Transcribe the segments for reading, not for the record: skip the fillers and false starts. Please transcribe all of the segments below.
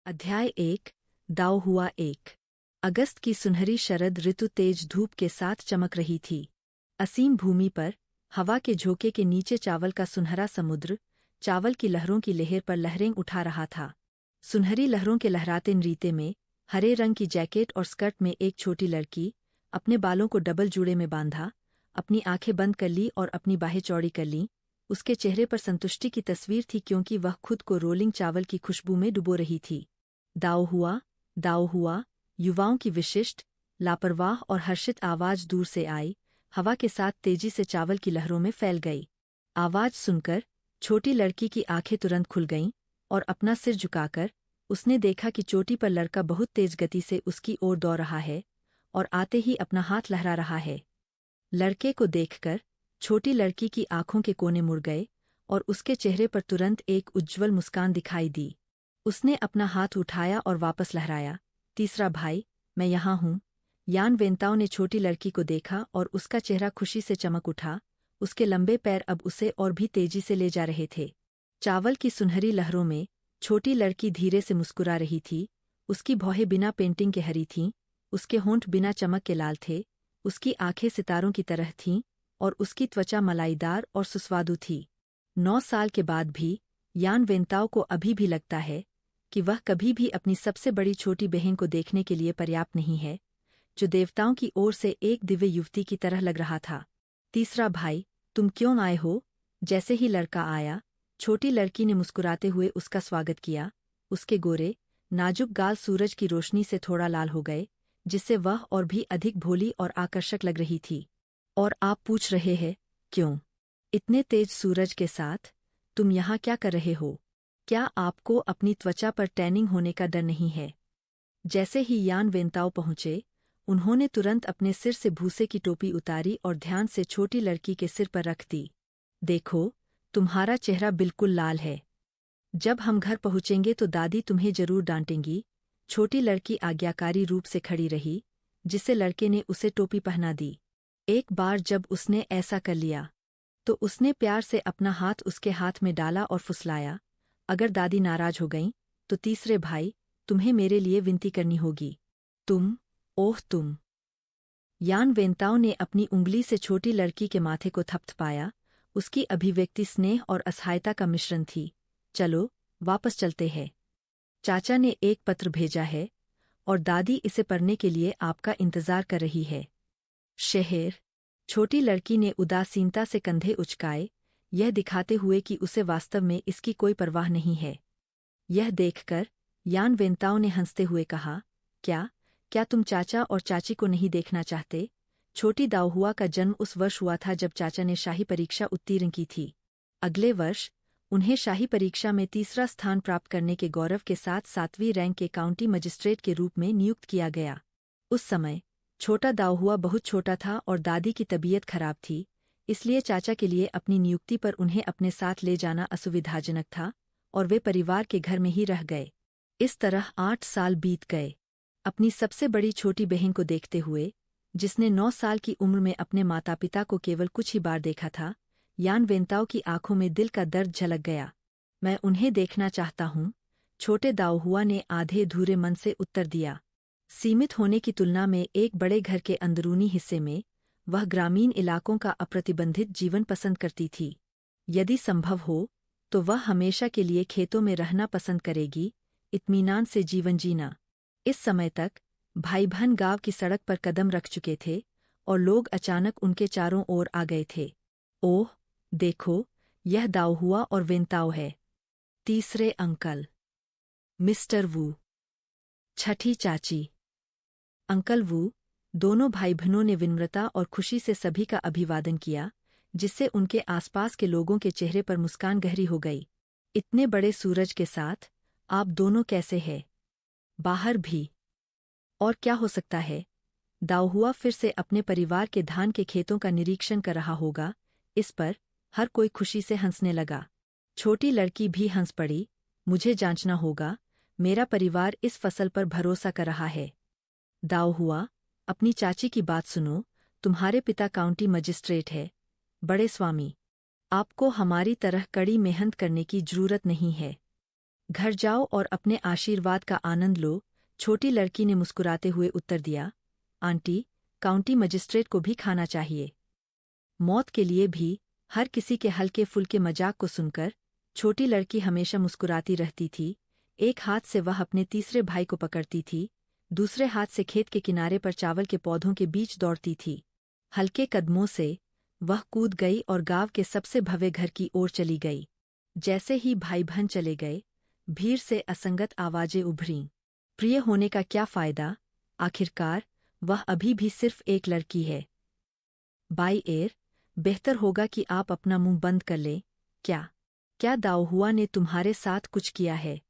अध्याय 1। दाव हुआ एक। अगस्त की सुनहरी शरद ऋतु तेज धूप के साथ चमक रही थी। असीम भूमि पर हवा के झोंके के नीचे चावल का सुनहरा समुद्र चावल की लहरों की लहर पर लहरें उठा रहा था। सुनहरी लहरों के लहराते नृत्य में हरे रंग की जैकेट और स्कर्ट में एक छोटी लड़की अपने बालों को डबल जूड़े में बांधा, अपनी आंखें बंद कर ली और अपनी बाहें चौड़ी कर लीं। उसके चेहरे पर संतुष्टि की तस्वीर थी, क्योंकि वह खुद को रोलिंग चावल की खुशबू में डुबो रही थी। दाव हुआ, युवाओं की विशिष्ट, लापरवाह और हर्षित आवाज दूर से आई, हवा के साथ तेजी से चावल की लहरों में फैल गई। आवाज सुनकर छोटी लड़की की आंखें तुरंत खुल गईं और अपना सिर झुकाकर उसने देखा कि चोटी पर लड़का बहुत तेज गति से उसकी ओर दौड़ रहा है और आते ही अपना हाथ लहरा रहा है। लड़के को देखकर छोटी लड़की की आंखों के कोने मुड़ गए और उसके चेहरे पर तुरंत एक उज्ज्वल मुस्कान दिखाई दी। उसने अपना हाथ उठाया और वापस लहराया, तीसरा भाई, मैं यहाँ हूँ। यान वेंताओ ने छोटी लड़की को देखा और उसका चेहरा खुशी से चमक उठा। उसके लंबे पैर अब उसे और भी तेजी से ले जा रहे थे। चावल की सुनहरी लहरों में छोटी लड़की धीरे से मुस्कुरा रही थी। उसकी भौहें बिना पेंटिंग के हरी थीं, उसके होंठ बिना चमक के लाल थे, उसकी आंखें सितारों की तरह थीं और उसकी त्वचा मलाईदार और सुस्वादु थी। 9 साल के बाद भी यान वेंताओ को अभी भी लगता है कि वह कभी भी अपनी सबसे बड़ी छोटी बहन को देखने के लिए पर्याप्त नहीं है, जो देवताओं की ओर से एक दिव्य युवती की तरह लग रहा था। तीसरा भाई, तुम क्यों आए हो? जैसे ही लड़का आया, छोटी लड़की ने मुस्कुराते हुए उसका स्वागत किया। उसके गोरे, नाजुक गाल सूरज की रोशनी से थोड़ा लाल हो गए, जिससे वह और भी अधिक भोली और आकर्षक लग रही थी। और आप पूछ रहे हैं, क्यों? इतने तेज सूरज के साथ तुम यहाँ क्या कर रहे हो? क्या आपको अपनी त्वचा पर टैनिंग होने का डर नहीं है? जैसे ही यान वेंताओ पहुंचे, उन्होंने तुरंत अपने सिर से भूसे की टोपी उतारी और ध्यान से छोटी लड़की के सिर पर रख दी। देखो, तुम्हारा चेहरा बिल्कुल लाल है। जब हम घर पहुंचेंगे तो दादी तुम्हें जरूर डांटेंगी। छोटी लड़की आज्ञाकारी रूप से खड़ी रही, जिससे लड़के ने उसे टोपी पहना दी। एक बार जब उसने ऐसा कर लिया, तो उसने प्यार से अपना हाथ उसके हाथ में डाला और फुसलाया, अगर दादी नाराज हो गईं, तो तीसरे भाई, तुम्हें मेरे लिए विनती करनी होगी। तुम। यान वेंताओ ने अपनी उंगली से छोटी लड़की के माथे को थपथपाया। उसकी अभिव्यक्ति स्नेह और असहायता का मिश्रण थी। चलो, वापस चलते हैं। चाचा ने एक पत्र भेजा है और दादी इसे पढ़ने के लिए आपका इंतजार कर रही है। शहर। छोटी लड़की ने उदासीनता से कंधे उचकाए, यह दिखाते हुए कि उसे वास्तव में इसकी कोई परवाह नहीं है। यह देखकर यान वेंताओ ने हंसते हुए कहा, क्या तुम चाचा और चाची को नहीं देखना चाहते? छोटी दाव हुआ का जन्म उस वर्ष हुआ था जब चाचा ने शाही परीक्षा उत्तीर्ण की थी। अगले वर्ष उन्हें शाही परीक्षा में तीसरा स्थान प्राप्त करने के गौरव के साथ 7वीं रैंक के काउंटी मजिस्ट्रेट के रूप में नियुक्त किया गया। उस समय छोटा दाव हुआ बहुत छोटा था और दादी की तबीयत खराब थी, इसलिए चाचा के लिए अपनी नियुक्ति पर उन्हें अपने साथ ले जाना असुविधाजनक था और वे परिवार के घर में ही रह गए। इस तरह 8 साल बीत गए। अपनी सबसे बड़ी छोटी बहन को देखते हुए, जिसने 9 साल की उम्र में अपने माता पिता को केवल कुछ ही बार देखा था, यान वेंताओ की आंखों में दिल का दर्द झलक गया। मैं उन्हें देखना चाहता हूँ, छोटे दाव हुआ ने आधे अधूरे मन से उत्तर दिया। सीमित होने की तुलना में एक बड़े घर के अंदरूनी हिस्से में वह ग्रामीण इलाकों का अप्रतिबंधित जीवन पसंद करती थी। यदि संभव हो तो वह हमेशा के लिए खेतों में रहना पसंद करेगी, इत्मीनान से जीवन जीना। इस समय तक भाई बहन गांव की सड़क पर कदम रख चुके थे और लोग अचानक उनके चारों ओर आ गए थे। ओह, देखो, यह दाव हुआ और वेंताओ है। तीसरे अंकल, मिस्टर वू। छठी चाची, अंकल वू। दोनों भाई बहनों ने विनम्रता और खुशी से सभी का अभिवादन किया, जिससे उनके आसपास के लोगों के चेहरे पर मुस्कान गहरी हो गई। इतने बड़े सूरज के साथ आप दोनों कैसे हैं? बाहर भी और क्या हो सकता है? दाव हुआ फिर से अपने परिवार के धान के खेतों का निरीक्षण कर रहा होगा। इस पर हर कोई खुशी से हंसने लगा। छोटी लड़की भी हंस पड़ी। मुझे जांचना होगा, मेरा परिवार इस फसल पर भरोसा कर रहा है। दाव हुआ, अपनी चाची की बात सुनो, तुम्हारे पिता काउंटी मजिस्ट्रेट है। बड़े स्वामी, आपको हमारी तरह कड़ी मेहनत करने की जरूरत नहीं है। घर जाओ और अपने आशीर्वाद का आनंद लो। छोटी लड़की ने मुस्कुराते हुए उत्तर दिया, आंटी, काउंटी मजिस्ट्रेट को भी खाना चाहिए। मौत के लिए भी। हर किसी के हल्के फुल्के मजाक को सुनकर छोटी लड़की हमेशा मुस्कुराती रहती थी। एक हाथ से वह अपने तीसरे भाई को पकड़ती थी, दूसरे हाथ से खेत के किनारे पर चावल के पौधों के बीच दौड़ती थी। हल्के कदमों से वह कूद गई और गांव के सबसे भव्य घर की ओर चली गई। जैसे ही भाई बहन चले गए, भीड़ से असंगत आवाजें उभरीं। प्रिय होने का क्या फायदा, आखिरकार वह अभी भी सिर्फ एक लड़की है। बाई एयर, बेहतर होगा कि आप अपना मुंह बंद कर लें। क्या दाऊहुआ ने तुम्हारे साथ कुछ किया है?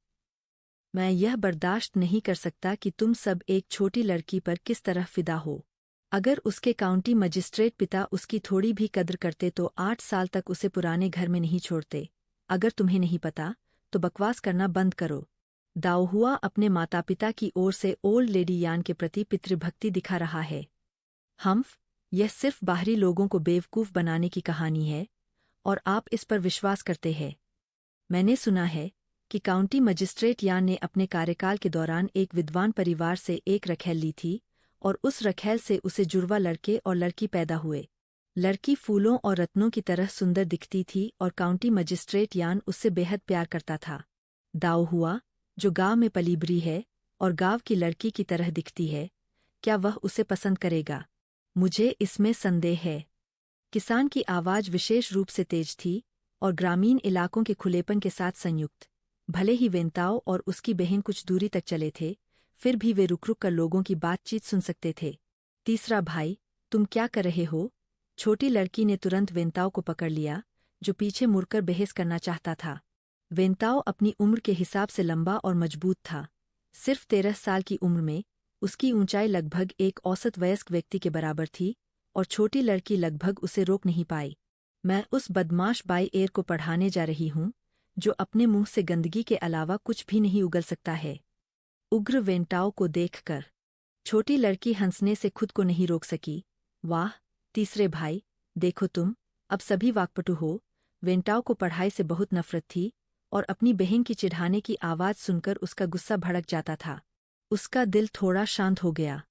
मैं यह बर्दाश्त नहीं कर सकता कि तुम सब एक छोटी लड़की पर किस तरह फिदा हो। अगर उसके काउंटी मजिस्ट्रेट पिता उसकी थोड़ी भी कद्र करते तो 8 साल तक उसे पुराने घर में नहीं छोड़ते। अगर तुम्हें नहीं पता तो बकवास करना बंद करो। दाऊहुआ अपने माता पिता की ओर से ओल्ड लेडी यान के प्रति पितृभक्ति दिखा रहा है। हम्फ, यह सिर्फ बाहरी लोगों को बेवकूफ बनाने की कहानी है और आप इस पर विश्वास करते हैं। मैंने सुना है कि काउंटी मजिस्ट्रेट यान ने अपने कार्यकाल के दौरान एक विद्वान परिवार से एक रखैल ली थी और उस रखैल से उसे जुड़वा लड़के और लड़की पैदा हुए। लड़की फूलों और रत्नों की तरह सुंदर दिखती थी और काउंटी मजिस्ट्रेट यान उससे बेहद प्यार करता था। दाऊहुआ, जो गांव में पलीबरी है और गांव की लड़की की तरह दिखती है, क्या वह उसे पसंद करेगा? मुझे इसमें संदेह है। किसान की आवाज विशेष रूप से तेज थी और ग्रामीण इलाकों के खुलेपन के साथ संयुक्त। भले ही वेंताओ और उसकी बहन कुछ दूरी तक चले थे, फिर भी वे रुक रुक कर लोगों की बातचीत सुन सकते थे। तीसरा भाई, तुम क्या कर रहे हो? छोटी लड़की ने तुरंत वेंताओ को पकड़ लिया, जो पीछे मुड़कर बहस करना चाहता था। वेंताओ अपनी उम्र के हिसाब से लंबा और मजबूत था। सिर्फ 13 साल की उम्र में उसकी ऊंचाई लगभग एक औसत वयस्क व्यक्ति के बराबर थी और छोटी लड़की लगभग उसे रोक नहीं पाई। मैं उस बदमाश बाई एयर को पढ़ाने जा रही हूँ, जो अपने मुंह से गंदगी के अलावा कुछ भी नहीं उगल सकता है। उग्र वेंटाओ को देखकर छोटी लड़की हंसने से खुद को नहीं रोक सकी। वाह, तीसरे भाई, देखो तुम अब सभी वाकपटु हो। वेंटाओ को पढ़ाई से बहुत नफरत थी और अपनी बहन की चिढ़ाने की आवाज सुनकर उसका गुस्सा भड़क जाता था। उसका दिल थोड़ा शांत हो गया।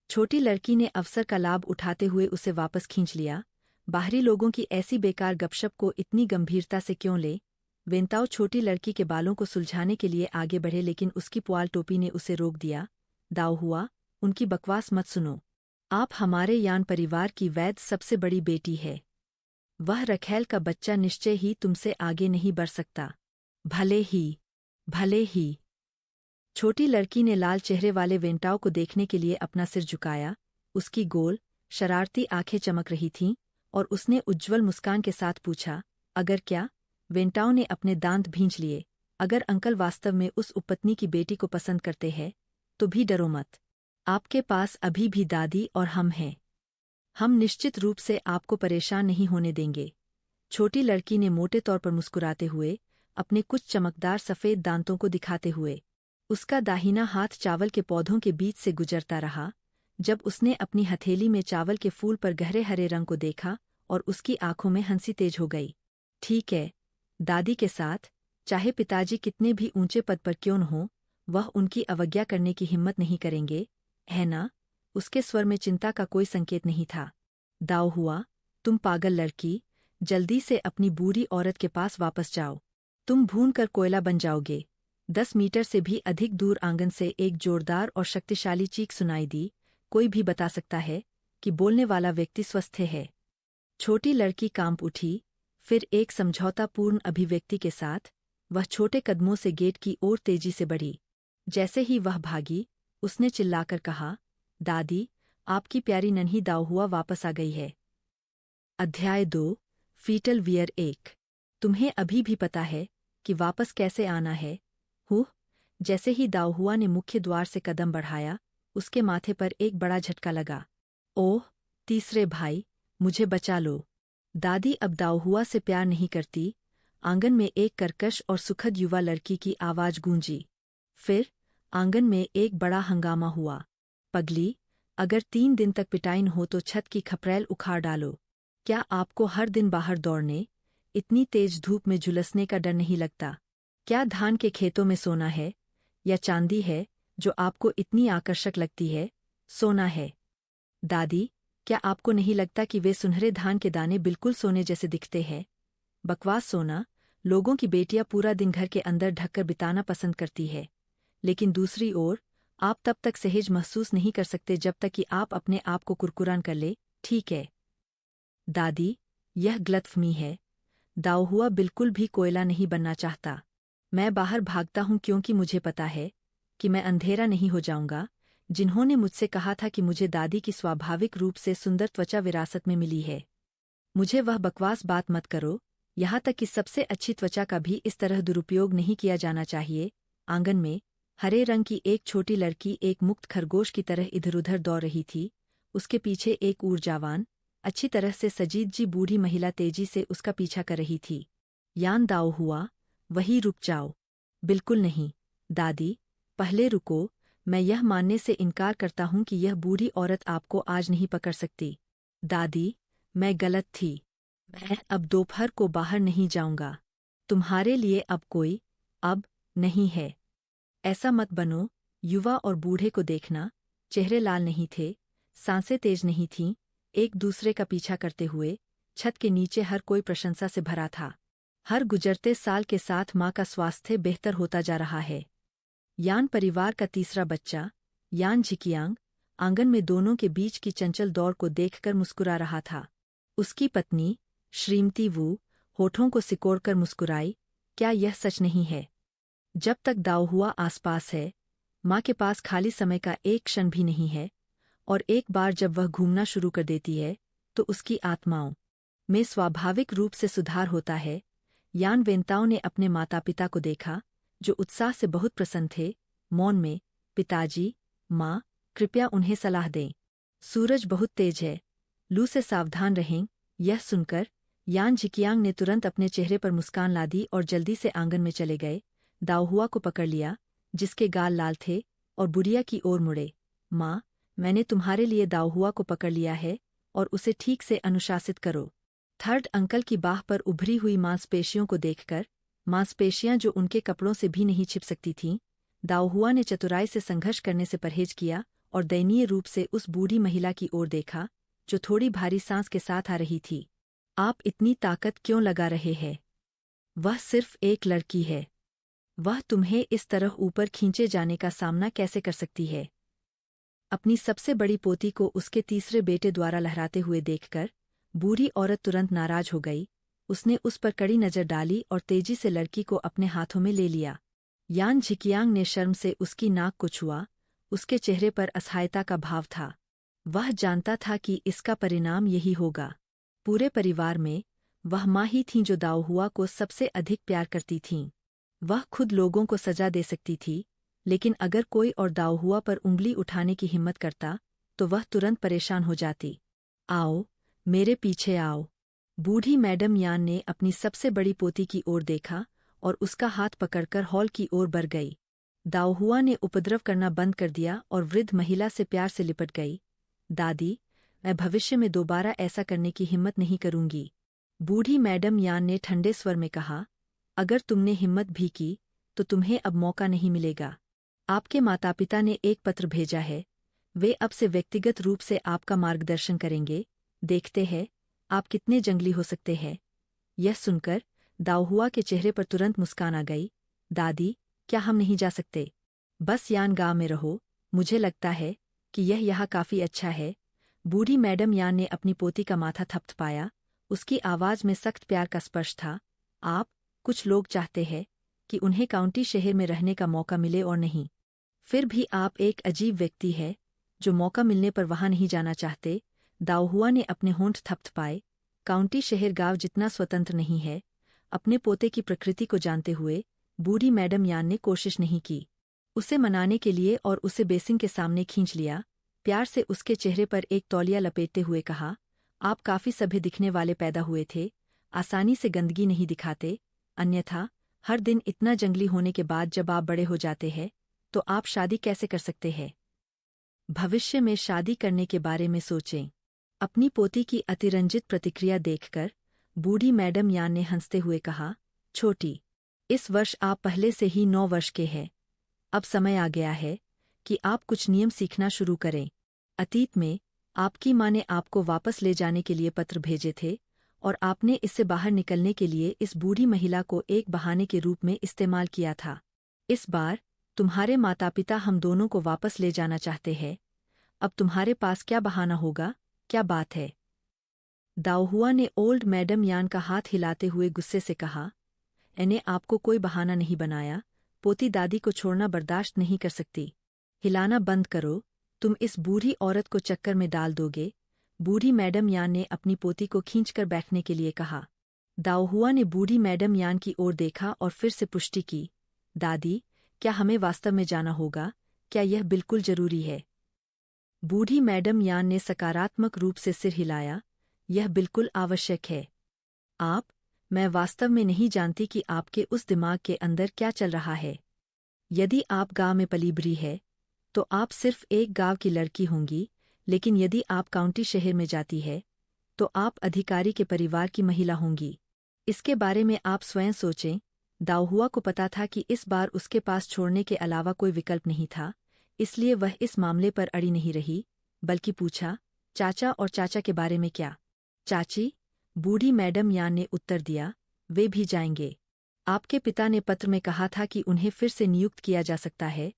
छोटी लड़की ने अवसर का लाभ उठाते हुए उसे वापस खींच लिया। बाहरी लोगों की ऐसी बेकार गपशप को इतनी गंभीरता से क्यों ले? वेंताओ छोटी लड़की के बालों को सुलझाने के लिए आगे बढ़े, लेकिन उसकी पुआल टोपी ने उसे रोक दिया। दाऊहुआ, उनकी बकवास मत सुनो। आप हमारे यान परिवार की वैद सबसे बड़ी बेटी है। वह रखैल का बच्चा निश्चय ही तुमसे आगे नहीं बढ़ सकता। भले ही। छोटी लड़की ने लाल चेहरे वाले वेंटाओ को देखने के लिए अपना सिर झुकाया। उसकी गोल, शरारती आंखें चमक रही थीं और उसने उज्ज्वल मुस्कान के साथ पूछा, अगर क्या? वेंटाओ ने अपने दांत भींच लिए। अगर अंकल वास्तव में उस उपपत्नी की बेटी को पसंद करते हैं, तो भी डरो मत। आपके पास अभी भी दादी और हम हैं। हम निश्चित रूप से आपको परेशान नहीं होने देंगे। छोटी लड़की ने मोटे तौर पर मुस्कुराते हुए अपने कुछ चमकदार सफ़ेद दांतों को दिखाते हुए उसका दाहिना हाथ चावल के पौधों के बीच से गुजरता रहा। जब उसने अपनी हथेली में चावल के फूल पर गहरे हरे रंग को देखा और उसकी आंखों में हंसी तेज हो गई। ठीक है, दादी के साथ, चाहे पिताजी कितने भी ऊंचे पद पर क्यों न हो, वह उनकी अवज्ञा करने की हिम्मत नहीं करेंगे, है ना? उसके स्वर में चिंता का कोई संकेत नहीं था। दाऊहुआ, तुम पागल लड़की, जल्दी से अपनी बूढ़ी औरत के पास वापस जाओ। तुम भून कर कोयला बन जाओगे। 10 मीटर से भी अधिक दूर आंगन से एक जोरदार और शक्तिशाली चीख सुनाई दी। कोई भी बता सकता है कि बोलने वाला व्यक्ति स्वस्थ है। छोटी लड़की कांप उठी। फिर एक समझौतापूर्ण अभिव्यक्ति के साथ वह छोटे कदमों से गेट की ओर तेजी से बढ़ी। जैसे ही वह भागी, उसने चिल्लाकर कहा, दादी, आपकी प्यारी नन्ही दाऊहुआ वापस आ गई है। अध्याय 2, फीटल वियर 1। तुम्हें अभी भी पता है कि वापस कैसे आना है? जैसे ही दाऊहुआ ने मुख्य द्वार से कदम बढ़ाया, उसके माथे पर एक बड़ा झटका लगा। ओह, तीसरे भाई, मुझे बचा लो। दादी अब दाऊहुआ से प्यार नहीं करती। आंगन में एक कर्कश और सुखद युवा लड़की की आवाज गूंजी। फिर आंगन में एक बड़ा हंगामा हुआ। पगली, अगर 3 दिन तक पिटाइन हो तो छत की खपरेल उखाड़ डालो। क्या आपको हर दिन बाहर दौड़ने, इतनी तेज धूप में झुलसने का डर नहीं लगता? क्या धान के खेतों में सोना है या चांदी है जो आपको इतनी आकर्षक लगती है? सोना है। दादी, क्या आपको नहीं लगता कि वे सुनहरे धान के दाने बिल्कुल सोने जैसे दिखते हैं? बकवास सोना, लोगों की बेटियां पूरा दिन घर के अंदर ढककर बिताना पसंद करती है। लेकिन दूसरी ओर, आप तब तक सहज महसूस नहीं कर सकते जब तक कि आप अपने आप को कुरकुरान कर ले, ठीक है? दादी, यह गलतफहमी है। दाऊहुआ बिल्कुल भी कोयला नहीं बनना चाहता। मैं बाहर भागता हूँ क्योंकि मुझे पता है कि मैं अंधेरा नहीं हो जाऊंगा। जिन्होंने मुझसे कहा था कि मुझे दादी की स्वाभाविक रूप से सुंदर त्वचा विरासत में मिली है। मुझे वह बकवास बात मत करो, यहाँ तक कि सबसे अच्छी त्वचा का भी इस तरह दुरुपयोग नहीं किया जाना चाहिए। आंगन में हरे रंग की एक छोटी लड़की एक मुक्त खरगोश की तरह इधर-उधर दौड़ रही थी। उसके पीछे एक ऊर्जावान, अच्छी तरह से सजीद जी बूढ़ी महिला तेजी से उसका पीछा कर रही थी। यान दाओ हुआ, वही रुक जाओ। बिल्कुल नहीं, दादी, पहले रुको। मैं यह मानने से इनकार करता हूँ कि यह बूढ़ी औरत आपको आज नहीं पकड़ सकती। दादी, मैं गलत थी। मैं अब दोपहर को बाहर नहीं जाऊंगा। तुम्हारे लिए अब कोई अब नहीं है। ऐसा मत बनो। युवा और बूढ़े को देखना, चेहरे लाल नहीं थे, सांसें तेज नहीं थीं, एक दूसरे का पीछा करते हुए छत के नीचे हर कोई प्रशंसा से भरा था। हर गुजरते साल के साथ माँ का स्वास्थ्य बेहतर होता जा रहा है। यान परिवार का तीसरा बच्चा, यान झिकियांग, आंगन में दोनों के बीच की चंचल दौड़ को देखकर मुस्कुरा रहा था। उसकी पत्नी, श्रीमती वू, होठों को सिकोड़कर मुस्कुराई, क्या यह सच नहीं है? जब तक दाऊहुआ आसपास है, माँ के पास खाली समय का एक क्षण भी नहीं है, और एक बार जब वह घूमना शुरू कर देती है, तो उसकी आत्माओं में स्वाभाविक रूप से सुधार होता है। यान वेंताओं ने अपने माता पिता को देखा, जो उत्साह से बहुत प्रसन्न थे, मौन में, पिताजी, माँ, कृपया उन्हें सलाह दें। सूरज बहुत तेज है, लू से सावधान रहें। यह सुनकर यान झिकियांग ने तुरंत अपने चेहरे पर मुस्कान ला दी और जल्दी से आंगन में चले गए। दाऊहुआ को पकड़ लिया, जिसके गाल लाल थे, और बुढ़िया की ओर मुड़े। माँ, मैंने तुम्हारे लिए दाऊहुआ को पकड़ लिया है, और उसे ठीक से अनुशासित करो। थर्ड अंकल की बाह पर उभरी हुई मांसपेशियों को देखकर, मांसपेशियां जो उनके कपड़ों से भी नहीं छिप सकती थीं, दाऊहुआ ने चतुराई से संघर्ष करने से परहेज किया और दयनीय रूप से उस बूढ़ी महिला की ओर देखा, जो थोड़ी भारी सांस के साथ आ रही थी। आप इतनी ताकत क्यों लगा रहे हैं? वह सिर्फ एक लड़की है। वह तुम्हें इस तरह ऊपर खींचे जाने का सामना कैसे कर सकती है? अपनी सबसे बड़ी पोती को उसके तीसरे बेटे द्वारा लहराते हुए देखकर बूढ़ी औरत तुरंत नाराज हो गई। उसने उस पर कड़ी नजर डाली और तेजी से लड़की को अपने हाथों में ले लिया। यान झिकियांग ने शर्म से उसकी नाक को छुआ। उसके चेहरे पर असहायता का भाव था। वह जानता था कि इसका परिणाम यही होगा। पूरे परिवार में वह माँ ही थीं जो दाऊहुआ को सबसे अधिक प्यार करती थीं। वह खुद लोगों को सजा दे सकती थी, लेकिन अगर कोई और दाऊहुआ पर उंगली उठाने की हिम्मत करता, तो वह तुरंत परेशान हो जाती। आओ, मेरे पीछे आओ। बूढ़ी मैडम यान ने अपनी सबसे बड़ी पोती की ओर देखा और उसका हाथ पकड़कर हॉल की ओर बढ़ गई। दाऊहुआ ने उपद्रव करना बंद कर दिया और वृद्ध महिला से प्यार से लिपट गई। दादी, मैं भविष्य में दोबारा ऐसा करने की हिम्मत नहीं करूंगी। बूढ़ी मैडम यान ने ठंडे स्वर में कहा, अगर तुमने हिम्मत भी की, तो तुम्हें अब मौका नहीं मिलेगा। आपके माता पिता ने एक पत्र भेजा है। वे अब से व्यक्तिगत रूप से आपका मार्गदर्शन करेंगे। देखते हैं, आप कितने जंगली हो सकते हैं। यह सुनकर दाऊहुआ के चेहरे पर तुरंत मुस्कान आ गई। दादी, क्या हम नहीं जा सकते? बस यान गांव में रहो, मुझे लगता है कि यह यहाँ काफी अच्छा है। बूढ़ी मैडम यान ने अपनी पोती का माथा थपथपाया। उसकी आवाज में सख्त प्यार का स्पर्श था। आप, कुछ लोग चाहते हैं कि उन्हें काउंटी शहर में रहने का मौका मिले और नहीं। फिर भी आप एक अजीब व्यक्ति है, जो मौका मिलने पर वहां नहीं जाना चाहते। दाऊहुआ ने अपने होंठ थपथपाए। काउंटी शहर गांव जितना स्वतंत्र नहीं है। अपने पोते की प्रकृति को जानते हुए बूढ़ी मैडम यान ने कोशिश नहीं की। उसे मनाने के लिए और उसे बेसिन के सामने खींच लिया। प्यार से उसके चेहरे पर एक तौलिया लपेटते हुए कहा, आप काफी सभ्य दिखने वाले पैदा हुए थे। आसानी से गंदगी नहीं दिखाते। अन्यथा हर दिन इतना जंगली होने के बाद जब आप बड़े हो जाते हैं, तो आप शादी कैसे कर सकते हैं? भविष्य में शादी करने के बारे में सोचें। अपनी पोती की अतिरंजित प्रतिक्रिया देखकर बूढ़ी मैडम यान ने हंसते हुए कहा, छोटी इस वर्ष आप पहले से ही 9 वर्ष के हैं। अब समय आ गया है कि आप कुछ नियम सीखना शुरू करें। अतीत में आपकी माँ ने आपको वापस ले जाने के लिए पत्र भेजे थे और आपने इससे बाहर निकलने के लिए इस बूढ़ी महिला को एक बहाने के रूप में इस्तेमाल किया था। इस बार तुम्हारे माता-पिता हम दोनों को वापस ले जाना चाहते हैं। अब तुम्हारे पास क्या बहाना होगा, क्या बात है? दाओहुआ ने ओल्ड मैडम यान का हाथ हिलाते हुए गुस्से से कहा, मैंने आपको कोई बहाना नहीं बनाया, पोती दादी को छोड़ना बर्दाश्त नहीं कर सकती। हिलाना बंद करो, तुम इस बूढ़ी औरत को चक्कर में डाल दोगे। बूढ़ी मैडम यान ने अपनी पोती को खींचकर बैठने के लिए कहा। दाओहुआ ने बूढ़ी मैडम यान की ओर देखा और फिर से पुष्टि की, दादी, क्या हमें वास्तव में जाना होगा? क्या यह बिल्कुल जरूरी है? बूढ़ी मैडम यान ने सकारात्मक रूप से सिर हिलाया, यह बिल्कुल आवश्यक है। मैं वास्तव में नहीं जानती कि आपके उस दिमाग के अंदर क्या चल रहा है। यदि आप गांव में पली बड़ी है, तो आप सिर्फ एक गांव की लड़की होंगी, लेकिन यदि आप काउंटी शहर में जाती है, तो आप अधिकारी के परिवार की महिला होंगी। इसके बारे में आप स्वयं सोचें। दाओहुआ को पता था कि इस बार उसके पास छोड़ने के अलावा कोई विकल्प नहीं था, इसलिए वह इस मामले पर अड़ी नहीं रही, बल्कि पूछा, चाचा और चाचा के बारे में क्या? चाची, बूढ़ी मैडम यान ने उत्तर दिया, वे भी जाएंगे। आपके पिता ने पत्र में कहा था कि उन्हें फिर से नियुक्त किया जा सकता है,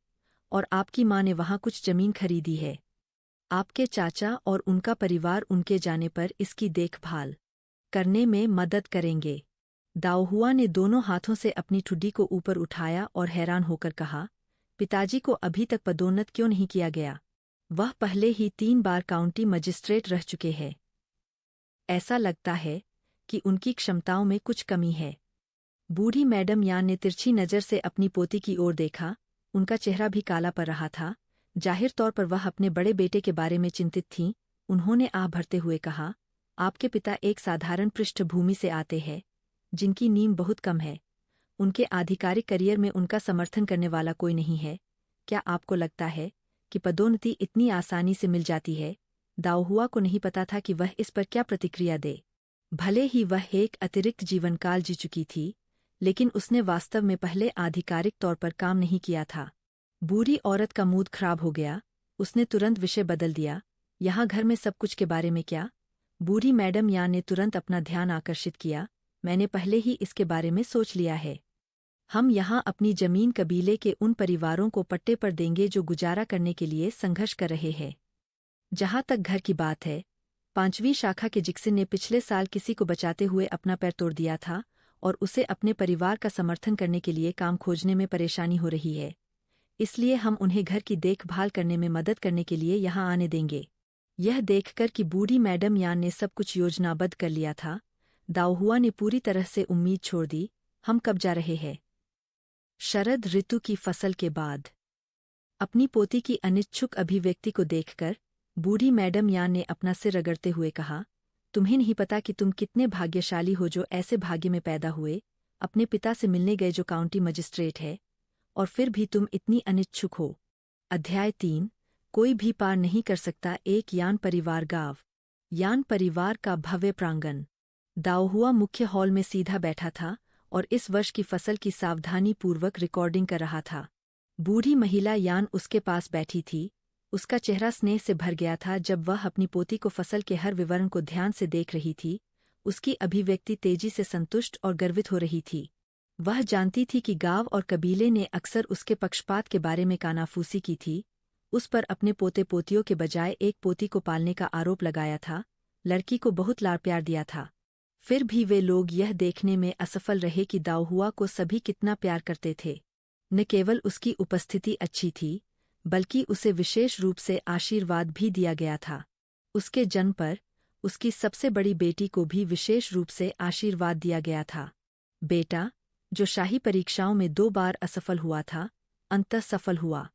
और आपकी माँ ने वहाँ कुछ जमीन खरीदी है। आपके चाचा और उनका परिवार उनके जाने पर इसकी देखभाल करने में मदद करेंगे। दाओहुआ ने दोनों हाथों से अपनी ठुड्डी को ऊपर उठाया और हैरान होकर कहा, पिताजी को अभी तक पदोन्नत क्यों नहीं किया गया? वह पहले ही 3 बार काउंटी मजिस्ट्रेट रह चुके हैं। ऐसा लगता है कि उनकी क्षमताओं में कुछ कमी है। बूढ़ी मैडम यान ने तिरछी नज़र से अपनी पोती की ओर देखा, उनका चेहरा भी काला पड़ रहा था। जाहिर तौर पर वह अपने बड़े बेटे के बारे में चिंतित थीं। उन्होंने आह भरते हुए कहा, आपके पिता एक साधारण पृष्ठभूमि से आते हैं, जिनकी नींव बहुत कम है। उनके आधिकारिक करियर में उनका समर्थन करने वाला कोई नहीं है। क्या आपको लगता है कि पदोन्नति इतनी आसानी से मिल जाती है? दाओहुआ को नहीं पता था कि वह इस पर क्या प्रतिक्रिया दे। भले ही वह एक अतिरिक्त जीवनकाल जी चुकी थी, लेकिन उसने वास्तव में पहले आधिकारिक तौर पर काम नहीं किया था। बूढ़ी औरत का मूड खराब हो गया। उसने तुरंत विषय बदल दिया, यहाँ घर में सब कुछ के बारे में क्या? बूढ़ी मैडम यान ने तुरंत अपना ध्यान आकर्षित किया, मैंने पहले ही इसके बारे में सोच लिया है। हम यहाँ अपनी जमीन कबीले के उन परिवारों को पट्टे पर देंगे जो गुजारा करने के लिए संघर्ष कर रहे हैं। जहाँ तक घर की बात है, 5वीं शाखा के जिक्सिन ने पिछले साल किसी को बचाते हुए अपना पैर तोड़ दिया था और उसे अपने परिवार का समर्थन करने के लिए काम खोजने में परेशानी हो रही है। इसलिए हम उन्हें घर की देखभाल करने में मदद करने के लिए यहाँ आने देंगे। यह देखकर कि बूढ़ी मैडम यान ने सब कुछ योजनाबद्ध कर लिया था, दाओहुआ ने पूरी तरह से उम्मीद छोड़ दी। हम कब जा रहे हैं? शरद ऋतु की फसल के बाद। अपनी पोती की अनिच्छुक अभिव्यक्ति को देखकर बूढ़ी मैडम यान ने अपना सिर रगड़ते हुए कहा, तुम्हें नहीं पता कि तुम कितने भाग्यशाली हो जो ऐसे भाग्य में पैदा हुए, अपने पिता से मिलने गए जो काउंटी मजिस्ट्रेट है, और फिर भी तुम इतनी अनिच्छुक हो। अध्याय 3। कोई भी पार नहीं कर सकता एक यान परिवार गाँव। यान परिवार का भव्य प्रांगण। दाओहुआ मुख्य हॉल में सीधा बैठा था और इस वर्ष की फसल की सावधानीपूर्वक रिकॉर्डिंग कर रहा था। बूढ़ी महिला यान उसके पास बैठी थी। उसका चेहरा स्नेह से भर गया था जब वह अपनी पोती को फसल के हर विवरण को ध्यान से देख रही थी। उसकी अभिव्यक्ति तेजी से संतुष्ट और गर्वित हो रही थी। वह जानती थी कि गांव और कबीले ने अक्सर उसके पक्षपात के बारे में कानाफूसी की थी। उस पर अपने पोते पोतियों के बजाय एक पोती को पालने का आरोप लगाया था, लड़की को बहुत लाड़ प्यार दिया था। फिर भी वे लोग यह देखने में असफल रहे कि दाओहुआ को सभी कितना प्यार करते थे। न केवल उसकी उपस्थिति अच्छी थी, बल्कि उसे विशेष रूप से आशीर्वाद भी दिया गया था। उसके जन्म पर उसकी सबसे बड़ी बेटी को भी विशेष रूप से आशीर्वाद दिया गया था। बेटा, जो शाही परीक्षाओं में 2 बार असफल हुआ था, अंततः सफल हुआ।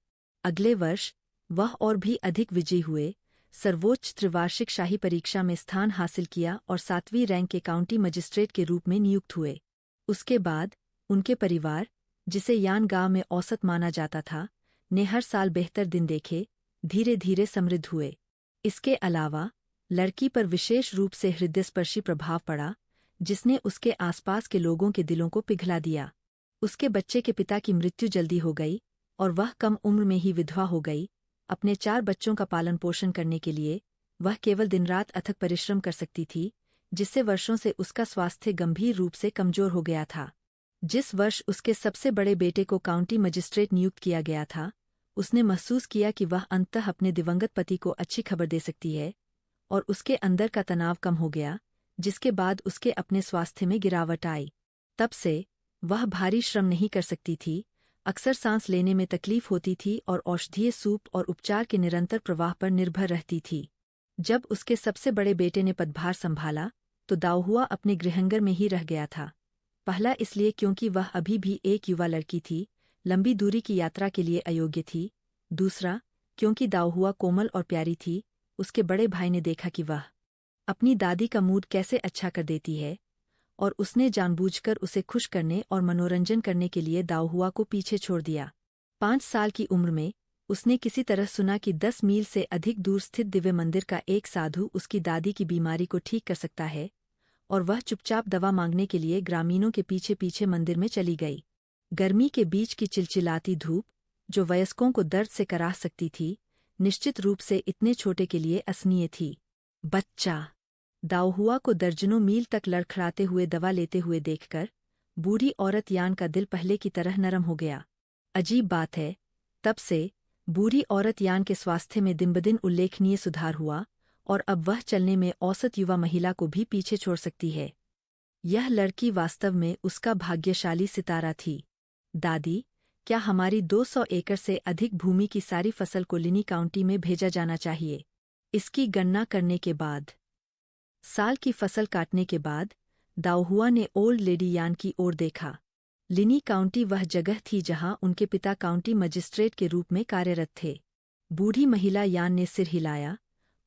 अगले वर्ष वह और भी अधिक विजयी हुए, सर्वोच्च त्रिवार्षिक शाही परीक्षा में स्थान हासिल किया और 7वीं रैंक के काउंटी मजिस्ट्रेट के रूप में नियुक्त हुए। उसके बाद उनके परिवार, जिसे यान गांव में औसत माना जाता था, ने हर साल बेहतर दिन देखे, धीरे धीरे समृद्ध हुए। इसके अलावा लड़की पर विशेष रूप से हृदयस्पर्शी प्रभाव पड़ा, जिसने उसके आसपास के लोगों के दिलों को पिघला दिया। उसके बच्चे के पिता की मृत्यु जल्दी हो गई और वह कम उम्र में ही विधवा हो गई। अपने 4 बच्चों का पालन पोषण करने के लिए वह केवल दिन-रात अथक परिश्रम कर सकती थी, जिससे वर्षों से उसका स्वास्थ्य गंभीर रूप से कमजोर हो गया था। जिस वर्ष उसके सबसे बड़े बेटे को काउंटी मजिस्ट्रेट नियुक्त किया गया था, उसने महसूस किया कि वह अंततः अपने दिवंगत पति को अच्छी खबर दे सकती है, और उसके अंदर का तनाव कम हो गया, जिसके बाद उसके अपने स्वास्थ्य में गिरावट आई। तब से वह भारी श्रम नहीं कर सकती थी, अक्सर सांस लेने में तकलीफ होती थी और औषधीय सूप और उपचार के निरंतर प्रवाह पर निर्भर रहती थी। जब उसके सबसे बड़े बेटे ने पदभार संभाला, तो दाओहुआ अपने गृहांगन में ही रह गया था। पहला इसलिए क्योंकि वह अभी भी एक युवा लड़की थी, लंबी दूरी की यात्रा के लिए अयोग्य थी। दूसरा, क्योंकि दाओहुआ कोमल और प्यारी थी। उसके बड़े भाई ने देखा कि वह अपनी दादी का मूड कैसे अच्छा कर देती है, और उसने जानबूझकर उसे खुश करने और मनोरंजन करने के लिए दाओहुआ को पीछे छोड़ दिया। 5 साल की उम्र में उसने किसी तरह सुना कि 10 मील से अधिक दूर स्थित दिव्य मंदिर का एक साधु उसकी दादी की बीमारी को ठीक कर सकता है, और वह चुपचाप दवा मांगने के लिए ग्रामीणों के पीछे पीछे मंदिर में चली गई। गर्मी के बीच की चिलचिलाती धूप, जो वयस्कों को दर्द से कराह सकती थी, निश्चित रूप से इतने छोटे के लिए असहनीय थी। बच्चा दाओहुआ को दर्जनों मील तक लड़खड़ाते हुए दवा लेते हुए देखकर बूढ़ी औरत यान का दिल पहले की तरह नरम हो गया। अजीब बात है, तब से बूढ़ी औरत यान के स्वास्थ्य में दिन-ब-दिन उल्लेखनीय सुधार हुआ, और अब वह चलने में औसत युवा महिला को भी पीछे छोड़ सकती है। यह लड़की वास्तव में उसका भाग्यशाली सितारा थी। दादी, क्या हमारी 200 एकड़ से अधिक भूमि की सारी फसल को लिनी काउंटी में भेजा जाना चाहिए? इसकी गणना करने के बाद, साल की फसल काटने के बाद, दाओहुआ ने ओल्ड लेडी यान की ओर देखा। लिनी काउंटी वह जगह थी जहां उनके पिता काउंटी मजिस्ट्रेट के रूप में कार्यरत थे। बूढ़ी महिला यान ने सिर हिलाया।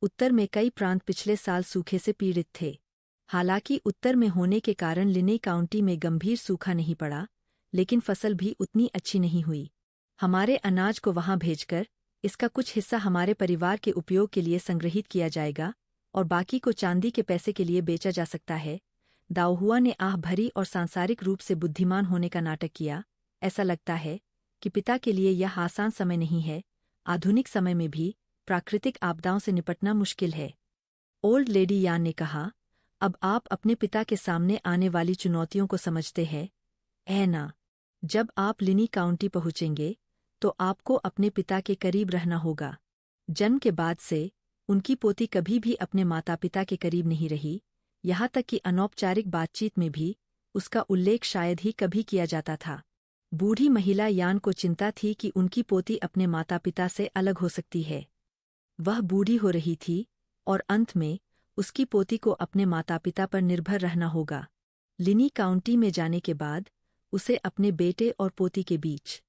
उत्तर में कई प्रांत पिछले साल सूखे से पीड़ित थे। हालांकि उत्तर में होने के कारण लिनी काउंटी में गंभीर सूखा नहीं पड़ा, लेकिन फसल भी उतनी अच्छी नहीं हुई। हमारे अनाज को वहां भेजकर इसका कुछ हिस्सा हमारे परिवार के उपयोग के लिए संग्रहित किया जाएगा, और बाकी को चांदी के पैसे के लिए बेचा जा सकता है। दाओहुआ ने आह भरी और सांसारिक रूप से बुद्धिमान होने का नाटक किया। ऐसा लगता है कि पिता के लिए यह आसान समय नहीं है। आधुनिक समय में भी प्राकृतिक आपदाओं से निपटना मुश्किल है। ओल्ड लेडी यान ने कहा, अब आप अपने पिता के सामने आने वाली चुनौतियों को समझते हैं, है ना? जब आप लिनी काउंटी पहुंचेंगे, तो आपको अपने पिता के करीब रहना होगा। जन्म के बाद से उनकी पोती कभी भी अपने माता पिता के करीब नहीं रही, यहाँ तक कि अनौपचारिक बातचीत में भी उसका उल्लेख शायद ही कभी किया जाता था। बूढ़ी महिला यान को चिंता थी कि उनकी पोती अपने माता पिता से अलग हो सकती है। वह बूढ़ी हो रही थी, और अंत में उसकी पोती को अपने माता पिता पर निर्भर रहना होगा। लिनी काउंटी में जाने के बाद उसे अपने बेटे और पोती के बीच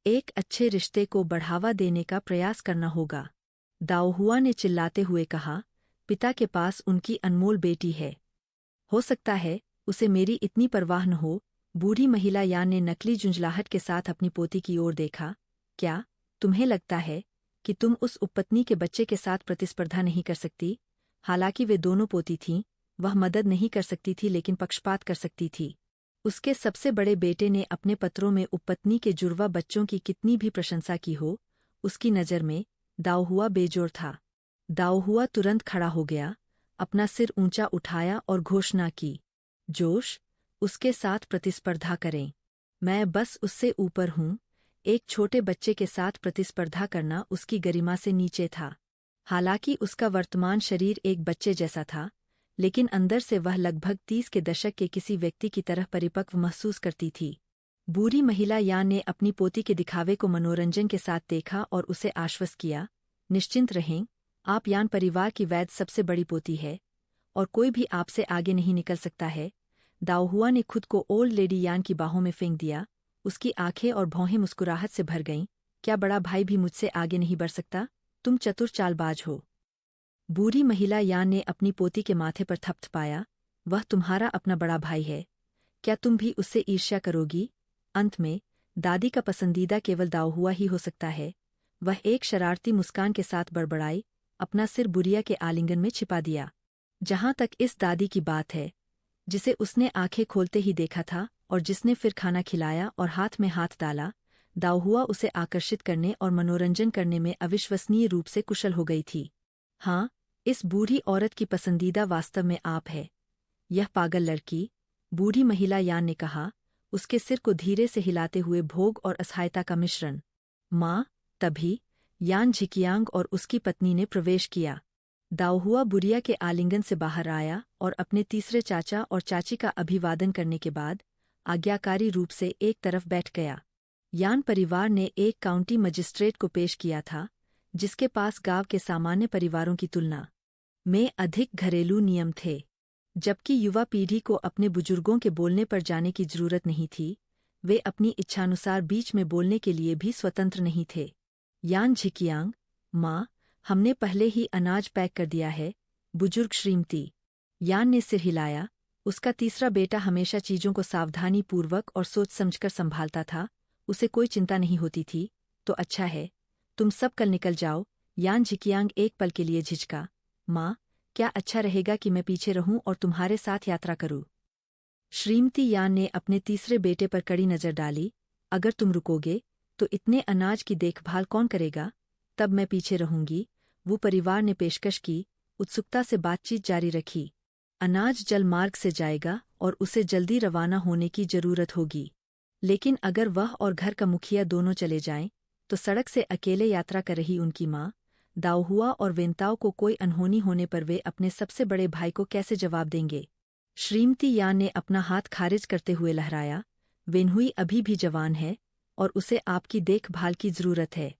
एक अच्छे रिश्ते को बढ़ावा देने का प्रयास करना होगा। दाओहुआ ने चिल्लाते हुए कहा, पिता के पास उनकी अनमोल बेटी है। हो सकता है उसे मेरी इतनी परवाह न हो। बूढ़ी महिला यान ने नकली झुंझलाहट के साथ अपनी पोती की ओर देखा। क्या तुम्हें लगता है कि तुम उस उपपत्नी के बच्चे के साथ प्रतिस्पर्धा नहीं कर सकती? हालांकि वे दोनों पोती थीं, वह मदद नहीं कर सकती थी लेकिन पक्षपात कर सकती थी। उसके सबसे बड़े बेटे ने अपने पत्रों में उपपत्नी के जुड़वा बच्चों की कितनी भी प्रशंसा की हो, उसकी नज़र में दाओहुआ बेजोड़ था। दाओहुआ तुरंत खड़ा हो गया, अपना सिर ऊंचा उठाया और घोषणा की, जोश, उसके साथ प्रतिस्पर्धा करें। मैं बस उससे ऊपर हूँ। एक छोटे बच्चे के साथ प्रतिस्पर्धा करना उसकी गरिमा से नीचे था। हालांकि उसका वर्तमान शरीर एक बच्चे जैसा था, लेकिन अंदर से वह लगभग 30 के दशक के किसी व्यक्ति की तरह परिपक्व महसूस करती थी। बूढ़ी महिला यान ने अपनी पोती के दिखावे को मनोरंजन के साथ देखा और उसे आश्वस्त किया, निश्चिंत रहें, आप यान परिवार की वैध सबसे बड़ी पोती है, और कोई भी आपसे आगे नहीं निकल सकता है। दाओहुआ ने खुद को ओल्ड लेडी यान की बाहों में फेंक दिया। उसकी आंखें और भौहें मुस्कुराहट से भर गईं। क्या बड़ा भाई भी मुझसे आगे नहीं बढ़ सकता? तुम चतुर चालबाज हो। बूढ़ी महिला यान ने अपनी पोती के माथे पर थपथपाया। वह तुम्हारा अपना बड़ा भाई है, क्या तुम भी उससे ईर्ष्या करोगी? अंत में दादी का पसंदीदा केवल दाओहुआ ही हो सकता है। वह एक शरारती मुस्कान के साथ बड़बड़ाई, अपना सिर बुढ़िया के आलिंगन में छिपा दिया। जहां तक इस दादी की बात है, जिसे उसने आंखें खोलते ही देखा था, और जिसने फिर खाना खिलाया और हाथ में हाथ डाला, दाओहुआ उसे आकर्षित करने और मनोरंजन करने में अविश्वसनीय रूप से कुशल हो गई थी। हाँ, इस बूढ़ी औरत की पसंदीदा वास्तव में आप है। यह पागल लड़की, बूढ़ी महिला यान ने कहा, उसके सिर को धीरे से हिलाते हुए भोग और असहायता का मिश्रण। माँ, तभी यान झिकियांग और उसकी पत्नी ने प्रवेश किया। दाओहुआ बुढ़िया के आलिंगन से बाहर आया और अपने तीसरे चाचा और चाची का अभिवादन करने के बाद आज्ञाकारी रूप से एक तरफ बैठ गया। यान परिवार ने एक काउंटी मजिस्ट्रेट को पेश किया था, जिसके पास गांव के सामान्य परिवारों की तुलना में अधिक घरेलू नियम थे। जबकि युवा पीढ़ी को अपने बुजुर्गों के बोलने पर जाने की जरूरत नहीं थी, वे अपनी इच्छानुसार बीच में बोलने के लिए भी स्वतंत्र नहीं थे। यान झिकियांग, माँ, हमने पहले ही अनाज पैक कर दिया है, बुजुर्ग श्रीमती। यान ने सिर हिलाया। उसका तीसरा बेटा हमेशा चीजों को सावधानीपूर्वक और सोच समझकर संभालता था, उसे कोई चिंता नहीं होती थी। तो अच्छा है, तुम सब कल निकल जाओ। यान झिकियांग एक पल के लिए झिझका। माँ, क्या अच्छा रहेगा कि मैं पीछे रहूं और तुम्हारे साथ यात्रा करूं? श्रीमती यान ने अपने तीसरे बेटे पर कड़ी नजर डाली। अगर तुम रुकोगे तो इतने अनाज की देखभाल कौन करेगा? तब मैं पीछे रहूंगी, वो परिवार ने पेशकश की, उत्सुकता से बातचीत जारी रखी। अनाज जल मार्ग से जाएगा और उसे जल्दी रवाना होने की जरूरत होगी। लेकिन अगर वह और घर का मुखिया दोनों चले जाएं, तो सड़क से अकेले यात्रा कर रही उनकी माँ, दाओहुआ और वेंताओ को कोई अनहोनी होने पर वे अपने सबसे बड़े भाई को कैसे जवाब देंगे? श्रीमती यान ने अपना हाथ खारिज करते हुए लहराया। वेनहुई अभी भी जवान है और उसे आपकी देखभाल की जरूरत है।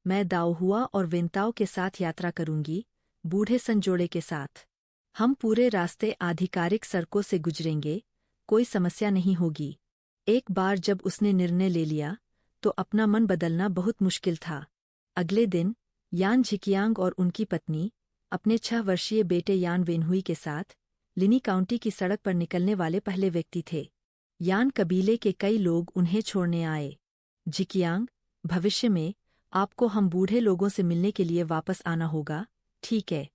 मैं दाओहुआ और वेंताओ के साथ यात्रा करूंगी, बूढ़े संजोड़े के साथ। हम पूरे रास्ते आधिकारिक सड़कों से गुजरेंगे, कोई समस्या नहीं होगी। एक बार जब उसने निर्णय ले लिया, तो अपना मन बदलना बहुत मुश्किल था। अगले दिन यान झिकियांग और उनकी पत्नी अपने 6 वर्षीय बेटे यान वेनहुई के साथ लिनी काउंटी की सड़क पर निकलने वाले पहले व्यक्ति थे। यान कबीले के कई लोग उन्हें छोड़ने आए। झिकियांग, भविष्य में आपको हम बूढ़े लोगों से मिलने के लिए वापस आना होगा, ठीक है?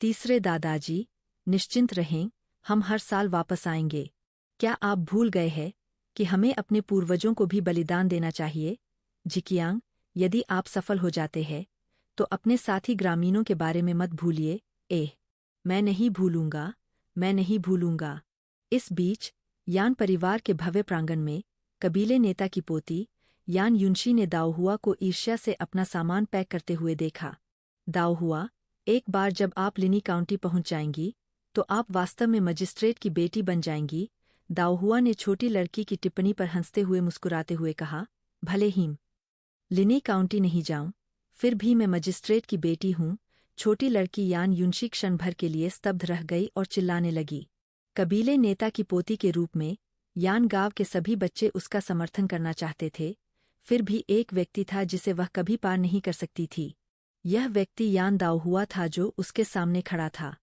तीसरे दादाजी, निश्चिंत रहें, हम हर साल वापस आएंगे। क्या आप भूल गए हैं कि हमें अपने पूर्वजों को भी बलिदान देना चाहिए? झिकियांग, यदि आप सफल हो जाते हैं, तो अपने साथी ग्रामीणों के बारे में मत भूलिए। मैं नहीं भूलूंगा, मैं नहीं भूलूंगा। इस बीच यान परिवार के भव्य प्रांगण में कबीले नेता की पोती यान युनशी ने दाओहुआ को ईर्ष्या से अपना सामान पैक करते हुए देखा। दाओहुआ, एक बार जब आप लिनी काउंटी पहुंच जाएंगी, तो आप वास्तव में मजिस्ट्रेट की बेटी बन जाएंगी। दाओहुआ ने छोटी लड़की की टिप्पणी पर हंसते हुए मुस्कुराते हुए कहा, भले ही लिनी काउंटी नहीं जाऊं, फिर भी मैं मजिस्ट्रेट की बेटी हूं। छोटी लड़की यान युनशी क्षण भर के लिए स्तब्ध रह गई और चिल्लाने लगी। कबीले नेता की पोती के रूप में यान गांव के सभी बच्चे उसका समर्थन करना चाहते थे, फिर भी एक व्यक्ति था जिसे वह कभी पार नहीं कर सकती थी। यह व्यक्ति यान दाओहुआ था, जो उसके सामने खड़ा था।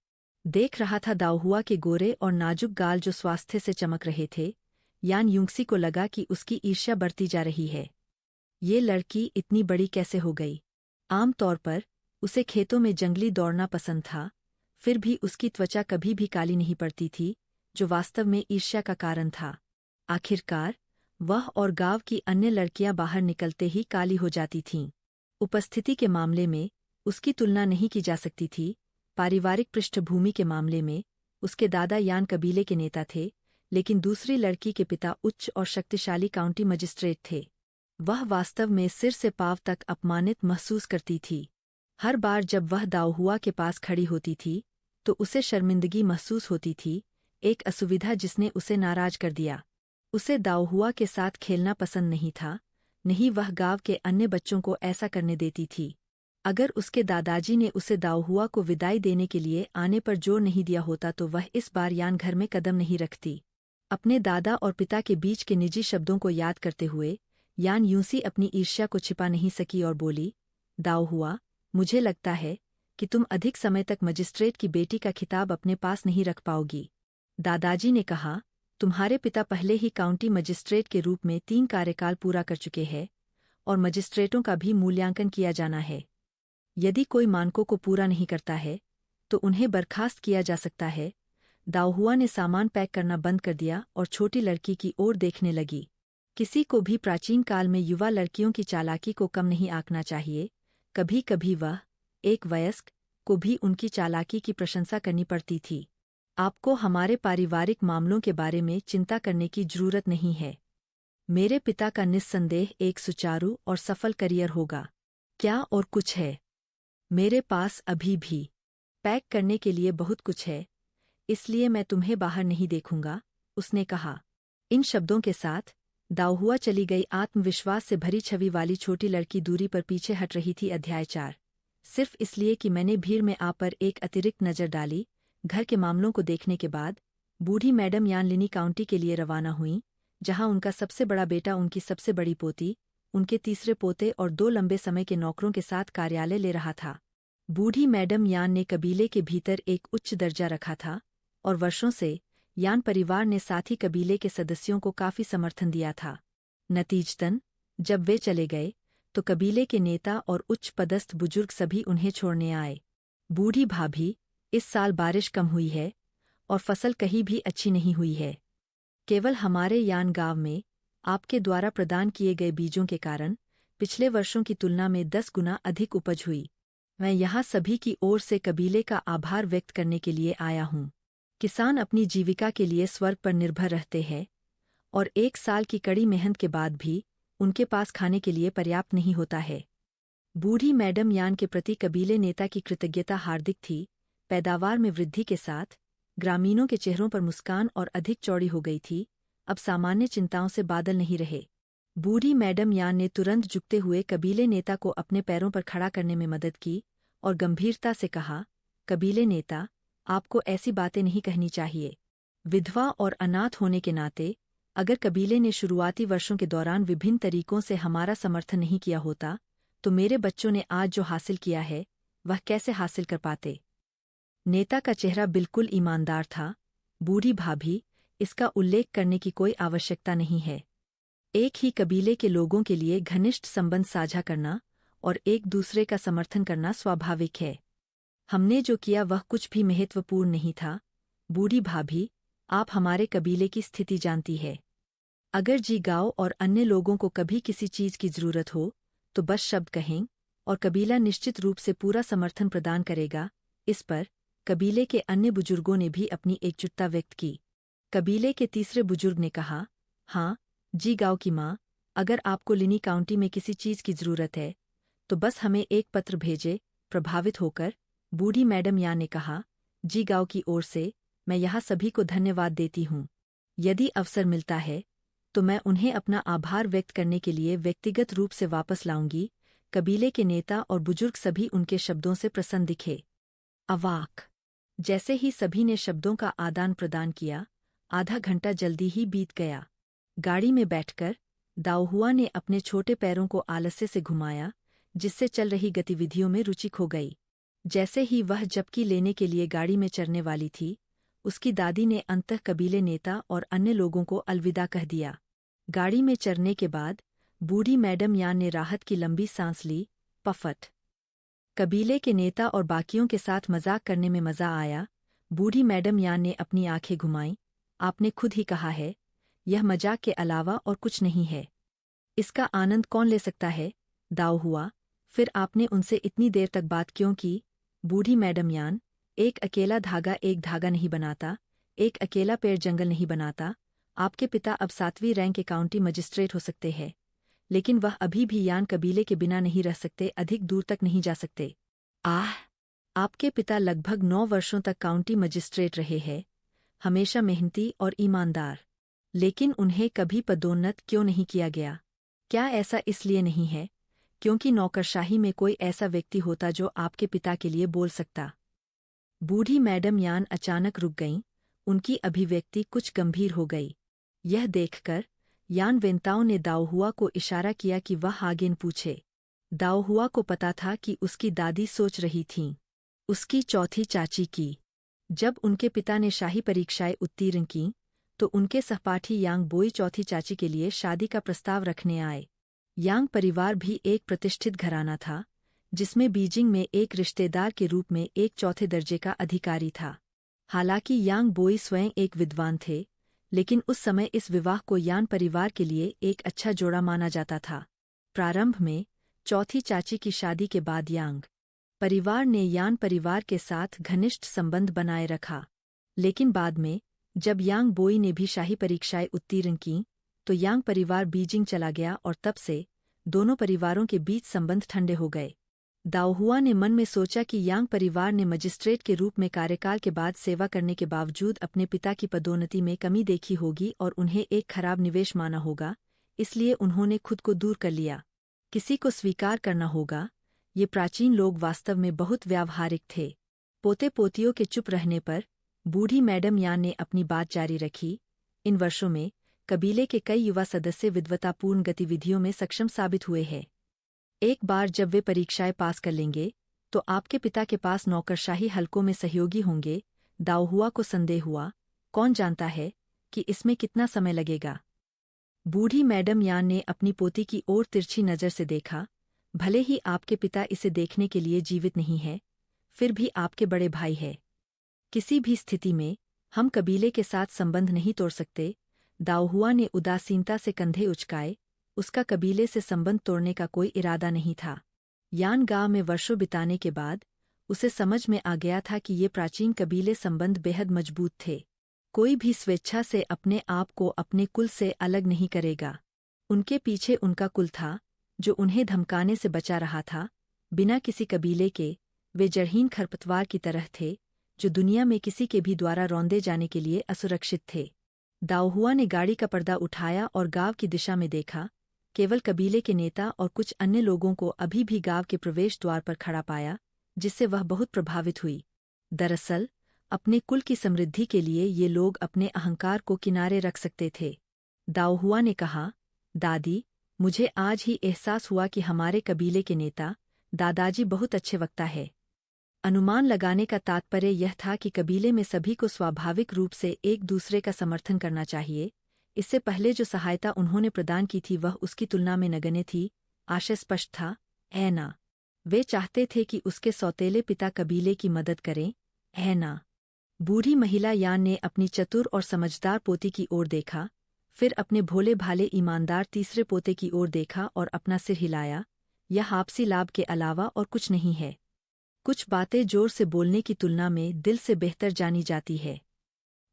देख रहा था दाओहुआ के गोरे और नाजुक गाल जो स्वास्थ्य से चमक रहे थे। यान युंगसी को लगा कि उसकी ईर्ष्या बढ़ती जा रही है। ये लड़की इतनी बड़ी कैसे हो गई? आम तौर पर उसे खेतों में जंगली दौड़ना पसंद था, फिर भी उसकी त्वचा कभी भी काली नहीं पड़ती थी, जो वास्तव में ईर्ष्या का कारण था। आखिरकार वह और गांव की अन्य लड़कियां बाहर निकलते ही काली हो जाती थीं। उपस्थिति के मामले में उसकी तुलना नहीं की जा सकती थी। पारिवारिक पृष्ठभूमि के मामले में उसके दादा यान कबीले के नेता थे, लेकिन दूसरी लड़की के पिता उच्च और शक्तिशाली काउंटी मजिस्ट्रेट थे। वह वास्तव में सिर से पांव तक अपमानित महसूस करती थी। हर बार जब वह दाओहुआ के पास खड़ी होती थी, तो उसे शर्मिंदगी महसूस होती थी, एक असुविधा जिसने उसे नाराज कर दिया। उसे दाओहुआ के साथ खेलना पसंद नहीं था, नहीं वह गांव के अन्य बच्चों को ऐसा करने देती थी। अगर उसके दादाजी ने उसे दाओहुआ को विदाई देने के लिए आने पर जोर नहीं दिया होता, तो वह इस बार यान घर में कदम नहीं रखती। अपने दादा और पिता के बीच के निजी शब्दों को याद करते हुए यान यूंसी अपनी ईर्ष्या को छिपा नहीं सकी और बोली, दाओहुआ, मुझे लगता है कि तुम अधिक समय तक मजिस्ट्रेट की बेटी का खिताब अपने पास नहीं रख पाओगी। दादाजी ने कहा, तुम्हारे पिता पहले ही काउंटी मजिस्ट्रेट के रूप में 3 कार्यकाल पूरा कर चुके हैं, और मजिस्ट्रेटों का भी मूल्यांकन किया जाना है। यदि कोई मानकों को पूरा नहीं करता है, तो उन्हें बर्खास्त किया जा सकता है। दाओहुआ ने सामान पैक करना बंद कर दिया और छोटी लड़की की ओर देखने लगी। किसी को भी प्राचीन काल में युवा लड़कियों की चालाकी को कम नहीं आंकना चाहिए, कभी कभी वह, एक वयस्क, को भी उनकी चालाकी की प्रशंसा करनी पड़ती थी। आपको हमारे पारिवारिक मामलों के बारे में चिंता करने की जरूरत नहीं है। मेरे पिता का निस्संदेह एक सुचारू और सफल करियर होगा। क्या और कुछ है? मेरे पास अभी भी पैक करने के लिए बहुत कुछ है, इसलिए मैं तुम्हें बाहर नहीं देखूंगा, उसने कहा। इन शब्दों के साथ दाओहुआ चली गई। आत्मविश्वास से भरी छवि वाली छोटी लड़की दूरी पर पीछे हट रही थी। अध्याय 4। सिर्फ इसलिए कि मैंने भीड़ में आ पर एक अतिरिक्त नज़र डाली। घर के मामलों को देखने के बाद बूढ़ी मैडम यानलिनी काउंटी के लिए रवाना हुई, जहां उनका सबसे बड़ा बेटा, उनकी सबसे बड़ी पोती, उनके तीसरे पोते और 2 लंबे समय के नौकरों के साथ कार्यालय ले रहा था। बूढ़ी मैडम यान ने कबीले के भीतर एक उच्च दर्जा रखा था और वर्षों से यान परिवार ने साथी कबीले के सदस्यों को काफी समर्थन दिया था। नतीजतन जब वे चले गए तो कबीले के नेता और उच्च पदस्थ बुजुर्ग सभी उन्हें छोड़ने आए। बूढ़ी भाभी, इस साल बारिश कम हुई है और फसल कहीं भी अच्छी नहीं हुई है। केवल हमारे यान गांव में आपके द्वारा प्रदान किए गए बीजों के कारण पिछले वर्षों की तुलना में 10 गुना अधिक उपज हुई। मैं यहाँ सभी की ओर से कबीले का आभार व्यक्त करने के लिए आया हूँ। किसान अपनी जीविका के लिए स्वर्ग पर निर्भर रहते हैं और 1 साल की कड़ी मेहनत के बाद भी उनके पास खाने के लिए पर्याप्त नहीं होता है। बूढ़ी मैडम यान के प्रति कबीले नेता की कृतज्ञता हार्दिक थी। पैदावार में वृद्धि के साथ ग्रामीणों के चेहरों पर मुस्कान और अधिक चौड़ी हो गई थी। अब सामान्य चिंताओं से बादल नहीं रहे। बूढ़ी मैडम यान ने तुरंत झुकते हुए कबीले नेता को अपने पैरों पर खड़ा करने में मदद की और गंभीरता से कहा, कबीले नेता, आपको ऐसी बातें नहीं कहनी चाहिए। विधवा और अनाथ होने के नाते अगर कबीले ने शुरुआती वर्षों के दौरान विभिन्न तरीकों से हमारा समर्थन नहीं किया होता तो मेरे बच्चों ने आज जो हासिल किया है वह कैसे हासिल कर पाते। नेता का चेहरा बिल्कुल ईमानदार था। बूढ़ी भाभी, इसका उल्लेख करने की कोई आवश्यकता नहीं है। एक ही कबीले के लोगों के लिए घनिष्ठ संबंध साझा करना और एक दूसरे का समर्थन करना स्वाभाविक है। हमने जो किया वह कुछ भी महत्वपूर्ण नहीं था। बूढ़ी भाभी, आप हमारे कबीले की स्थिति जानती है। अगर जी गाँव और अन्य लोगों को कभी किसी चीज की जरूरत हो तो बस शब्द कहें और कबीला निश्चित रूप से पूरा समर्थन प्रदान करेगा। इस पर कबीले के अन्य बुजुर्गों ने भी अपनी एकजुटता व्यक्त की। कबीले के तीसरे बुजुर्ग ने कहा, हाँ जी गाँव की माँ, अगर आपको लिनी काउंटी में किसी चीज की जरूरत है तो बस हमें एक पत्र भेजे। प्रभावित होकर बूढ़ी मैडम यान ने कहा, जी गाँव की ओर से मैं यहाँ सभी को धन्यवाद देती हूँ। यदि अवसर मिलता है तो मैं उन्हें अपना आभार व्यक्त करने के लिए व्यक्तिगत रूप से वापस लाऊंगी। कबीले के नेता और बुजुर्ग सभी उनके शब्दों से प्रसन्न दिखे। अवाक! जैसे ही सभी ने शब्दों का आदान प्रदान किया, आधा घंटा जल्दी ही बीत गया। गाड़ी में बैठकर दाओहुआ ने अपने छोटे पैरों को आलस्य से घुमाया, जिससे चल रही गतिविधियों में रुचि खो गई। जैसे ही वह झपकी लेने के लिए गाड़ी में चढ़ने वाली थी, उसकी दादी ने अंततः कबीले नेता और अन्य लोगों को अलविदा कह दिया। गाड़ी में चढ़ने के बाद बूढ़ी मैडम यान ने राहत की लंबी सांस ली। पफट! कबीले के नेता और बाकियों के साथ मजाक करने में मजा आया। बूढ़ी मैडम यान ने अपनी आंखें घुमाईं। आपने खुद ही कहा है, यह मजाक के अलावा और कुछ नहीं है। इसका आनंद कौन ले सकता है? दाओहुआ, फिर आपने उनसे इतनी देर तक बात क्यों की? बूढ़ी मैडम यान, एक अकेला धागा एक धागा नहीं बनाता, एक अकेला पेड़ जंगल नहीं बनाता। आपके पिता अब 7वीं रैंक के काउंटी मजिस्ट्रेट हो सकते हैं, लेकिन वह अभी भी यान कबीले के बिना नहीं रह सकते, अधिक दूर तक नहीं जा सकते। आह! आपके पिता लगभग 9 वर्षों तक काउंटी मजिस्ट्रेट रहे हैं, हमेशा मेहनती और ईमानदार। लेकिन उन्हें कभी पदोन्नत क्यों नहीं किया गया? क्या ऐसा इसलिए नहीं है क्योंकि नौकरशाही में कोई ऐसा व्यक्ति होता जो आपके पिता के लिए बोल सकता? बूढ़ी मैडम यान अचानक रुक गईं। उनकी अभिव्यक्ति कुछ गंभीर हो गई। यह देखकर यान वेंताओं ने दाओहुआ को इशारा किया कि वह आगे न पूछे। दाओहुआ को पता था कि उसकी दादी सोच रही थीं उसकी चौथी चाची की। जब उनके पिता ने शाही परीक्षाएं उत्तीर्ण कीं तो उनके सहपाठी यांग बोई चौथी चाची के लिए शादी का प्रस्ताव रखने आए। यांग परिवार भी एक प्रतिष्ठित घराना था, जिसमें बीजिंग में एक रिश्तेदार के रूप में एक चौथे दर्जे का अधिकारी था। हालांकि यांग बोई स्वयं एक विद्वान थे, लेकिन उस समय इस विवाह को यान परिवार के लिए एक अच्छा जोड़ा माना जाता था। प्रारंभ में चौथी चाची की शादी के बाद यांग परिवार ने यान परिवार के साथ घनिष्ठ संबंध बनाए रखा, लेकिन बाद में जब यांग बोई ने भी शाही परीक्षाएं उत्तीर्ण कीं, तो यांग परिवार बीजिंग चला गया और तब से दोनों परिवारों के बीच संबंध ठंडे हो गए। दाओहुआ ने मन में सोचा कि यांग परिवार ने मजिस्ट्रेट के रूप में कार्यकाल के बाद सेवा करने के बावजूद अपने पिता की पदोन्नति में कमी देखी होगी और उन्हें एक खराब निवेश माना होगा, इसलिए उन्होंने खुद को दूर कर लिया। किसी को स्वीकार करना होगा, ये प्राचीन लोग वास्तव में बहुत व्यावहारिक थे। पोते पोतियों के चुप रहने पर बूढ़ी मैडम यान ने अपनी बात जारी रखी। इन वर्षों में कबीले के कई युवा सदस्य विद्वतापूर्ण गतिविधियों में सक्षम साबित हुए हैं। एक बार जब वे परीक्षाएं पास कर लेंगे तो आपके पिता के पास नौकरशाही हलकों में सहयोगी होंगे। दाओहुआ को संदेह हुआ, कौन जानता है कि इसमें कितना समय लगेगा। बूढ़ी मैडम यान ने अपनी पोती की ओर तिरछी नज़र से देखा। भले ही आपके पिता इसे देखने के लिए जीवित नहीं है, फिर भी आपके बड़े भाई है। किसी भी स्थिति में हम कबीले के साथ संबंध नहीं तोड़ सकते। दाओहुआ ने उदासीनता से कंधे उचकाए। उसका कबीले से संबंध तोड़ने का कोई इरादा नहीं था। यान गांव में वर्षों बिताने के बाद उसे समझ में आ गया था कि ये प्राचीन कबीले संबंध बेहद मजबूत थे। कोई भी स्वेच्छा से अपने आप को अपने कुल से अलग नहीं करेगा। उनके पीछे उनका कुल था, जो उन्हें धमकाने से बचा रहा था। बिना किसी कबीले के वे जड़हीन खरपतवार की तरह थे, जो दुनिया में किसी के भी द्वारा रौंदे जाने के लिए असुरक्षित थे। दाओहुआ ने गाड़ी का पर्दा उठाया और गांव की दिशा में देखा। केवल कबीले के नेता और कुछ अन्य लोगों को अभी भी गांव के प्रवेश द्वार पर खड़ा पाया, जिससे वह बहुत प्रभावित हुई। दरअसल अपने कुल की समृद्धि के लिए ये लोग अपने अहंकार को किनारे रख सकते थे। दाओहुआ ने कहा, दादी, मुझे आज ही एहसास हुआ कि हमारे कबीले के नेता दादाजी बहुत अच्छे वक्ता है। अनुमान लगाने का तात्पर्य यह था कि कबीले में सभी को स्वाभाविक रूप से एक दूसरे का समर्थन करना चाहिए। इससे पहले जो सहायता उन्होंने प्रदान की थी वह उसकी तुलना में नगण्य थी। आशय स्पष्ट था, है ना? वे चाहते थे कि उसके सौतेले पिता कबीले की मदद करें, है ना? बूढ़ी महिला यान ने अपनी चतुर और समझदार पोती की ओर देखा, फिर अपने भोले भाले ईमानदार तीसरे पोते की ओर देखा और अपना सिर हिलाया। यह आपसी लाभ के अलावा और कुछ नहीं है। कुछ बातें जोर से बोलने की तुलना में दिल से बेहतर जानी जाती है।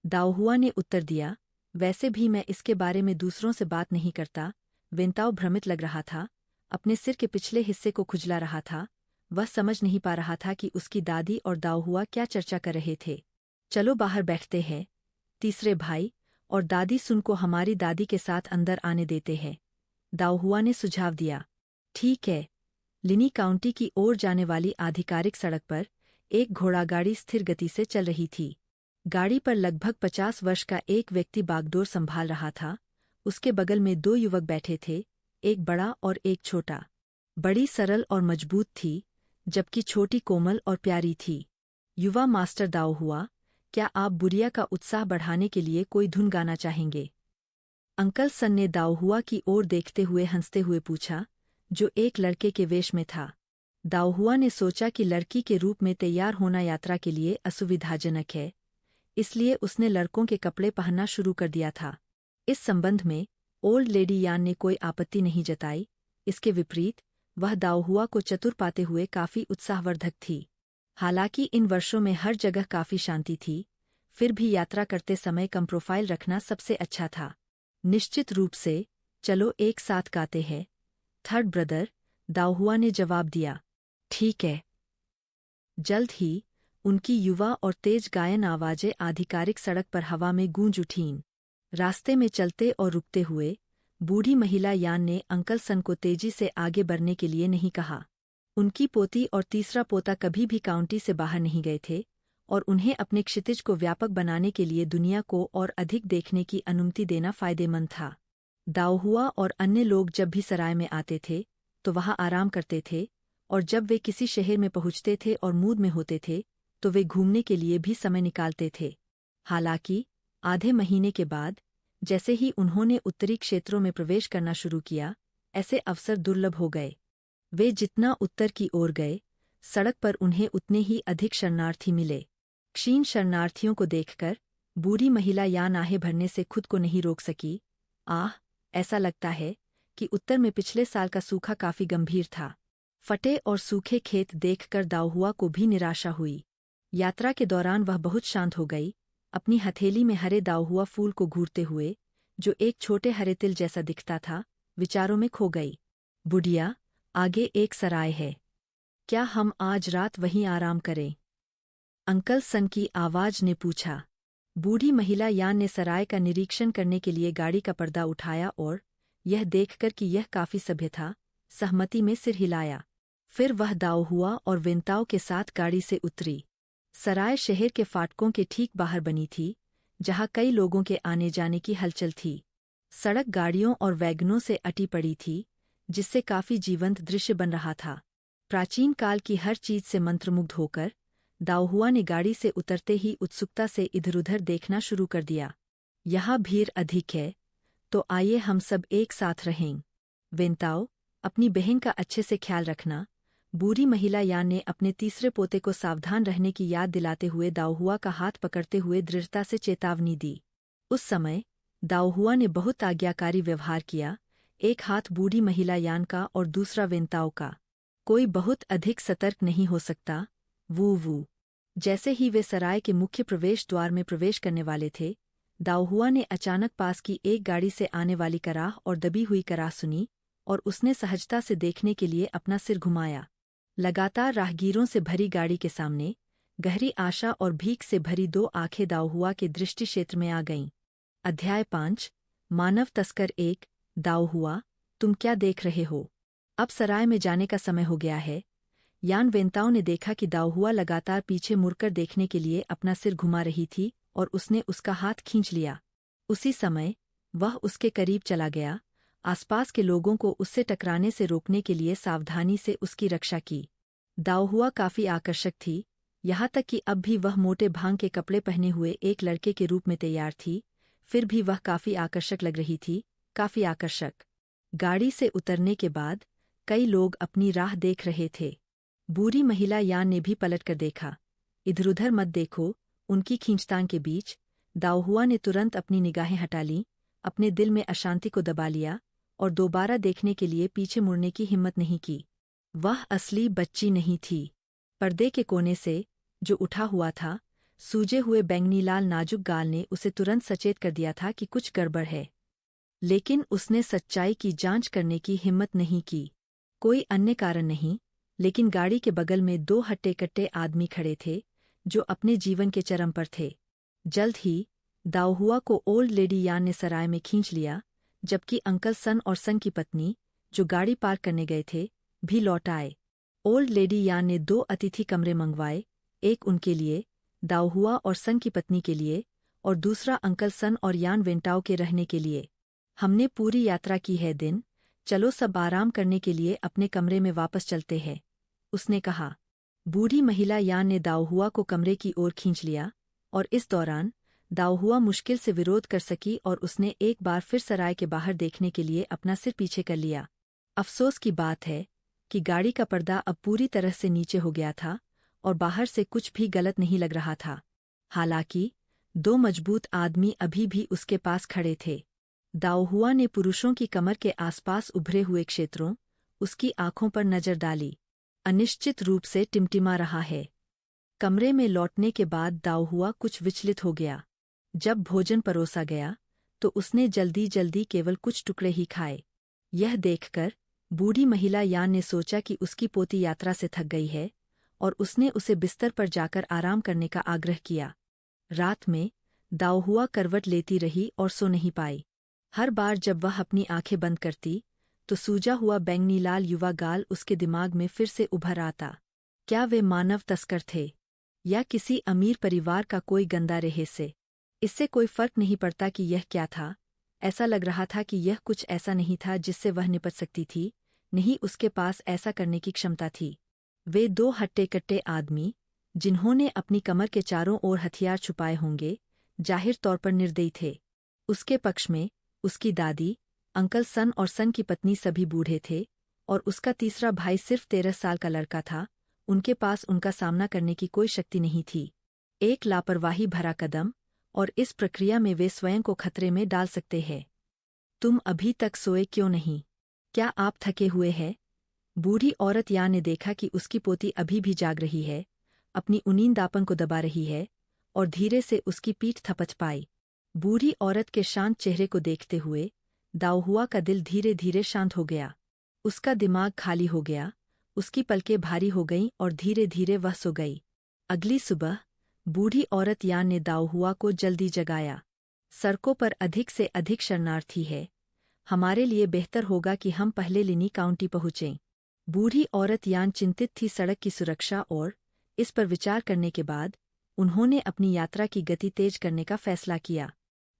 दाओहुआ ने उत्तर दिया, वैसे भी मैं इसके बारे में दूसरों से बात नहीं करता। वेंताओ भ्रमित लग रहा था, अपने सिर के पिछले हिस्से को खुजला रहा था। वह समझ नहीं पा रहा था कि उसकी दादी और दाओहुआ क्या चर्चा कर रहे थे। चलो बाहर बैठते हैं, तीसरे भाई और दादी सुन को हमारी दादी के साथ अंदर आने देते हैं, दाओहुआ ने सुझाव दिया। ठीक है। लिनी काउंटी की ओर जाने वाली आधिकारिक सड़क पर एक घोड़ागाड़ी स्थिर गति से चल रही थी। गाड़ी पर लगभग 50 वर्ष का एक व्यक्ति बागडोर संभाल रहा था। उसके बगल में 2 युवक बैठे थे, एक बड़ा और एक छोटा। बड़ी सरल और मजबूत थी, जबकि छोटी कोमल और प्यारी थी। युवा मास्टर दाओहुआ, क्या आप बुरिया का उत्साह बढ़ाने के लिए कोई धुन गाना चाहेंगे? अंकल सन ने दाओहुआ की ओर देखते हुए हंसते हुए पूछा, जो एक लड़के के वेश में था। दाओहुआ ने सोचा कि लड़की के रूप में तैयार होना यात्रा के लिए असुविधाजनक है, इसलिए उसने लड़कों के कपड़े पहनना शुरू कर दिया था। इस संबंध में ओल्ड लेडी यान ने कोई आपत्ति नहीं जताई। इसके विपरीत वह दाओहुआ को चतुर पाते हुए काफी उत्साहवर्धक थी। हालांकि इन वर्षों में हर जगह काफी शांति थी, फिर भी यात्रा करते समय कम प्रोफाइल रखना सबसे अच्छा था। निश्चित रूप से, चलो एक साथ गाते हैं, थर्ड ब्रदर, दाओहुआ ने जवाब दिया। ठीक है। जल्द ही उनकी युवा और तेज गायन आवाजें आधिकारिक सड़क पर हवा में गूंज उठीं। रास्ते में चलते और रुकते हुए बूढ़ी महिला यान ने अंकल सन को तेजी से आगे बढ़ने के लिए नहीं कहा। उनकी पोती और तीसरा पोता कभी भी काउंटी से बाहर नहीं गए थे और उन्हें अपने क्षितिज को व्यापक बनाने के लिए दुनिया को और अधिक देखने की अनुमति देना फायदेमंद था। दाओहुआ और अन्य लोग जब भी सराय में आते थे तो वहां आराम करते थे, और जब वे किसी शहर में पहुंचते थे और मूड में होते थे तो वे घूमने के लिए भी समय निकालते थे। हालांकि आधे महीने के बाद, जैसे ही उन्होंने उत्तरी क्षेत्रों में प्रवेश करना शुरू किया, ऐसे अवसर दुर्लभ हो गए। वे जितना उत्तर की ओर गए, सड़क पर उन्हें उतने ही अधिक शरणार्थी मिले। क्षीण शरणार्थियों को देखकर बूढ़ी महिला यान आहें भरने से खुद को नहीं रोक सकी। आह, ऐसा लगता है कि उत्तर में पिछले साल का सूखा काफी गंभीर था। फटे और सूखे खेत देखकर दाओहुआ को भी निराशा हुई। यात्रा के दौरान वह बहुत शांत हो गई, अपनी हथेली में हरे दाओहुआ फूल को घूरते हुए, जो एक छोटे हरे तिल जैसा दिखता था, विचारों में खो गई। बुढ़िया, आगे एक सराय है, क्या हम आज रात वहीं आराम करें? अंकल सन की आवाज ने पूछा। बूढ़ी महिला यान ने सराय का निरीक्षण करने के लिए गाड़ी का पर्दा उठाया और यह देखकर कि यह काफी सभ्य था, सहमति में सिर हिलाया। फिर वह दाओहुआ और वेंताओ के साथ गाड़ी से उतरी। सराय शहर के फाटकों के ठीक बाहर बनी थी, जहां कई लोगों के आने जाने की हलचल थी। सड़क गाड़ियों और वैगनों से अटी पड़ी थी, जिससे काफी जीवंत दृश्य बन रहा था। प्राचीन काल की हर चीज से मंत्रमुग्ध होकर दाओहुआ ने गाड़ी से उतरते ही उत्सुकता से इधर-उधर देखना शुरू कर दिया। यहाँ भीड़ अधिक है, तो आइए हम सब एक साथ रहें। वेंताओ, अपनी बहन का अच्छे से ख्याल रखना। बूढ़ी महिला यान ने अपने तीसरे पोते को सावधान रहने की याद दिलाते हुए दाओहुआ का हाथ पकड़ते हुए दृढ़ता से चेतावनी दी। उस समय दाओहुआ ने बहुत आज्ञाकारी व्यवहार किया, एक हाथ बूढ़ी महिला यान का और दूसरा वेंताओ का। कोई बहुत अधिक सतर्क नहीं हो सकता। वू वू। जैसे ही वे सराय के मुख्य प्रवेश द्वार में प्रवेश करने वाले थे, दाओहुआ ने अचानक पास की एक गाड़ी से आने वाली कराह और दबी हुई कराह सुनी और उसने सहजता से देखने के लिए अपना सिर घुमाया। लगातार राहगीरों से भरी गाड़ी के सामने गहरी आशा और भीख से भरी दो आंखें दाओहुआ के दृष्टि क्षेत्र में आ गईं। अध्याय 5। मानव तस्कर 1। दाओहुआ, तुम क्या देख रहे हो? अब सराय में जाने का समय हो गया है। यान वेंताओ ने देखा कि दाओहुआ लगातार पीछे मुड़कर देखने के लिए अपना सिर घुमा रही थी और उसने उसका हाथ खींच लिया। उसी समय वह उसके करीब चला गया, आसपास के लोगों को उससे टकराने से रोकने के लिए सावधानी से उसकी रक्षा की। दाओहुआ काफी आकर्षक थी, यहाँ तक कि अब भी वह मोटे भांग के कपड़े पहने हुए एक लड़के के रूप में तैयार थी, फिर भी वह काफी आकर्षक लग रही थी, काफी आकर्षक। गाड़ी से उतरने के बाद कई लोग अपनी राह देख रहे थे। बूढ़ी महिला यान ने भी पलटकर देखा। इधर-उधर मत देखो, उनकी खींचतान के बीच दाओहुआ ने तुरंत अपनी निगाहें हटा लीं, अपने दिल में अशांति को दबा लिया और दोबारा देखने के लिए पीछे मुड़ने की हिम्मत नहीं की। वह असली बच्ची नहीं थी। पर्दे के कोने से, जो उठा हुआ था, सूजे हुए बैंगनी लाल नाजुक गाल ने उसे तुरंत सचेत कर दिया था कि कुछ गड़बड़ है। लेकिन उसने सच्चाई की जांच करने की हिम्मत नहीं की। कोई अन्य कारण नहीं, लेकिन गाड़ी के बगल में दो हट्टे-कट्टे आदमी खड़े थे, जो अपने जीवन के चरम पर थे। जल्द ही दाओहुआ को ओल्ड लेडी यान ने सराय में खींच लिया, जबकि अंकल सन और सन की पत्नी, जो गाड़ी पार्क करने गए थे, भी लौट आए। ओल्ड लेडी यान ने 2 अतिथि कमरे मंगवाए, एक उनके लिए, दाओहुआ और सन की पत्नी के लिए, और दूसरा अंकल सन और यान वेंटाओ के रहने के लिए। हमने पूरी यात्रा की है दिन, चलो सब आराम करने के लिए अपने कमरे में वापस चलते हैं, उसने कहा। बूढ़ी महिला यान ने दाओहुआ को कमरे की ओर खींच लिया, और इस दौरान दाओहुआ मुश्किल से विरोध कर सकी और उसने एक बार फिर सराय के बाहर देखने के लिए अपना सिर पीछे कर लिया। अफसोस की बात है कि गाड़ी का पर्दा अब पूरी तरह से नीचे हो गया था और बाहर से कुछ भी गलत नहीं लग रहा था। हालांकि 2 मजबूत आदमी अभी भी उसके पास खड़े थे। दाओहुआ ने पुरुषों की कमर के आसपास उभरे हुए क्षेत्रों, उसकी आंखों पर नजर डाली। अनिश्चित रूप से टिमटिमा रहा है। कमरे में लौटने के बाद दाओहुआ कुछ विचलित हो गया। जब भोजन परोसा गया, तो उसने जल्दी-जल्दी केवल कुछ टुकड़े ही खाए। यह देखकर बूढ़ी महिला यान ने सोचा कि उसकी पोती यात्रा से थक गई है, और उसने उसे बिस्तर पर जाकर आराम करने का आग्रह किया। रात में दाओहुआ करवट लेती रही और सो नहीं पाई। हर बार जब वह अपनी आंखें बंद करती, तो सूजा हुआ बैंगनी लाल युवा गाल उसके दिमाग में फिर से उभर आता। क्या वे मानव तस्कर थे, या किसी अमीर परिवार का कोई गंदा रहस्य? इससे कोई फर्क नहीं पड़ता कि यह क्या था। ऐसा लग रहा था कि यह कुछ ऐसा नहीं था जिससे वह निपट सकती थी, नहीं उसके पास ऐसा करने की क्षमता थी। वे 2 हट्टे-कट्टे आदमी, जिन्होंने अपनी कमर के चारों ओर हथियार छुपाए होंगे, जाहिर तौर पर निर्दयी थे। उसके पक्ष में उसकी दादी, अंकल सन और सन की पत्नी सभी बूढ़े थे, और उसका तीसरा भाई सिर्फ 13 साल का लड़का था। उनके पास उनका सामना करने की कोई शक्ति नहीं थी। एक लापरवाही भरा कदम, और इस प्रक्रिया में वे स्वयं को खतरे में डाल सकते हैं। तुम अभी तक सोए क्यों नहीं? क्या आप थके हुए हैं? बूढ़ी औरत या ने देखा कि उसकी पोती अभी भी जाग रही है, अपनी उनींदापन को दबा रही है, और धीरे से उसकी पीठ थपच पाई। बूढ़ी औरत के शांत चेहरे को देखते हुए दाऊहुआ का दिल धीरे धीरे शांत हो गया। उसका दिमाग खाली हो गया, उसकी पलकें भारी हो गईं और धीरे धीरे वह सो गई। अगली सुबह बूढ़ी औरत यान ने दाऊहुआ को जल्दी जगाया। सड़कों पर अधिक से अधिक शरणार्थी है, हमारे लिए बेहतर होगा कि हम पहले लिनी काउंटी पहुंचें। बूढ़ी औरत यान चिंतित थी सड़क की सुरक्षा और इस पर विचार करने के बाद उन्होंने अपनी यात्रा की गति तेज करने का फैसला किया।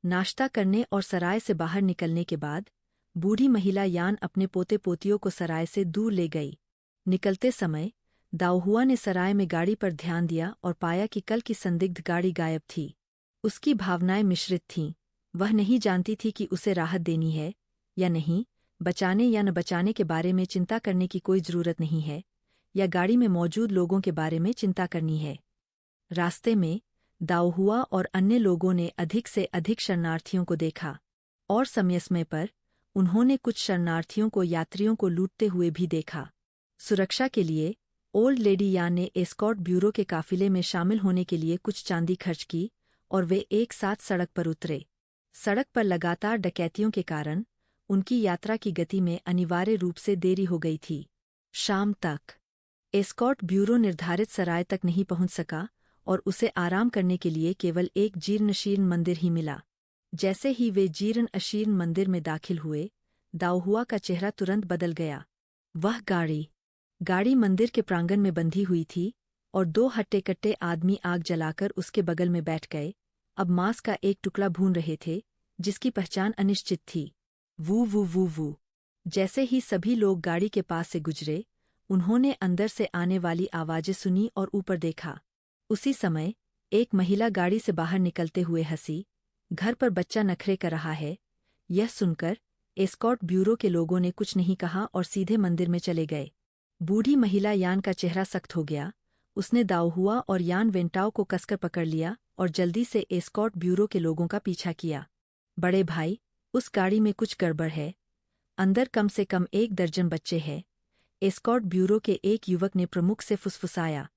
नाश्ता करने और सराय से बाहर निकलने के बाद बूढ़ी महिला यान अपने पोते पोतियों को सराय से दूर ले गई। निकलते समय दाऊहुआ ने सराय में गाड़ी पर ध्यान दिया और पाया कि कल की संदिग्ध गाड़ी गायब थी। उसकी भावनाएं मिश्रित थीं। वह नहीं जानती थी कि उसे राहत देनी है या नहीं, बचाने या न बचाने के बारे में चिंता करने की कोई जरूरत नहीं है, या गाड़ी में मौजूद लोगों के बारे में चिंता करनी है। रास्ते में दाऊहुआ और अन्य लोगों ने अधिक से अधिक शरणार्थियों को देखा, और समय समय पर उन्होंने कुछ शरणार्थियों को यात्रियों को लूटते हुए भी देखा। सुरक्षा के लिए ओल्ड लेडी यान ने एस्कॉर्ट ब्यूरो के काफिले में शामिल होने के लिए कुछ चांदी खर्च की और वे एक साथ सड़क पर उतरे। सड़क पर लगातार डकैतियों के कारण उनकी यात्रा की गति में अनिवार्य रूप से देरी हो गई थी। शाम तक एस्कॉर्ट ब्यूरो निर्धारित सराय तक नहीं पहुंच सका और उसे आराम करने के लिए केवल एक जीर्ण-शीर्ण मंदिर ही मिला। जैसे ही वे जीर्ण-अशीर्ण मंदिर में दाखिल हुए, दाऊहुआ का चेहरा तुरंत बदल गया। वह गाड़ी मंदिर के प्रांगण में बंधी हुई थी और दो हट्टे-कट्टे आदमी आग जलाकर उसके बगल में बैठ गए, अब मांस का एक टुकड़ा भून रहे थे, जिसकी पहचान अनिश्चित थी। वू वू वू वू। जैसे ही सभी लोग गाड़ी के पास से गुजरे, उन्होंने अंदर से आने वाली आवाजें सुनी और ऊपर देखा। उसी समय एक महिला गाड़ी से बाहर निकलते हुए हंसी, घर पर बच्चा नखरे कर रहा है। यह सुनकर एस्कॉर्ट ब्यूरो के लोगों ने कुछ नहीं कहा और सीधे मंदिर में चले गए। बूढ़ी महिला यान का चेहरा सख्त हो गया। उसने दाऊहुआ और यान वेंटाओ को कसकर पकड़ लिया और जल्दी से एस्कॉर्ट ब्यूरो के लोगों का पीछा किया। बड़े भाई, उस गाड़ी में कुछ गड़बड़ है। अंदर कम से कम 1 दर्जन बच्चे हैं। एस्कॉर्ट ब्यूरो के एक युवक ने प्रमुख से फुसफुसाया।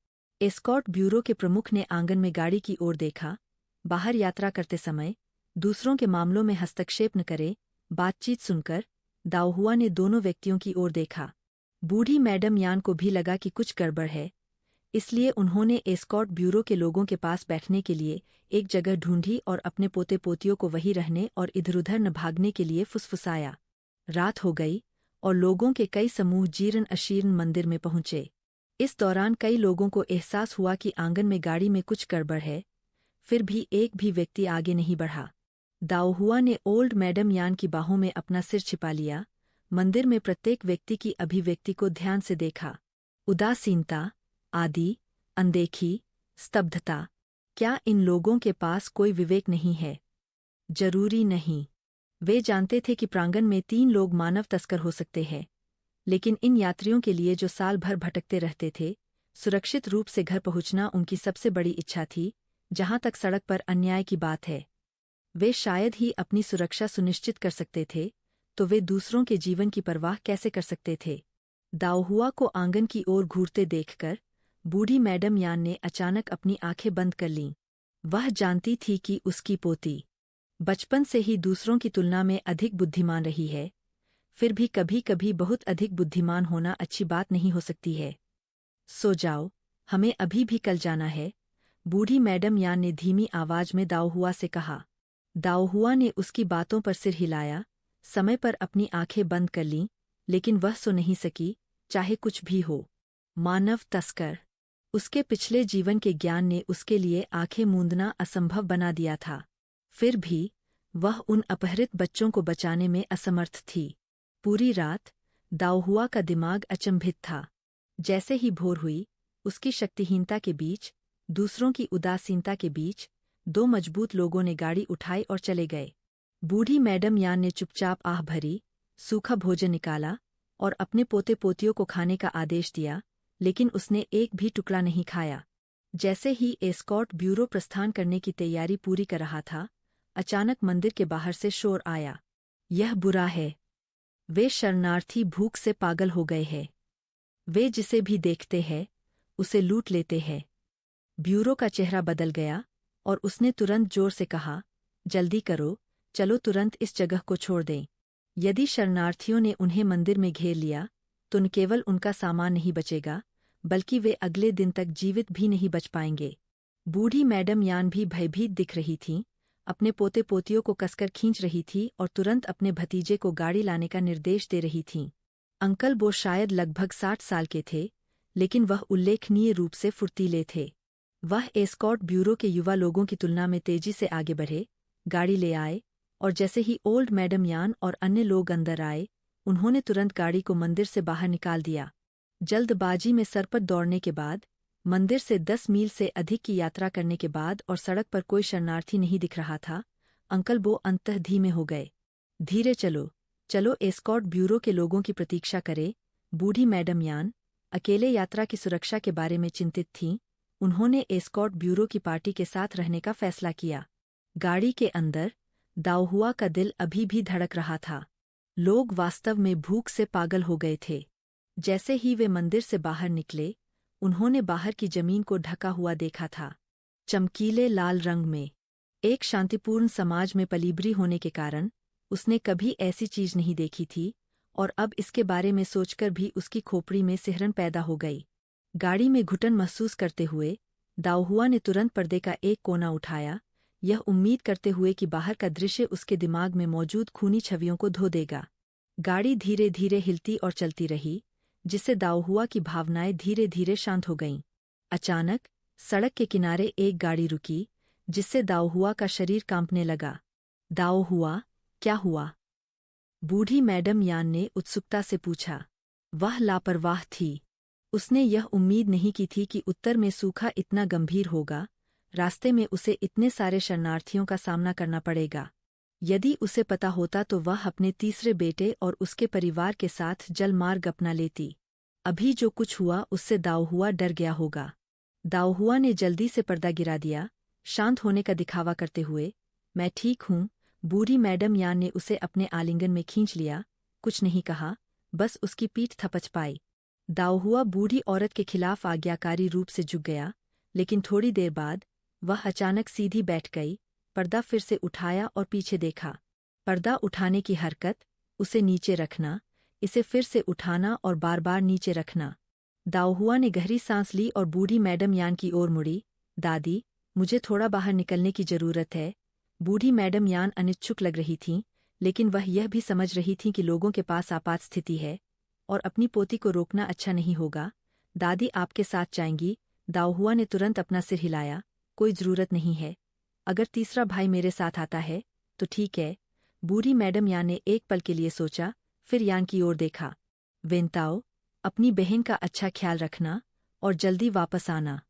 एस्कॉर्ट ब्यूरो के प्रमुख ने आंगन में गाड़ी की ओर देखा। बाहर यात्रा करते समय दूसरों के मामलों में हस्तक्षेप न करे, बातचीत सुनकर दाऊहुआ ने दोनों व्यक्तियों की ओर देखा। बूढ़ी मैडम यान को भी लगा कि कुछ गड़बड़ है, इसलिए उन्होंने एस्कॉर्ट ब्यूरो के लोगों के पास बैठने के लिए एक जगह ढूंढी और अपने पोते पोतियों को वहीं रहने और इधर-उधर न भागने के लिए फुसफुसाया। रात हो गई और लोगों के कई समूह जीर्ण-अशीर्ण मंदिर में पहुंचे। इस दौरान कई लोगों को एहसास हुआ कि आंगन में गाड़ी में कुछ गड़बड़ है, फिर भी एक भी व्यक्ति आगे नहीं बढ़ा। दाऊहुआ ने ओल्ड मैडम यान की बाहों में अपना सिर छिपा लिया, मंदिर में प्रत्येक व्यक्ति की अभिव्यक्ति को ध्यान से देखा। उदासीनता, आदि, अनदेखी, स्तब्धता। क्या इन लोगों के पास कोई विवेक नहीं है? जरूरी नहीं। वे जानते थे कि प्रांगण में 3 लोग मानव तस्कर हो सकते हैं, लेकिन इन यात्रियों के लिए जो साल भर भटकते रहते थे, सुरक्षित रूप से घर पहुंचना उनकी सबसे बड़ी इच्छा थी। जहां तक सड़क पर अन्याय की बात है, वे शायद ही अपनी सुरक्षा सुनिश्चित कर सकते थे, तो वे दूसरों के जीवन की परवाह कैसे कर सकते थे? दाऊहुआ को आंगन की ओर घूरते देखकर बूढ़ी मैडम यान ने अचानक अपनी आंखें बंद कर लीं। वह जानती थी कि उसकी पोती बचपन से ही दूसरों की तुलना में अधिक बुद्धिमान रही है, फिर भी कभी-कभी बहुत अधिक बुद्धिमान होना अच्छी बात नहीं हो सकती है। सो जाओ, हमें अभी भी कल जाना है, बूढ़ी मैडम यान ने धीमी आवाज में दाऊहुआ से कहा। दाऊहुआ ने उसकी बातों पर सिर हिलाया, समय पर अपनी आंखें बंद कर लीं, लेकिन वह सो नहीं सकी, चाहे कुछ भी हो। मानव तस्कर। उसके पिछले जीवन के ज्ञान ने उसके लिए आंखें मूंदना असंभव बना दिया था। फिर भी वह उन अपहृत बच्चों को बचाने में असमर्थ थी। पूरी रात दाऊहुआ का दिमाग अचंभित था। जैसे ही भोर हुई, उसकी शक्तिहीनता के बीच, दूसरों की उदासीनता के बीच, 2 मजबूत लोगों ने गाड़ी उठाई और चले गए। बूढ़ी मैडम यान ने चुपचाप आह भरी, सूखा भोजन निकाला और अपने पोते पोतियों को खाने का आदेश दिया, लेकिन उसने एक भी टुकड़ा नहीं खाया। जैसे ही एस्कॉर्ट ब्यूरो प्रस्थान करने की तैयारी पूरी कर रहा था, अचानक मंदिर के बाहर से शोर आया। यह बुरा है। वे शरणार्थी भूख से पागल हो गए हैं। वे जिसे भी देखते हैं उसे लूट लेते हैं। ब्यूरो का चेहरा बदल गया और उसने तुरंत जोर से कहा, जल्दी करो, चलो तुरंत इस जगह को छोड़ दें। यदि शरणार्थियों ने उन्हें मंदिर में घेर लिया तो न केवल उनका सामान नहीं बचेगा, बल्कि वे अगले दिन तक जीवित भी नहीं बच पाएंगे। बूढ़ी मैडम यान भी भयभीत दिख रही थीं, अपने पोते पोतियों को कसकर खींच रही थी और तुरंत अपने भतीजे को गाड़ी लाने का निर्देश दे रही थीं। अंकल वो शायद लगभग 60 साल के थे, लेकिन वह उल्लेखनीय रूप से फुर्तीले थे। वह एस्कॉर्ट ब्यूरो के युवा लोगों की तुलना में तेजी से आगे बढ़े, गाड़ी ले आए, और जैसे ही ओल्ड मैडम यान और अन्य लोग अंदर आए, उन्होंने तुरंत गाड़ी को मंदिर से बाहर निकाल दिया। जल्दबाजी में सरपट दौड़ने के बाद, मंदिर से 10 मील से अधिक की यात्रा करने के बाद और सड़क पर कोई शरणार्थी नहीं दिख रहा था, अंकल बो अंततः धीमे हो गए। धीरे चलो, चलो, एस्कॉर्ट ब्यूरो के लोगों की प्रतीक्षा करे। बूढ़ी मैडम यान अकेले यात्रा की सुरक्षा के बारे में चिंतित थीं। उन्होंने एस्कॉर्ट ब्यूरो की पार्टी के साथ रहने का फैसला किया। गाड़ी के अंदर दाओहुआ का दिल अभी भी धड़क रहा था। लोग वास्तव में भूख से पागल हो गए थे। जैसे ही वे मंदिर से बाहर निकले, उन्होंने बाहर की जमीन को ढका हुआ देखा था, चमकीले लाल रंग में। एक शांतिपूर्ण समाज में पलीबरी होने के कारण उसने कभी ऐसी चीज नहीं देखी थी, और अब इसके बारे में सोचकर भी उसकी खोपड़ी में सिहरन पैदा हो गई। गाड़ी में घुटन महसूस करते हुए दाओहुआ ने तुरंत पर्दे का एक कोना उठाया, यह उम्मीद करते हुए कि बाहर का दृश्य उसके दिमाग में मौजूद खूनी छवियों को धो देगा। गाड़ी धीरे धीरे हिलती और चलती रही, जिससे दाओहुआ की भावनाएं धीरे धीरे शांत हो गईं। अचानक सड़क के किनारे एक गाड़ी रुकी, जिससे दाओहुआ का शरीर कांपने लगा। दाओहुआ, क्या हुआ? बूढ़ी मैडम यान ने उत्सुकता से पूछा। वह लापरवाह थी। उसने यह उम्मीद नहीं की थी कि उत्तर में सूखा इतना गंभीर होगा। रास्ते में उसे इतने सारे शरणार्थियों का सामना करना पड़ेगा। यदि उसे पता होता तो वह अपने तीसरे बेटे और उसके परिवार के साथ जलमार्ग अपना लेती। अभी जो कुछ हुआ उससे दाओहुआ डर गया होगा। दाओहुआ ने जल्दी से पर्दा गिरा दिया, शांत होने का दिखावा करते हुए। मैं ठीक हूँ। बूढ़ी मैडम यान ने उसे अपने आलिंगन में खींच लिया, कुछ नहीं कहा, बस उसकी पीठ थपच पाई। दाओहुआ बूढ़ी औरत के खिलाफ आज्ञाकारी रूप से झुक गया, लेकिन थोड़ी देर बाद वह अचानक सीधी बैठ गई। पर्दा फिर से उठाया और पीछे देखा। पर्दा उठाने की हरकत, उसे नीचे रखना, इसे फिर से उठाना और बार बार नीचे रखना। दाओहुआ ने गहरी सांस ली और बूढ़ी मैडम यान की ओर मुड़ी। दादी, मुझे थोड़ा बाहर निकलने की जरूरत है। बूढ़ी मैडम यान अनिच्छुक लग रही थीं, लेकिन वह यह भी समझ रही थीं कि लोगों के पास आपात स्थिति है और अपनी पोती को रोकना अच्छा नहीं होगा। दादी आपके साथ जाएंगी। दाओहुआ ने तुरंत अपना सिर हिलाया। कोई जरूरत नहीं है। अगर तीसरा भाई मेरे साथ आता है तो ठीक है। बूढ़ी मैडम यान ने एक पल के लिए सोचा, फिर यान की ओर देखा। वेंताओ, अपनी बहन का अच्छा ख्याल रखना और जल्दी वापस आना।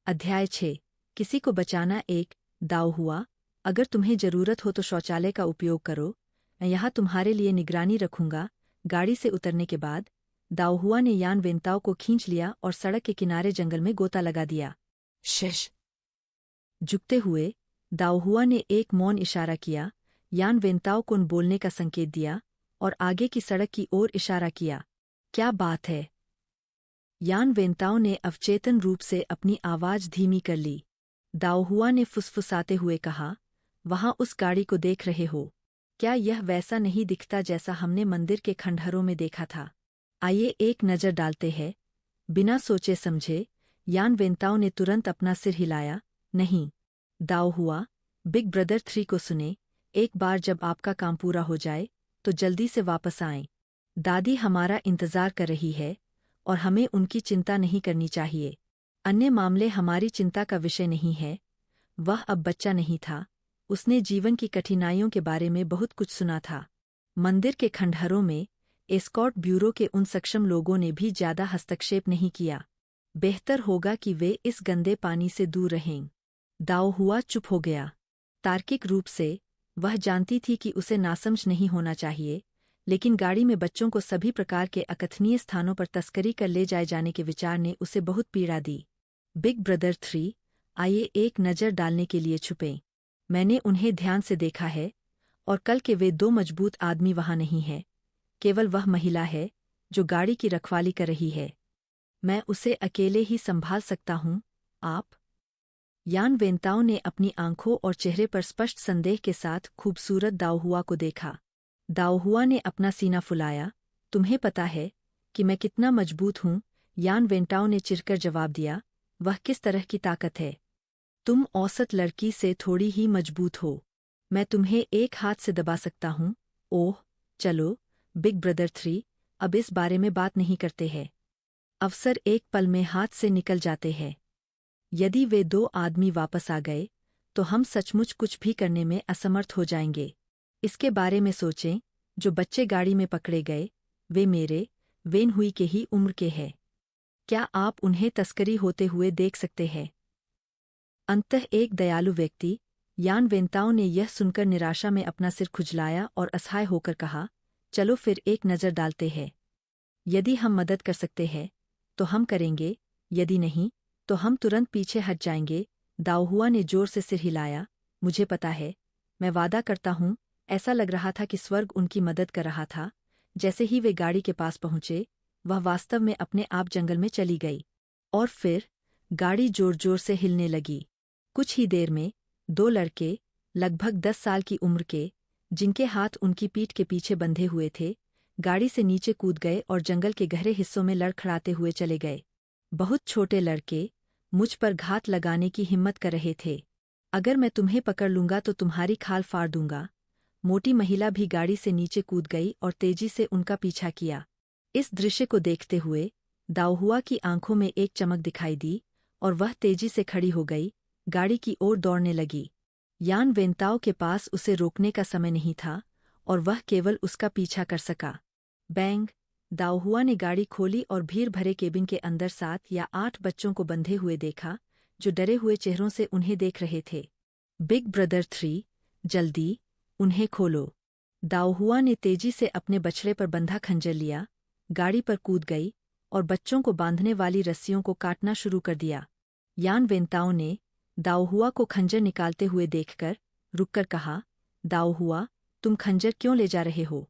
अध्याय 6। किसी को बचाना 1। दाओहुआ, अगर तुम्हें जरूरत हो तो शौचालय का उपयोग करो, मैं यहाँ तुम्हारे लिए निगरानी रखूंगा। गाड़ी से उतरने के बाद दाओहुआ ने यान वेंताओ को खींच लिया और सड़क के किनारे जंगल में गोता लगा दिया। शिश। झुकते हुए दाओहुआ ने एक मौन इशारा किया, यान वेंताओ को न बोलने का संकेत दिया और आगे की सड़क की ओर इशारा किया। क्या बात है? यान वेंताओ ने अवचेतन रूप से अपनी आवाज धीमी कर ली। दाओहुआ ने फुसफुसाते हुए कहा, वहां उस गाड़ी को देख रहे हो? क्या यह वैसा नहीं दिखता जैसा हमने मंदिर के खंडहरों में देखा था? आइए एक नज़र डालते हैं। बिना सोचे समझे यान वेंताओ ने तुरंत अपना सिर हिलाया। नहीं। दाओहुआ, बिग ब्रदर 3 को सुने। एक बार जब आपका काम पूरा हो जाए तो जल्दी से वापस आएं। दादी हमारा इंतजार कर रही है और हमें उनकी चिंता नहीं करनी चाहिए। अन्य मामले हमारी चिंता का विषय नहीं है। वह अब बच्चा नहीं था। उसने जीवन की कठिनाइयों के बारे में बहुत कुछ सुना था। मंदिर के खंडहरों में एस्कॉर्ट ब्यूरो के उन सक्षम लोगों ने भी ज्यादा हस्तक्षेप नहीं किया। बेहतर होगा कि वे इस गंदे पानी से दूर रहें। दाओहुआ चुप हो गया। तार्किक रूप से वह जानती थी कि उसे नासमझ नहीं होना चाहिए, लेकिन गाड़ी में बच्चों को सभी प्रकार के अकथनीय स्थानों पर तस्करी कर ले जाए जाने के विचार ने उसे बहुत पीड़ा दी। बिग ब्रदर 3, आइए एक नज़र डालने के लिए छुपें। मैंने उन्हें ध्यान से देखा है, और कल के वे दो मजबूत आदमी वहां नहीं है, केवल वह महिला है जो गाड़ी की रखवाली कर रही है। मैं उसे अकेले ही संभाल सकता हूँ, आप? यान वेंताओ ने अपनी आंखों और चेहरे पर स्पष्ट संदेह के साथ खूबसूरत दाओहुआ को देखा। दाओहुआ ने अपना सीना फुलाया। तुम्हें पता है कि मैं कितना मजबूत हूँ? यान वेंटाओ ने चिढ़कर जवाब दिया। वह किस तरह की ताकत है? तुम औसत लड़की से थोड़ी ही मजबूत हो। मैं तुम्हें एक हाथ से दबा सकता हूँ। ओह, चलो, बिग ब्रदर 3, अब इस बारे में बात नहीं करते हैं। अवसर एक पल में हाथ से निकल जाते हैं। यदि वे दो आदमी वापस आ गए, तो हम सचमुच कुछ भी करने में असमर्थ हो जाएंगे। इसके बारे में सोचें, जो बच्चे गाड़ी में पकड़े गए, वे मेरे वेन हुई के ही उम्र के हैं। क्या आप उन्हें तस्करी होते हुए देख सकते हैं? अंततः एक दयालु व्यक्ति, यान वेंताओ ने यह सुनकर निराशा में अपना सिर खुजलाया और असहाय होकर कहा, चलो फिर एक नज़र डालते हैं। यदि हम मदद कर सकते हैं, तो हम करेंगे, यदि नहीं, तो हम तुरंत पीछे हट जाएंगे। दाओहुआ ने जोर से सिर हिलाया। मुझे पता है, मैं वादा करता हूँ। ऐसा लग रहा था कि स्वर्ग उनकी मदद कर रहा था। जैसे ही वे गाड़ी के पास पहुंचे, वह वास्तव में अपने आप जंगल में चली गई। और फिर गाड़ी जोर जोर से हिलने लगी। कुछ ही देर में दो लड़के, लगभग 10 साल की उम्र के, जिनके हाथ उनकी पीठ के पीछे बंधे हुए थे, गाड़ी से नीचे कूद गए और जंगल के गहरे हिस्सों में लड़खड़ाते हुए चले गए। बहुत छोटे लड़के मुझ पर घात लगाने की हिम्मत कर रहे थे। अगर मैं तुम्हें पकड़ लूंगा तो तुम्हारी खाल फाड़ दूंगा। मोटी महिला भी गाड़ी से नीचे कूद गई और तेजी से उनका पीछा किया। इस दृश्य को देखते हुए दाओहुआ की आंखों में एक चमक दिखाई दी और वह तेजी से खड़ी हो गई, गाड़ी की ओर दौड़ने लगी। यान वेंताओ के पास उसे रोकने का समय नहीं था और वह केवल उसका पीछा कर सका। बैंग! दाओहुआ ने गाड़ी खोली और भीड़ भरे केबिन के अंदर 7 या 8 बच्चों को बंधे हुए देखा, जो डरे हुए चेहरों से उन्हें देख रहे थे। बिग ब्रदर 3, जल्दी, उन्हें खोलो। दाओहुआ ने तेजी से अपने बछड़े पर बंधा खंजर लिया, गाड़ी पर कूद गई और बच्चों को बांधने वाली रस्सियों को काटना शुरू कर दिया। यान वेंताओ ने दाओहुआ को खंजर निकालते हुए देखकर रुककर कहा, दाओहुआ, तुम खंजर क्यों ले जा रहे हो?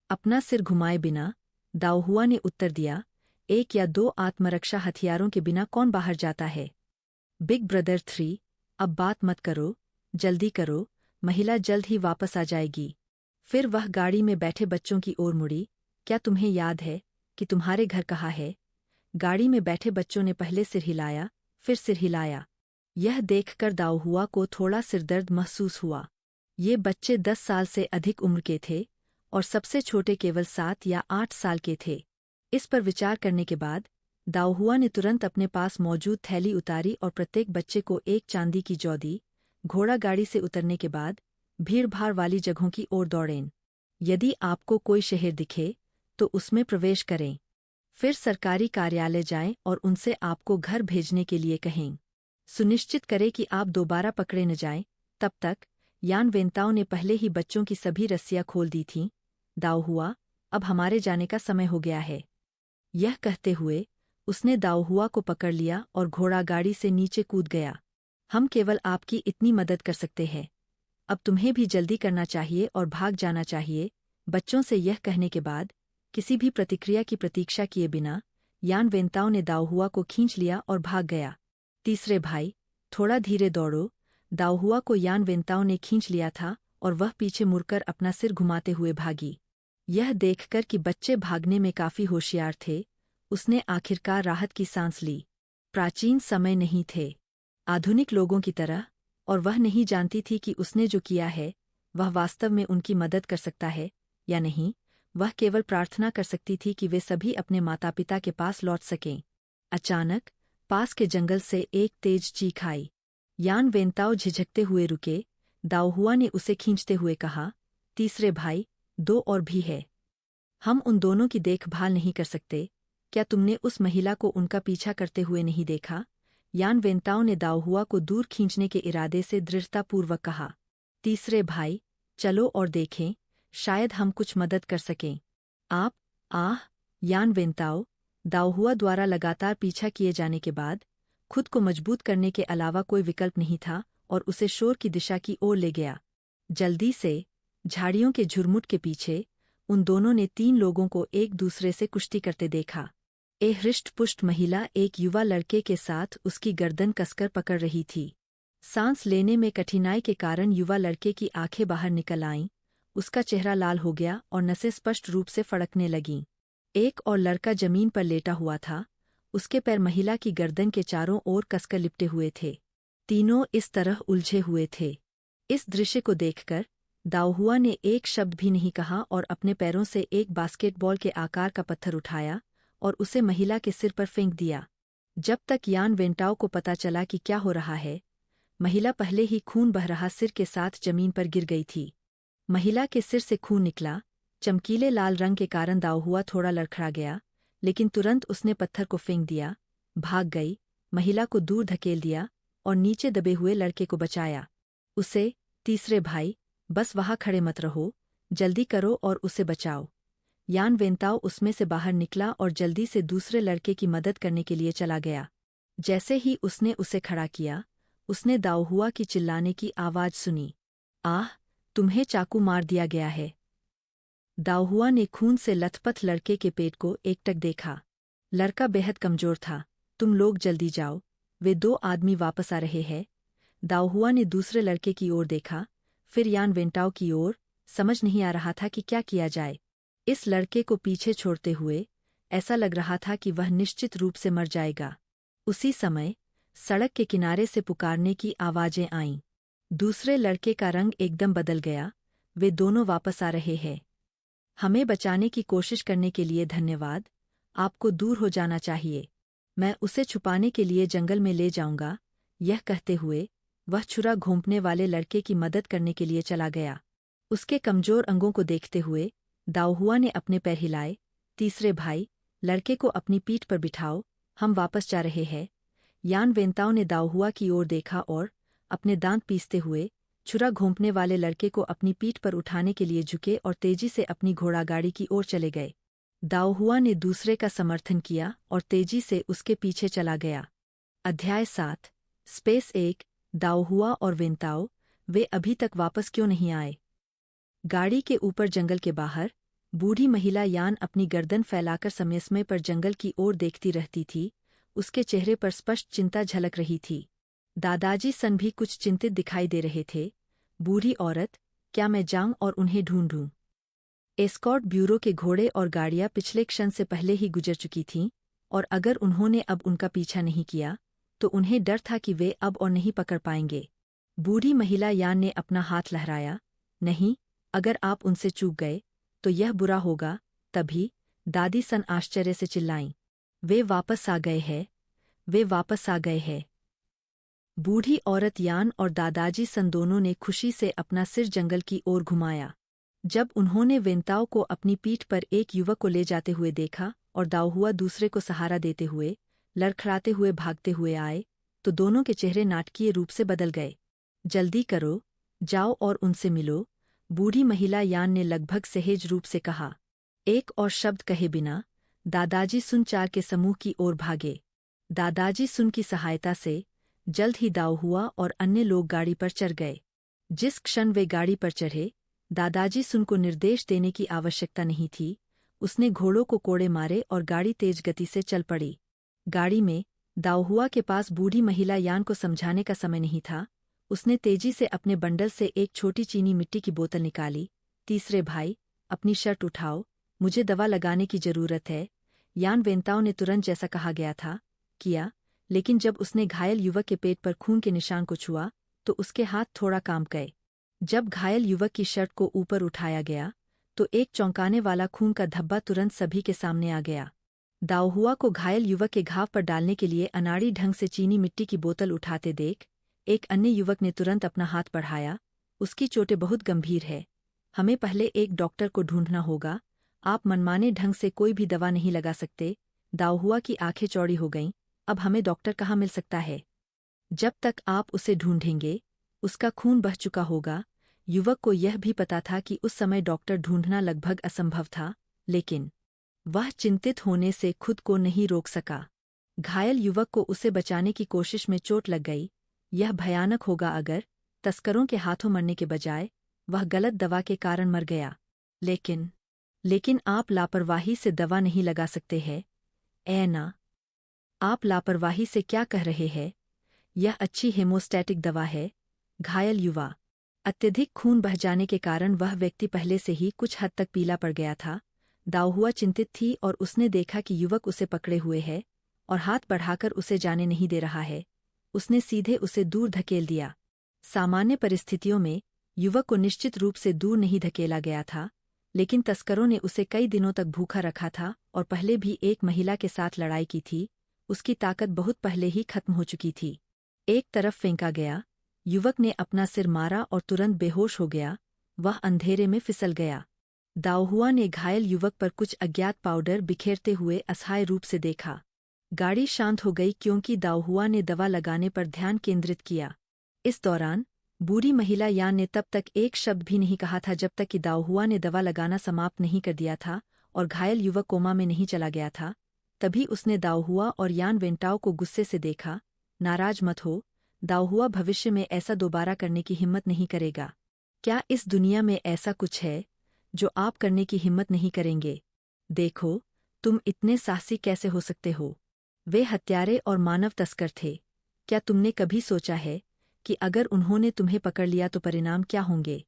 अपना सिर घुमाए बिना दाओहुआ ने उत्तर दिया, एक या दो आत्मरक्षा हथियारों के बिना कौन बाहर जाता है? बिग ब्रदर 3, अब बात मत करो, जल्दी करो, महिला जल्द ही वापस आ जाएगी। फिर वह गाड़ी में बैठे बच्चों की ओर मुड़ी। क्या तुम्हें याद है कि तुम्हारे घर कहाँ है? गाड़ी में बैठे बच्चों ने पहले सिर हिलाया, फिर सिर हिलाया। यह देखकर दाओहुआ को थोड़ा सिरदर्द महसूस हुआ। ये बच्चे 10 साल से अधिक उम्र के थे और सबसे छोटे केवल 7 या 8 साल के थे। इस पर विचार करने के बाद दाओहुआ ने तुरंत अपने पास मौजूद थैली उतारी और प्रत्येक बच्चे को एक चांदी की जौ दी। घोड़ा गाड़ी से उतरने के बाद भीड़-भाड़ वाली जगहों की ओर दौड़ें। यदि आपको कोई शहर दिखे, तो उसमें प्रवेश करें। फिर सरकारी कार्यालय जाएं और उनसे आपको घर भेजने के लिए कहें। सुनिश्चित करें कि आप दोबारा पकड़े न जाएं। तब तक यान वेंताओ ने पहले ही बच्चों की सभी रस्सियां खोल दी थीं। दाओहुआ, अब हमारे जाने का समय हो गया है। यह कहते हुए उसने दाओहुआ को पकड़ लिया और घोड़ा गाड़ी से नीचे कूद गया। हम केवल आपकी इतनी मदद कर सकते हैं। अब तुम्हें भी जल्दी करना चाहिए और भाग जाना चाहिए। बच्चों से यह कहने के बाद किसी भी प्रतिक्रिया की प्रतीक्षा किए बिना यान वेंताओ ने दाओहुआ को खींच लिया और भाग गया। तीसरे भाई, थोड़ा धीरे दौड़ो। दाओहुआ को यान वेंताओ ने खींच लिया था और वह पीछे मुड़कर अपना सिर घुमाते हुए भागी। यह देखकर कि बच्चे भागने में काफी होशियार थे, उसने आखिरकार राहत की सांस ली। प्राचीन समय नहीं थे, आधुनिक लोगों की तरह, और वह नहीं जानती थी कि उसने जो किया है वह वास्तव में उनकी मदद कर सकता है या नहीं। वह केवल प्रार्थना कर सकती थी कि वे सभी अपने माता पिता के पास लौट सकें। अचानक पास के जंगल से एक तेज चीख आई। यान वेंताओ झिझकते हुए रुके। दाओहुआ ने उसे खींचते हुए कहा, तीसरे भाई, 2 और भी है। हम उन दोनों की देखभाल नहीं कर सकते। क्या तुमने उस महिला को उनका पीछा करते हुए नहीं देखा? यान वेंताओ ने दाओहुआ को दूर खींचने के इरादे से दृढ़तापूर्वक कहा। तीसरे भाई, चलो और देखें, शायद हम कुछ मदद कर सकें। आप? आह! यान वेंताओ, दाओहुआ द्वारा लगातार पीछा किए जाने के बाद खुद को मजबूत करने के अलावा कोई विकल्प नहीं था और उसे शोर की दिशा की ओर ले गया। जल्दी से, झाड़ियों के झुरमुट के पीछे, उन दोनों ने 3 लोगों को एक दूसरे से कुश्ती करते देखा। एक हृष्ट-पुष्ट महिला एक युवा लड़के के साथ उसकी गर्दन कसकर पकड़ रही थी। सांस लेने में कठिनाई के कारण युवा लड़के की आंखें बाहर निकल आईं, उसका चेहरा लाल हो गया और नसें स्पष्ट रूप से फड़कने लगीं। एक और लड़का जमीन पर लेटा हुआ था, उसके पैर महिला की गर्दन के चारों ओर कसकर लिपटे हुए थे। तीनों इस तरह उलझे हुए थे। इस दृश्य को देखकर दाऊहुआ ने एक शब्द भी नहीं कहा और अपने पैरों से एक बास्केटबॉल के आकार का पत्थर उठाया और उसे महिला के सिर पर फेंक दिया। जब तक यान वेंटाओ को पता चला कि क्या हो रहा है, महिला पहले ही खून बह रहा सिर के साथ जमीन पर गिर गई थी। महिला के सिर से खून निकला, चमकीले लाल रंग के कारण दाऊहुआ थोड़ा लड़खड़ा गया, लेकिन तुरंत उसने पत्थर को फेंक दिया, भाग गई, महिला को दूर धकेल दिया और नीचे दबे हुए लड़के को बचाया। उसे, तीसरे भाई, बस वहाँ खड़े मत रहो, जल्दी करो और उसे बचाओ। यान वेंताओ उसमें से बाहर निकला और जल्दी से दूसरे लड़के की मदद करने के लिए चला गया। जैसे ही उसने उसे खड़ा किया, उसने दाऊहुआ की चिल्लाने की आवाज सुनी, आह, तुम्हें चाकू मार दिया गया है। दाऊहुआ ने खून से लथपथ लड़के के पेट को एकटक देखा। लड़का बेहद कमजोर था। तुम लोग जल्दी जाओ, वे 2 आदमी वापस आ रहे हैं। दाऊहुआ ने दूसरे लड़के की ओर देखा, फिर यान वेंटाओ की ओर, समझ नहीं आ रहा था कि क्या किया जाए। इस लड़के को पीछे छोड़ते हुए ऐसा लग रहा था कि वह निश्चित रूप से मर जाएगा। उसी समय सड़क के किनारे से पुकारने की आवाजें आईं। दूसरे लड़के का रंग एकदम बदल गया, वे दोनों वापस आ रहे हैं। हमें बचाने की कोशिश करने के लिए धन्यवाद, आपको दूर हो जाना चाहिए। मैं उसे छुपाने के लिए जंगल में ले जाऊंगा। यह कहते हुए वह छुरा घोंपने वाले लड़के की मदद करने के लिए चला गया। उसके कमजोर अंगों को देखते हुए दाऊहुआ ने अपने पैर हिलाए। तीसरे भाई, लड़के को अपनी पीठ पर बिठाओ, हम वापस जा रहे हैं। यान वेंताओ ने दाऊहुआ की ओर देखा और, अपने दांत पीसते हुए, छुरा घोंपने वाले लड़के को अपनी पीठ पर उठाने के लिए झुके और तेजी से अपनी घोड़ागाड़ी की ओर चले गए। दाऊहुआ ने दूसरे का समर्थन किया और तेजी से उसके पीछे चला गया। अध्याय 7। स्पेस 1। दाऊहुआ और वेंताओ, वे अभी तक वापस क्यों नहीं आए? गाड़ी के ऊपर जंगल के बाहर, बूढ़ी महिला यान अपनी गर्दन फैलाकर समय पर जंगल की ओर देखती रहती थी, उसके चेहरे पर स्पष्ट चिंता झलक रही थी। दादाजी सन भी कुछ चिंतित दिखाई दे रहे थे। बूढ़ी औरत, क्या मैं जाऊं और उन्हें ढूंढूं? एस्कॉर्ट ब्यूरो के घोड़े और गाड़ियां पिछले क्षण से पहले ही गुजर चुकी थीं, और अगर उन्होंने अब उनका पीछा नहीं किया, तो उन्हें डर था कि वे अब और नहीं पकड़ पाएंगे। बूढ़ी महिला यान ने अपना हाथ लहराया, नहीं, अगर आप उनसे चूक गए, तो यह बुरा होगा। तभी दादी सन आश्चर्य से चिल्लाईं, वे वापस आ गए हैं, वे वापस आ गए हैं। बूढ़ी औरत यान और दादाजी सन दोनों ने खुशी से अपना सिर जंगल की ओर घुमाया। जब उन्होंने वेंताओ को अपनी पीठ पर एक युवक को ले जाते हुए देखा और दाऊहुआ दूसरे को सहारा देते हुए, लड़खड़ाते हुए भागते हुए आए, तो दोनों के चेहरे नाटकीय रूप से बदल गए। जल्दी करो, जाओ और उनसे मिलो, बूढ़ी महिला यान ने लगभग सहज रूप से कहा। एक और शब्द कहे बिना दादाजी सुन 4 के समूह की ओर भागे। दादाजी सुन की सहायता से जल्द ही दाऊहुआ और अन्य लोग गाड़ी पर चढ़ गए। जिस क्षण वे गाड़ी पर चढ़े, दादाजी सुन को निर्देश देने की आवश्यकता नहीं थी। उसने घोड़ों को कोड़े मारे और गाड़ी तेज गति से चल पड़ी। गाड़ी में दाऊहुआ के पास बूढ़ी महिला यान को समझाने का समय नहीं था। उसने तेजी से अपने बंडल से एक छोटी चीनी मिट्टी की बोतल निकाली। तीसरे भाई, अपनी शर्ट उठाओ, मुझे दवा लगाने की जरूरत है। यान वेंताओ ने तुरंत जैसा कहा गया था, किया, लेकिन जब उसने घायल युवक के पेट पर खून के निशान को छुआ, तो उसके हाथ थोड़ा कांप गए। जब घायल युवक की शर्ट को ऊपर उठाया गया, तो एक चौंकाने वाला खून का धब्बा तुरंत सभी के सामने आ गया। दाऊहुआ को घायल युवक के घाव पर डालने के लिए अनाड़ी ढंग से चीनी मिट्टी की बोतल उठाते देख, एक अन्य युवक ने तुरंत अपना हाथ बढ़ाया। उसकी चोटें बहुत गंभीर है, हमें पहले एक डॉक्टर को ढूंढना होगा। आप मनमाने ढंग से कोई भी दवा नहीं लगा सकते। दाऊहुआ की आंखें चौड़ी हो गईं, अब हमें डॉक्टर कहाँ मिल सकता है? जब तक आप उसे ढूंढेंगे, उसका खून बह चुका होगा। युवक को यह भी पता था कि उस समय डॉक्टर ढूंढना लगभग असंभव था, लेकिन वह चिंतित होने से खुद को नहीं रोक सका। घायल युवक को उसे बचाने की कोशिश में चोट लग गई। यह भयानक होगा अगर तस्करों के हाथों मरने के बजाय वह गलत दवा के कारण मर गया। लेकिन आप लापरवाही से दवा नहीं लगा सकते हैं। ना, आप लापरवाही से क्या कह रहे हैं? यह अच्छी हेमोस्टैटिक दवा है। घायल युवा। अत्यधिक खून बह जाने के कारण वह व्यक्ति पहले से ही कुछ हद तक पीला पड़ गया था। दाऊहुआ चिंतित थी और उसने देखा कि युवक उसे पकड़े हुए है और हाथ बढ़ाकर उसे जाने नहीं दे रहा है। उसने सीधे उसे दूर धकेल दिया। सामान्य परिस्थितियों में युवक को निश्चित रूप से दूर नहीं धकेला गया था, लेकिन तस्करों ने उसे कई दिनों तक भूखा रखा था और पहले भी एक महिला के साथ लड़ाई की थी। उसकी ताकत बहुत पहले ही खत्म हो चुकी थी। एक तरफ फेंका गया, युवक ने अपना सिर मारा और तुरंत बेहोश हो गया। वह अंधेरे में फिसल गया। दाऊहुआ ने घायल युवक पर कुछ अज्ञात पाउडर बिखेरते हुए असहाय रूप से देखा। गाड़ी शांत हो गई क्योंकि दाऊहुआ ने दवा लगाने पर ध्यान केंद्रित किया। इस दौरान बूढ़ी महिला यान ने तब तक एक शब्द भी नहीं कहा था जब तक कि दाऊहुआ ने दवा लगाना समाप्त नहीं कर दिया था और घायल युवक कोमा में नहीं चला गया था। तभी उसने दाऊहुआ और यान वेंटाओ को गुस्से से देखा। नाराज मत हो, दाऊहुआ भविष्य में ऐसा दोबारा करने की हिम्मत नहीं करेगा। क्या इस दुनिया में ऐसा कुछ है जो आप करने की हिम्मत नहीं करेंगे? देखो, तुम इतने साहसी कैसे हो सकते हो? वे हत्यारे और मानव तस्कर थे। क्या तुमने कभी सोचा है कि अगर उन्होंने तुम्हें पकड़ लिया तो परिणाम क्या होंगे?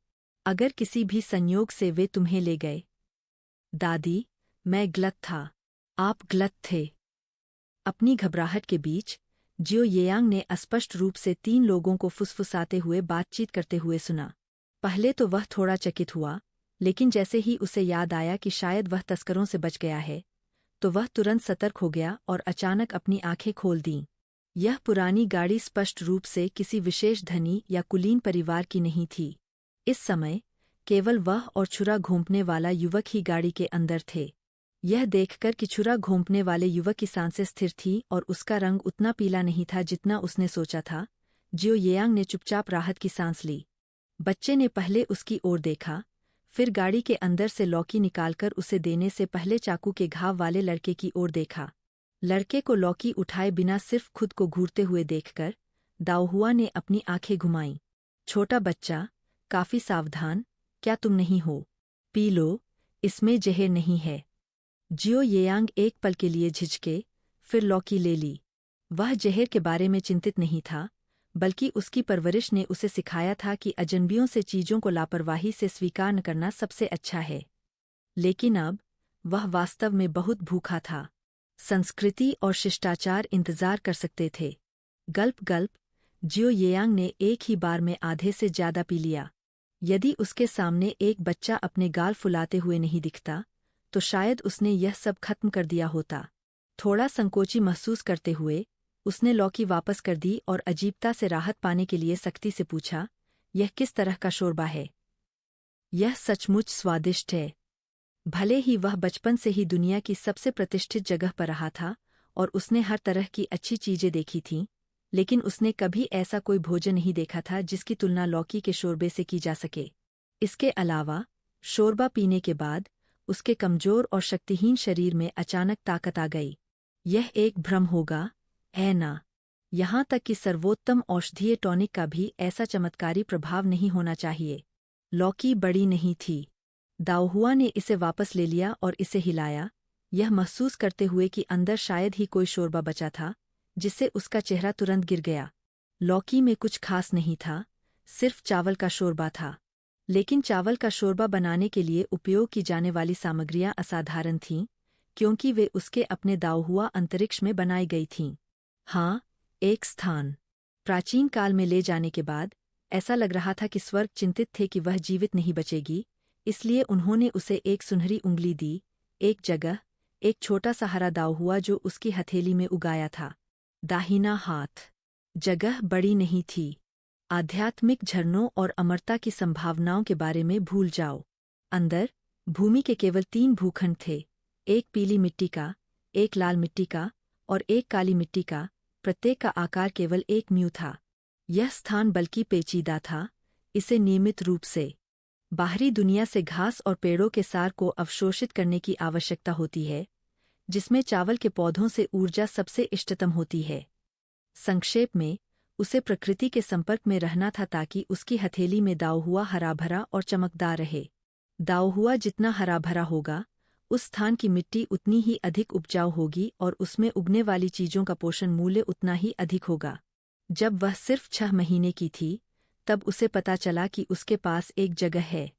अगर किसी भी संयोग से वे तुम्हें ले गए? दादी, मैं गलत था। आप गलत थे। अपनी घबराहट के बीच जियो येयांग ने अस्पष्ट रूप से 3 लोगों को फुसफुसाते हुए बातचीत करते हुए सुना। पहले तो वह थोड़ा चकित हुआ, लेकिन जैसे ही उसे याद आया कि शायद वह तस्करों से बच गया है, तो वह तुरंत सतर्क हो गया और अचानक अपनी आंखें खोल दीं। यह पुरानी गाड़ी स्पष्ट रूप से किसी विशेष धनी या कुलीन परिवार की नहीं थी। इस समय केवल वह और छुरा घोंपने वाला युवक ही गाड़ी के अंदर थे। यह देखकर कि छुरा घोंपने वाले युवक की सांसें स्थिर थीं और उसका रंग उतना पीला नहीं था जितना उसने सोचा था, जियो येयांग ने चुपचाप राहत की सांस ली। बच्चे ने पहले उसकी ओर देखा, फिर गाड़ी के अंदर से लौकी निकालकर उसे देने से पहले चाकू के घाव वाले लड़के की ओर देखा। लड़के को लौकी उठाए बिना सिर्फ खुद को घूरते हुए देखकर दाऊहुआ ने अपनी आंखें घुमाईं। छोटा बच्चा, काफी सावधान, क्या तुम नहीं हो? पी लो, इसमें जहर नहीं है। जियो येयांग एक पल के लिए झिझके, फिर लौकी ले ली। वह जहर के बारे में चिंतित नहीं था, बल्कि उसकी परवरिश ने उसे सिखाया था कि अजनबियों से चीजों को लापरवाही से स्वीकार न करना सबसे अच्छा है। लेकिन अब वह वास्तव में बहुत भूखा था। संस्कृति और शिष्टाचार इंतजार कर सकते थे। गल्प गल्प, जियो येयांग ने एक ही बार में आधे से ज्यादा पी लिया। यदि उसके सामने एक बच्चा अपने गाल फुलाते हुए नहीं दिखता, तो शायद उसने यह सब खत्म कर दिया होता। थोड़ा संकोची महसूस करते हुए उसने लौकी वापस कर दी और अजीबता से राहत पाने के लिए सख्ती से पूछा, यह किस तरह का शोरबा है? यह सचमुच स्वादिष्ट है। भले ही वह बचपन से ही दुनिया की सबसे प्रतिष्ठित जगह पर रहा था और उसने हर तरह की अच्छी चीजें देखी थीं, लेकिन उसने कभी ऐसा कोई भोजन नहीं देखा था जिसकी तुलना लौकी के शोरबे से की जा सके। इसके अलावा शोरबा पीने के बाद उसके कमजोर और शक्तिहीन शरीर में अचानक ताकत आ गई। यह एक भ्रम होगा, ना। यहाँ तक कि सर्वोत्तम औषधीय टॉनिक का भी ऐसा चमत्कारी प्रभाव नहीं होना चाहिए। लौकी बड़ी नहीं थी। दाऊहुआ ने इसे वापस ले लिया और इसे हिलाया, यह महसूस करते हुए कि अंदर शायद ही कोई शोरबा बचा था, जिससे उसका चेहरा तुरंत गिर गया। लौकी में कुछ खास नहीं था, सिर्फ चावल का शोरबा था। लेकिन चावल का शोरबा बनाने के लिए उपयोग की जाने वाली सामग्रियां असाधारण थीं, क्योंकि वे उसके अपने दाऊहुआ अंतरिक्ष में बनाई गई थीं। हाँ, एक स्थान। प्राचीन काल में ले जाने के बाद ऐसा लग रहा था कि स्वर्ग चिंतित थे कि वह जीवित नहीं बचेगी, इसलिए उन्होंने उसे एक सुनहरी उंगली दी। एक जगह एक छोटा सा हरा दाऊहुआ जो उसकी हथेली में उगाया था। दाहिना हाथ। जगह बड़ी नहीं थी। आध्यात्मिक झरनों और अमरता की संभावनाओं के बारे में भूल जाओ। अंदर भूमि के केवल 3 भूखंड थे, एक पीली मिट्टी का, एक लाल मिट्टी का और एक काली मिट्टी का। प्रत्येक का आकार केवल 1 म्यू था। यह स्थान बल्कि पेचीदा था। इसे नियमित रूप से बाहरी दुनिया से घास और पेड़ों के सार को अवशोषित करने की आवश्यकता होती है, जिसमें चावल के पौधों से ऊर्जा सबसे इष्टतम होती है। संक्षेप में, उसे प्रकृति के संपर्क में रहना था ताकि उसकी हथेली में दाव हुआ हरा भरा और चमकदार रहे। दाव हुआ जितना हरा भरा होगा, उस स्थान की मिट्टी उतनी ही अधिक उपजाऊ होगी और उसमें उगने वाली चीजों का पोषण मूल्य उतना ही अधिक होगा। जब वह सिर्फ 6 महीने की थी, तब उसे पता चला कि उसके पास एक जगह है।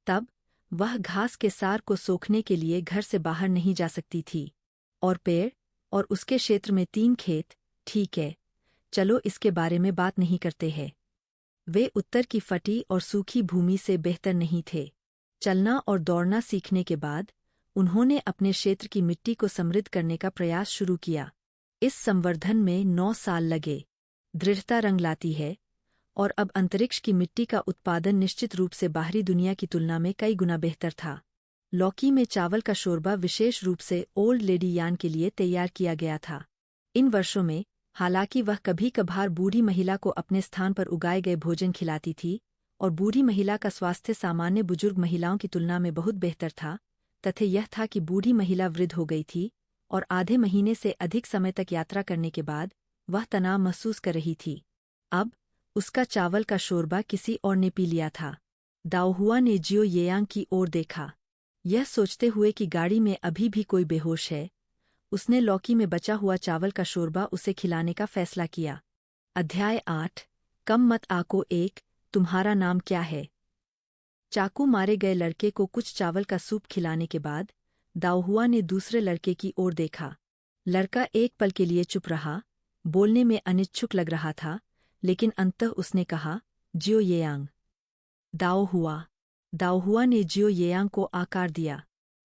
तब वह घास के सार को सोखने के लिए घर से बाहर नहीं जा सकती थी। और पेड़ और उसके क्षेत्र में 3 खेत, ठीक है, चलो इसके बारे में बात नहीं करते हैं। वे उत्तर की फटी और सूखी भूमि से बेहतर नहीं थे। चलना और दौड़ना सीखने के बाद उन्होंने अपने क्षेत्र की मिट्टी को समृद्ध करने का प्रयास शुरू किया। इस संवर्धन में 9 साल लगे। दृढ़ता रंग लाती है, और अब अंतरिक्ष की मिट्टी का उत्पादन निश्चित रूप से बाहरी दुनिया की तुलना में कई गुना बेहतर था। लौकी में चावल का शोरबा विशेष रूप से ओल्ड लेडी यान के लिए तैयार किया गया था। इन वर्षों में, हालांकि वह कभी कभार बूढ़ी महिला को अपने स्थान पर उगाए गए भोजन खिलाती थी, और बूढ़ी महिला का स्वास्थ्य सामान्य बुजुर्ग महिलाओं की तुलना में बहुत बेहतर था, तथ्य यह था कि बूढ़ी महिला वृद्ध हो गई थी और आधे महीने से अधिक समय तक यात्रा करने के बाद वह तनाव महसूस कर रही थी। अब उसका चावल का शोरबा किसी और ने पी लिया था। दाओ हुआ ने जियो येयांग की ओर देखा। यह सोचते हुए कि गाड़ी में अभी भी कोई बेहोश है, उसने लौकी में बचा हुआ चावल का शोरबा उसे खिलाने का फैसला किया। अध्याय 8। कम मत आको 1। तुम्हारा नाम क्या है? चाकू मारे गए लड़के को कुछ चावल का सूप खिलाने के बाद दाओ हुआ ने दूसरे लड़के की ओर देखा। लड़का एक पल के लिए चुप रहा, बोलने में अनिच्छुक लग रहा था, लेकिन अंततः उसने कहा, जियो येयांग। दाओ हुआ ने जियो येयांग को आकार दिया।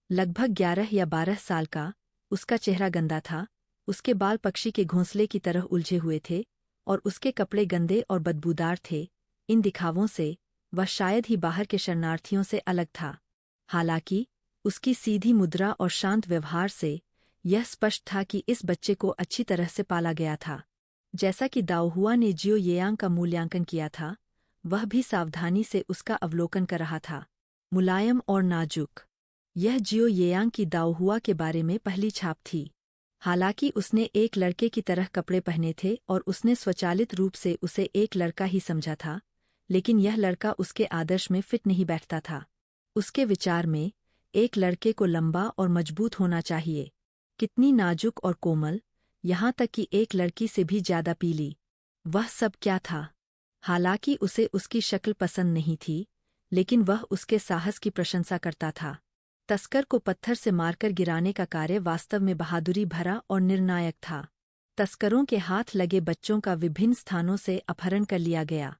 लगभग 11 या 12 साल का, उसका चेहरा गंदा था, उसके बाल पक्षी के घोंसले की तरह उलझे हुए थे, और उसके कपड़े गंदे और बदबूदार थे। इन दिखावों से वह शायद ही बाहर के शरणार्थियों से अलग था। हालांकि उसकी सीधी मुद्रा और शांत व्यवहार से यह स्पष्ट था कि इस बच्चे को अच्छी तरह से पाला गया था। जैसा कि दाओ हुआ ने जियो येयांग का मूल्यांकन किया था, वह भी सावधानी से उसका अवलोकन कर रहा था। मुलायम और नाजुक, यह जियो येयांग की दाओ हुआ के बारे में पहली छाप थी। हालांकि उसने एक लड़के की तरह कपड़े पहने थे और उसने स्वचालित रूप से उसे एक लड़का ही समझा था, लेकिन यह लड़का उसके आदर्श में फिट नहीं बैठता था। उसके विचार में एक लड़के को लंबा और मजबूत होना चाहिए, कितनी नाजुक और कोमल, यहाँ तक कि एक लड़की से भी ज्यादा पीली। वह सब क्या था? हालांकि उसे उसकी शक्ल पसंद नहीं थी, लेकिन वह उसके साहस की प्रशंसा करता था। तस्कर को पत्थर से मारकर गिराने का कार्य वास्तव में बहादुरी भरा और निर्णायक था। तस्करों के हाथ लगे बच्चों का विभिन्न स्थानों से अपहरण कर लिया गया।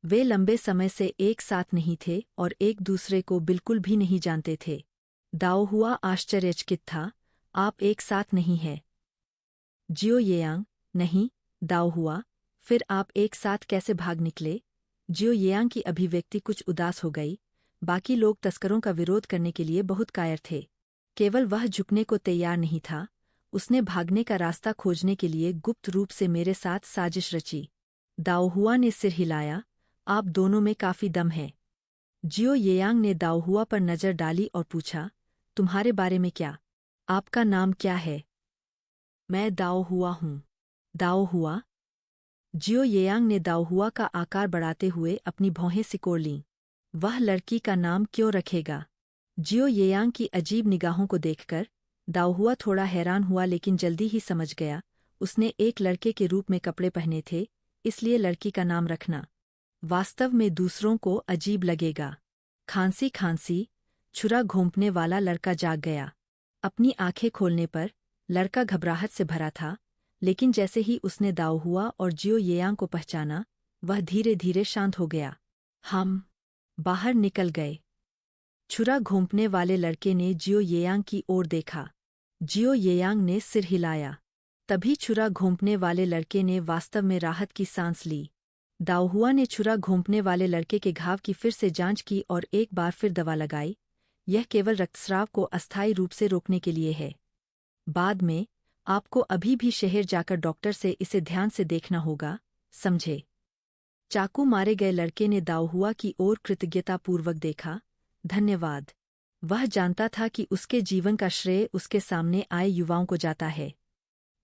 वे लंबे समय से एक साथ नहीं थे और एक दूसरे को बिल्कुल भी नहीं जानते थे। दाओ हुआ आश्चर्यचकित था, आप एक साथ नहीं हैं? जियो येयांग, नहीं, दाओ हुआ, फिर आप एक साथ कैसे भाग निकले? जियो येयांग की अभिव्यक्ति कुछ उदास हो गई। बाकी लोग तस्करों का विरोध करने के लिए बहुत कायर थे। केवल वह झुकने को तैयार नहीं था। उसने भागने का रास्ता खोजने के लिए गुप्त रूप से मेरे साथ साजिश रची। दाओ हुआ ने सिर हिलाया, आप दोनों में काफी दम है। जियो येयांग ने दाओ हुआ पर नजर डाली और पूछा, तुम्हारे बारे में क्या? आपका नाम क्या है? मैं दाओ हुआ हूँ। दाओ हुआ? जियो येयांग ने दाओ हुआ का आकार बढ़ाते हुए अपनी भौहें सिकोड़ लीं। वह लड़की का नाम क्यों रखेगा? जियो येयांग की अजीब निगाहों को देखकर दाओ हुआ थोड़ा हैरान हुआ, लेकिन जल्दी ही समझ गया। उसने एक लड़के के रूप में कपड़े पहने थे, इसलिए लड़की का नाम रखना वास्तव में दूसरों को अजीब लगेगा। खांसी खांसी, छुरा घोंपने वाला लड़का जाग गया। अपनी आंखें खोलने पर लड़का घबराहट से भरा था, लेकिन जैसे ही उसने दाओ हुआ और जियो येयांग को पहचाना, वह धीरे धीरे शांत हो गया। हम बाहर निकल गए। छुरा घोंपने वाले लड़के ने जियो येयांग की ओर देखा। जियो येयांग ने सिर हिलाया। तभी छुरा घोंपने वाले लड़के ने वास्तव में राहत की सांस ली। दाओ हुआ ने छुरा घोंपने वाले लड़के के घाव की फिर से जांच की और एक बार फिर दवा लगाई। यह केवल रक्तस्राव को अस्थायी रूप से रोकने के लिए है। बाद में आपको अभी भी शहर जाकर डॉक्टर से इसे ध्यान से देखना होगा, समझे? चाकू मारे गए लड़के ने दाओ हुआ की ओर कृतज्ञतापूर्वक देखा। धन्यवाद। वह जानता था कि उसके जीवन का श्रेय उसके सामने आए युवाओं को जाता है।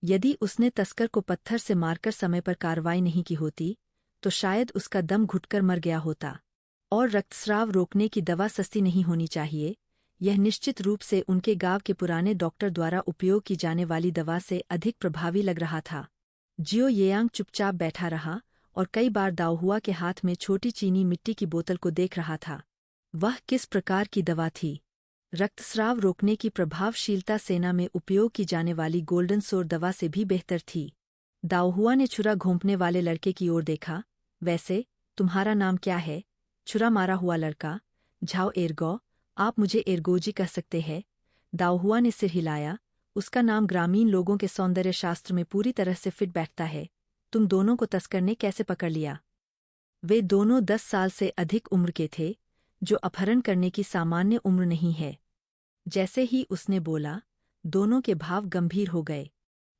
यदि उसने तस्कर को पत्थर से मारकर समय पर कार्रवाई नहीं की होती, तो शायद उसका दम घुटकर मर गया होता। और रक्तस्राव रोकने की दवा सस्ती नहीं होनी चाहिए, यह निश्चित रूप से उनके गांव के पुराने डॉक्टर द्वारा उपयोग की जाने वाली दवा से अधिक प्रभावी लग रहा था। जियो येयांग चुपचाप बैठा रहा और कई बार दाओहुआ के हाथ में छोटी चीनी मिट्टी की बोतल को देख रहा था। वह किस प्रकार की दवा थी? रक्तस्राव रोकने की प्रभावशीलता सेना में उपयोग की जाने वाली गोल्डन सोर दवा से भी बेहतर थी। दाओहुआ ने छुरा घोंपने वाले लड़के की ओर देखा। वैसे, तुम्हारा नाम क्या है? छुरा मारा हुआ लड़का। झाओ एरगो, आप मुझे एरगोजी कह सकते हैं। दाओहुआ ने सिर हिलाया। उसका नाम ग्रामीण लोगों के सौंदर्य शास्त्र में पूरी तरह से फिट बैठता है। तुम दोनों को तस्कर ने कैसे पकड़ लिया? वे दोनों 10 साल से अधिक उम्र के थे, जो अपहरण करने की सामान्य उम्र नहीं है। जैसे ही उसने बोला, दोनों के भाव गंभीर हो गए।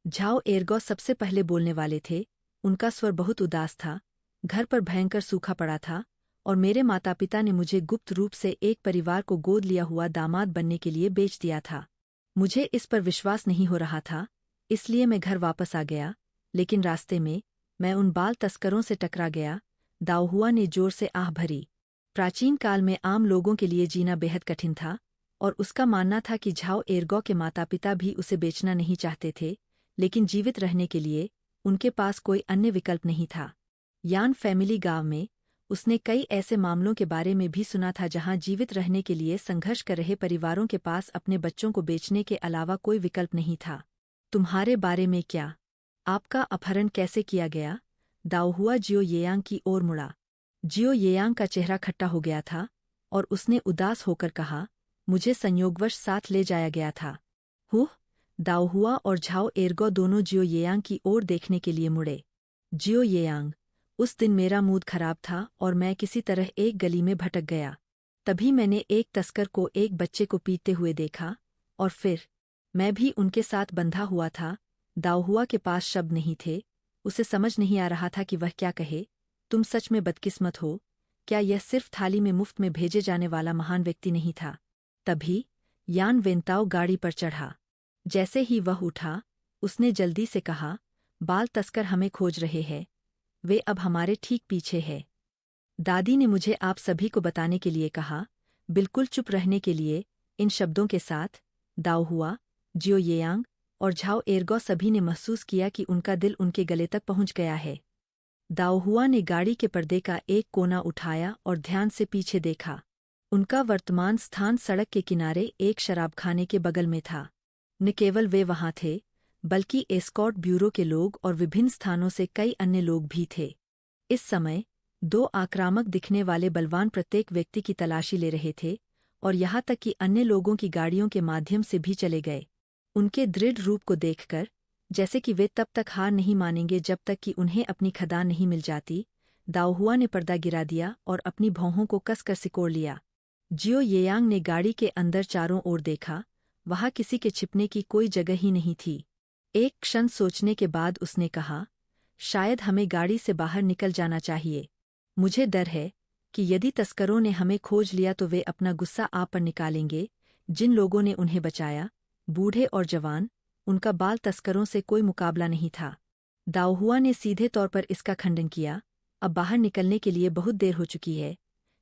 झाओ एरगो सबसे पहले बोलने वाले थे। उनका स्वर बहुत उदास था। घर पर भयंकर सूखा पड़ा था और मेरे माता पिता ने मुझे गुप्त रूप से एक परिवार को गोद लिया हुआ दामाद बनने के लिए बेच दिया था। मुझे इस पर विश्वास नहीं हो रहा था, इसलिए मैं घर वापस आ गया, लेकिन रास्ते में मैं उन बाल तस्करों से टकरा गया। दाओहुआ ने जोर से आह भरी। प्राचीन काल में आम लोगों के लिए जीना बेहद कठिन था, और उसका मानना था कि झाओ एरगो के माता पिता भी उसे बेचना नहीं चाहते थे, लेकिन जीवित रहने के लिए उनके पास कोई अन्य विकल्प नहीं था। यान फैमिली गांव में उसने कई ऐसे मामलों के बारे में भी सुना था जहां जीवित रहने के लिए संघर्ष कर रहे परिवारों के पास अपने बच्चों को बेचने के अलावा कोई विकल्प नहीं था। तुम्हारे बारे में क्या? आपका अपहरण कैसे किया गया? दाओहुआ जियो येयांग की ओर मुड़ा। जियो येयांग का चेहरा खट्टा हो गया था और उसने उदास होकर कहा, मुझे संयोगवश साथ ले जाया गया था। हुँ? दाओहुआ और झाओ एरगो दोनों जियो येयांग की ओर देखने के लिए मुड़े। जियो येयांग, उस दिन मेरा मूड खराब था और मैं किसी तरह एक गली में भटक गया। तभी मैंने एक तस्कर को एक बच्चे को पीटते हुए देखा, और फिर मैं भी उनके साथ बंधा हुआ था। दाओहुआ के पास शब्द नहीं थे। उसे समझ नहीं आ रहा था कि वह क्या कहे। तुम सच में बदकिस्मत हो। क्या यह सिर्फ थाली में मुफ्त में भेजे जाने वाला महान व्यक्ति नहीं था? तभी यान वेंताओ गाड़ी पर चढ़ा। जैसे ही वह उठा, उसने जल्दी से कहा, बाल तस्कर हमें खोज रहे हैं। वे अब हमारे ठीक पीछे है। दादी ने मुझे आप सभी को बताने के लिए कहा। बिल्कुल चुप रहने के लिए। इन शब्दों के साथ दाओहुआ, जियो येयांग और झाओ एरगो सभी ने महसूस किया कि उनका दिल उनके गले तक पहुंच गया है। दाओहुआ ने गाड़ी के पर्दे का एक कोना उठाया और ध्यान से पीछे देखा। उनका वर्तमान स्थान सड़क के किनारे एक शराबखाने के बगल में था। न केवल वे वहां थे, बल्कि एस्कॉर्ट ब्यूरो के लोग और विभिन्न स्थानों से कई अन्य लोग भी थे। इस समय 2 आक्रामक दिखने वाले बलवान प्रत्येक व्यक्ति की तलाशी ले रहे थे, और यहाँ तक कि अन्य लोगों की गाड़ियों के माध्यम से भी चले गए। उनके दृढ़ रूप को देखकर, जैसे कि वे तब तक हार नहीं मानेंगे जब तक कि उन्हें अपनी खदान नहीं मिल जाती, दाओहुआ ने पर्दा गिरा दिया और अपनी भौहों को कसकर सिकोड़ लिया। जियो येयांग ने गाड़ी के अंदर चारों ओर देखा। वहां किसी के छिपने की कोई जगह ही नहीं थी। एक क्षण सोचने के बाद उसने कहा, शायद हमें गाड़ी से बाहर निकल जाना चाहिए। मुझे डर है कि यदि तस्करों ने हमें खोज लिया तो वे अपना गुस्सा आप पर निकालेंगे। जिन लोगों ने उन्हें बचाया, बूढ़े और जवान, उनका बाल तस्करों से कोई मुकाबला नहीं था। दाओहुआ ने सीधे तौर पर इसका खंडन किया। अब बाहर निकलने के लिए बहुत देर हो चुकी है।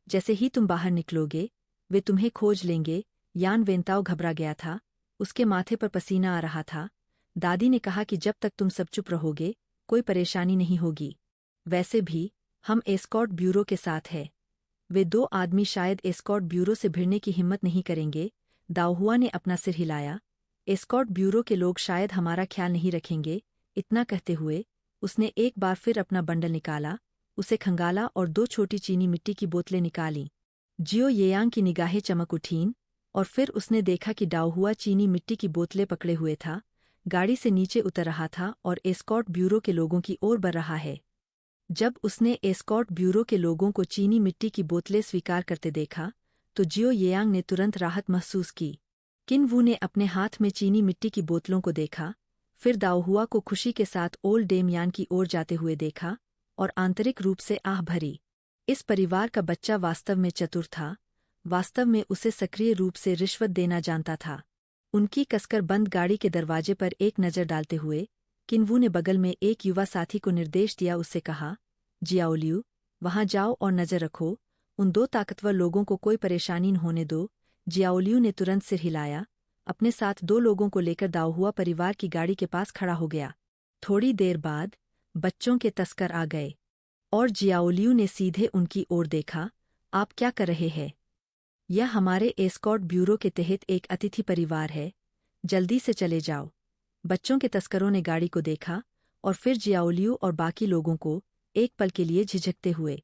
जैसे ही तुम बाहर निकलोगे, वे तुम्हें खोज लेंगे। यान वेंताओ घबरा गया था। उसके माथे पर पसीना आ रहा था। दादी ने कहा कि जब तक तुम सब चुप रहोगे, कोई परेशानी नहीं होगी। वैसे भी, हम एस्कॉर्ट ब्यूरो के साथ हैं। वे 2 आदमी शायद एस्कॉर्ट ब्यूरो से भिड़ने की हिम्मत नहीं करेंगे। दाओहुआ ने अपना सिर हिलाया। एस्कॉर्ट ब्यूरो के लोग शायद हमारा ख्याल नहीं रखेंगे। इतना कहते हुए, उसने एक बार फिर अपना बंडल निकाला, उसे खंगाला और 2 छोटी चीनी मिट्टी की बोतलें निकालीं। जियो येयांग की निगाहें चमक उठीं, और फिर उसने देखा कि दाओहुआ चीनी मिट्टी की बोतलें पकड़े हुए था, गाड़ी से नीचे उतर रहा था और एस्कॉर्ट ब्यूरो के लोगों की ओर बढ़ रहा है। जब उसने एस्कॉर्ट ब्यूरो के लोगों को चीनी मिट्टी की बोतलें स्वीकार करते देखा, तो जियो येयांग ने तुरंत राहत महसूस की। किन-वू ने अपने हाथ में चीनी मिट्टी की बोतलों को देखा, फिर दाओहुआ को खुशी के साथ ओल्ड डेम यान की ओर जाते हुए देखा, और आंतरिक रूप से आह भरी। इस परिवार का बच्चा वास्तव में चतुर था। वास्तव में उसे सक्रिय रूप से रिश्वत देना जानता था। उनकी कसकर बंद गाड़ी के दरवाजे पर एक नज़र डालते हुए किन्वू ने बगल में एक युवा साथी को निर्देश दिया। उससे कहा, जियाओलियू, वहां जाओ और नज़र रखो, उन दो ताकतवर लोगों को कोई परेशानी न होने दो। जियाओलियू ने तुरंत सिर हिलाया, अपने साथ दो लोगों को लेकर दाओहुआ परिवार की गाड़ी के पास खड़ा हो गया। थोड़ी देर बाद बच्चों के तस्कर आ गए और जियाओलियू ने सीधे उनकी ओर देखा। आप क्या कर रहे हैं? यह हमारे एस्कॉर्ट ब्यूरो के तहत एक अतिथि परिवार है, जल्दी से चले जाओ। बच्चों के तस्करों ने गाड़ी को देखा और फिर जियाओलियू और बाकी लोगों को एक पल के लिए झिझकते हुए।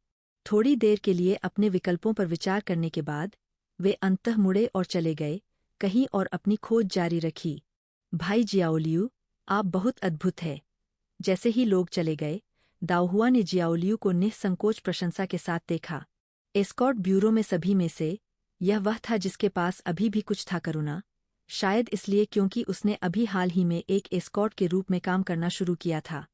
थोड़ी देर के लिए अपने विकल्पों पर विचार करने के बाद वे अंततः मुड़े और चले गए कहीं और अपनी खोज जारी रखी। भाई जियाओलियू, आप बहुत अद्भुत है। जैसे ही लोग चले गए, दाओहुआ ने जियाओलियू को निःसंकोच प्रशंसा के साथ देखा। एस्कॉर्ट ब्यूरो में सभी में से यह वह था जिसके पास अभी भी कुछ था, करुणा। शायद इसलिए क्योंकि उसने अभी हाल ही में एक एस्कॉर्ट के रूप में काम करना शुरू किया था।